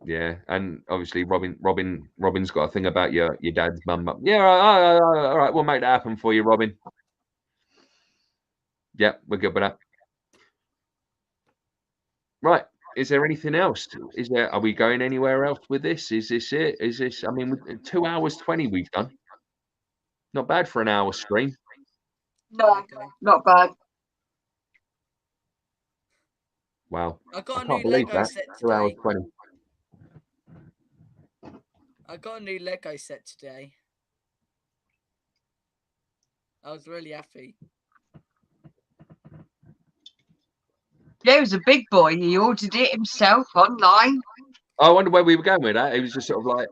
yeah, and obviously Robin's got a thing about your dad's mum. Yeah, all right, we'll make that happen for you, Robin. Yeah, we're good with that. Right. Is there anything else? Are we going anywhere else with this? Is this it? Is this, I mean, 2 hours 20 we've done. Not bad for an hour stream. No, not bad. Wow. I got a can't new believe Lego that. set 2 hours today. 20. I got a new Lego set today. I was really happy. Yeah, he was a big boy. He ordered it himself online. I wonder where we were going with that. It was just sort of like,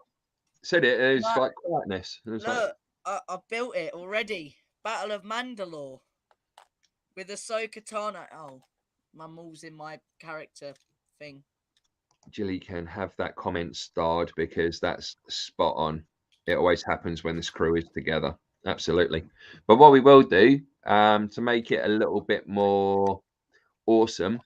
said it, it was like quietness. It was look, I built it already. Battle of Mandalore. With Ahsoka Tano. Oh, my mall's in my character thing. Jilly can have that comment starred because that's spot on. It always happens when this crew is together. Absolutely. But what we will do to make it a little bit more awesome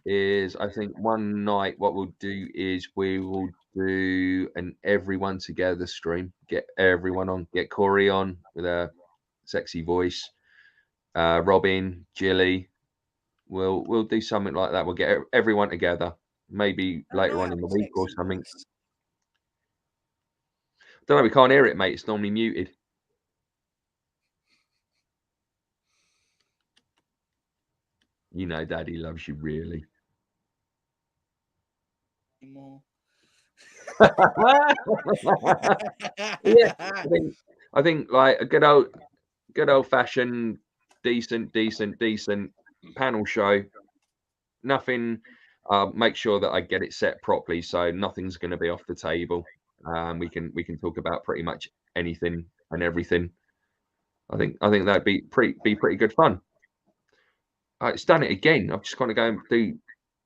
is I think one night what we'll do is we will do an everyone together stream. Get everyone on. Get Corey on with a sexy voice. Robin, Jilly. We'll do something like that. We'll get everyone together. Maybe later on in the week or something. Don't know. We can't hear it, mate. It's normally muted. You know, Daddy loves you really. Anymore. Yeah, I think like a good old fashioned, decent panel show. Nothing. Make sure that I get it set properly, so nothing's going to be off the table. We can talk about pretty much anything and everything. I think that'd be pretty good fun. It's done it again. I've just got to go and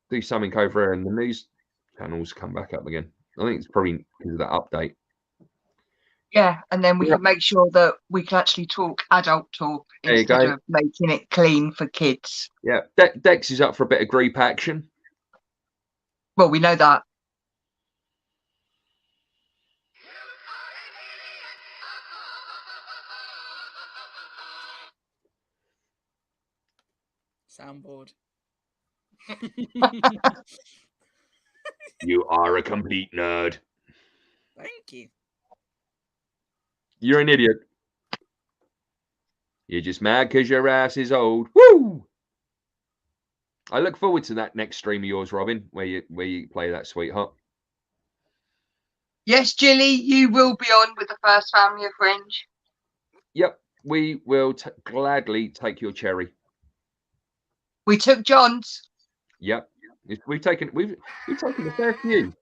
do something over here, and the news channels come back up again. I think it's probably because of that update. Yeah, and then we Yeah. can make sure that we can actually talk adult talk There you instead go. of making it clean for kids. Yeah, Dex is up for a bit of group action. Well, we know that. Soundboard. You are a complete nerd. Thank you. You're an idiot. You're just mad because your ass is old. Woo! I look forward to that next stream of yours, Robin, where you play that sweetheart. Yes, Jilly, you will be on with the first family of Fringe. Yep, we will gladly take your cherry. We took John's. Yep, we've taken a fair few,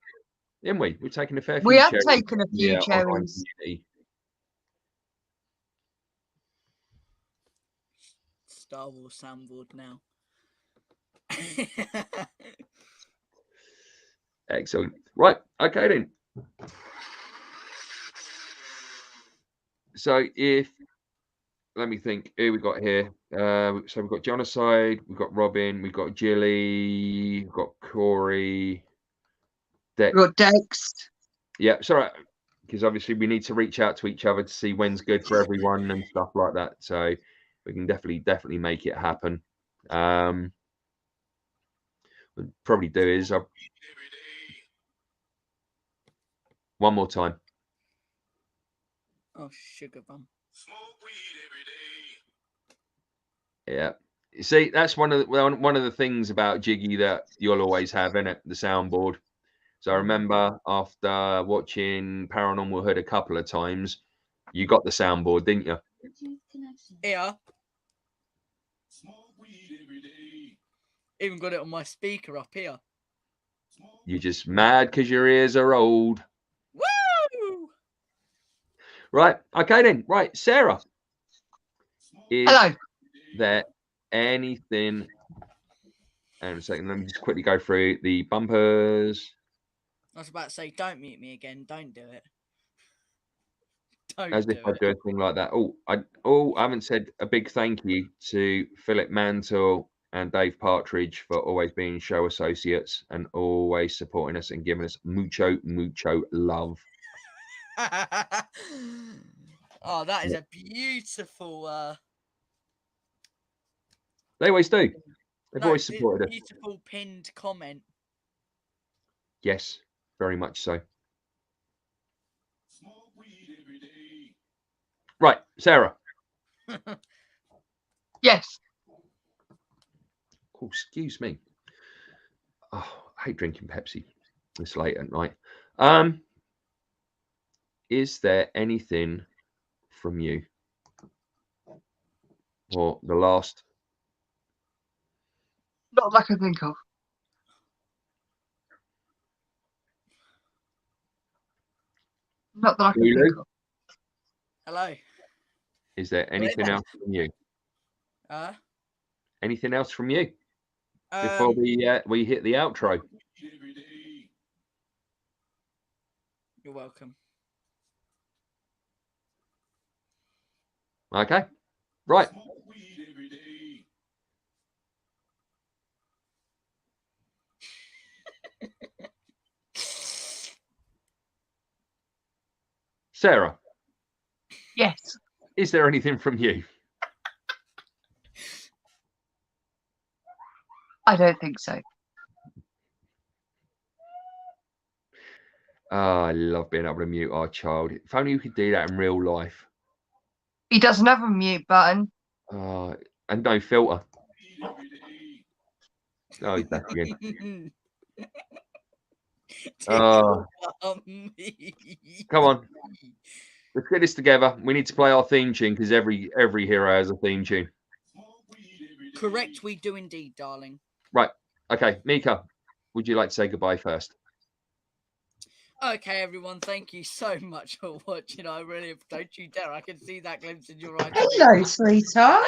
haven't we? We've taken a fair few. We have cherries. taken a few Yeah, online cherries. community. Star Wars soundboard now. Excellent. Right. Okay then. So let me think. Who we got here? So we've got Genocide, we've got Robin, we've got Jilly, we've got Corey, Dex. We've got Dex. Yeah, sorry, because obviously we need to reach out to each other to see when's good for everyone and stuff like that. So we can definitely make it happen. What we'll probably do is one more time. Oh, sugar bum. Yeah. See, that's one of the things about Jiggy that you'll always have, isn't it? The soundboard. So I remember after watching Paranormal Hood a couple of times, you got the soundboard, didn't you? Yeah. Even got it on my speaker up here. You're just mad because your ears are old. Woo! Right. Okay then. Right. Sarah. Hello. There anything? Hang on a second. Let me just quickly go through the bumpers. I was about to say, don't mute me again. Don't do it. Don't As do if I it. do a thing like that. I haven't said a big thank you to Philip Mantle and Dave Partridge for always being show associates and always supporting us and giving us mucho love. Oh, that is a beautiful. They always do. They've always it's supported us. beautiful pinned comment. Yes, very much so. Right, Sarah. Yes. Oh, excuse me. Oh, I hate drinking Pepsi this late at night. Is there anything from you or the last? Not that I can think of. Not that I can think of. Hello. Is there anything else from you? Anything else from you before we hit the outro? You're welcome. Okay, right. Sarah. Yes. Is there anything from you? I don't think so. Oh, I love being able to mute our child. If only you could do that in real life. He doesn't have a mute button. And no filter. Oh, he's back again. Tickle Oh, me. come on. Let's get this together. We need to play our theme tune because every hero has a theme tune. Correct, we do indeed, darling. Right. Okay, Mika, would you like to say goodbye first? Okay, everyone, thank you so much for watching. I really don't you dare. I can see that glimpse in your eyes. Hello, sweetheart.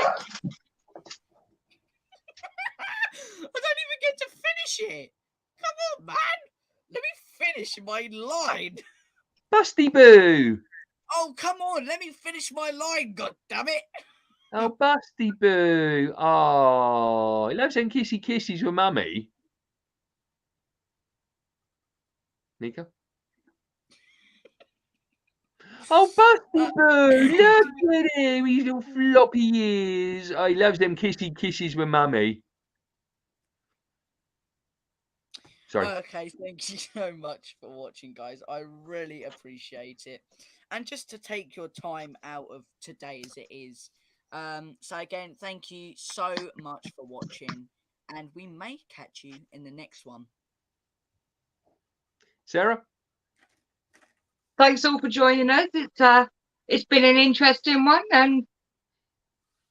I don't even get to finish it. Come on, man. Let me finish my line. Busty Boo! Oh, come on. Let me finish my line, god damn it. Oh, Busty Boo! Oh, he loves them kissy kisses with Mummy. Mika? Oh, Busty Boo! Look at him! His little floppy ears. Oh, he loves them kissy kisses with Mummy. Sorry. Okay, thank you so much for watching, guys. I really appreciate it. And just to take your time out of today as it is. So again, thank you so much for watching. And we may catch you in the next one. Sarah? Thanks all for joining us. It's been an interesting one, and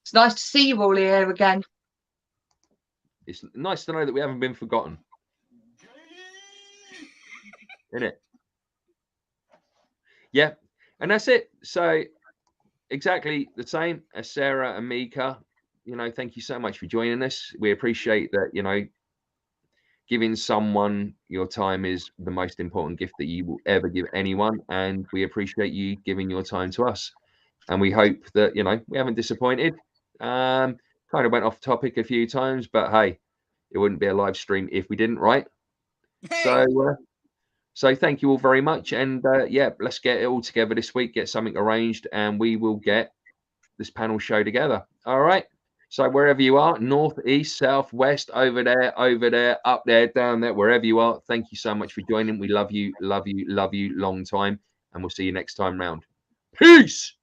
it's nice to see you all here again. It's nice to know that we haven't been forgotten. Isn't it? Yeah. And that's it. So exactly the same as Sarah and Mika. You know, thank you so much for joining us. We appreciate that, you know, giving someone your time is the most important gift that you will ever give anyone. And we appreciate you giving your time to us. And we hope that, you know, we haven't disappointed. Kind of went off topic a few times, but hey, it wouldn't be a live stream if we didn't, right? Hey! So thank you all very much. And yeah, let's get it all together this week, get something arranged, and we will get this panel show together. All right. So wherever you are, north, east, south, west, over there, up there, down there, wherever you are, thank you so much for joining. We love you, love you, love you, long time. And we'll see you next time round. Peace.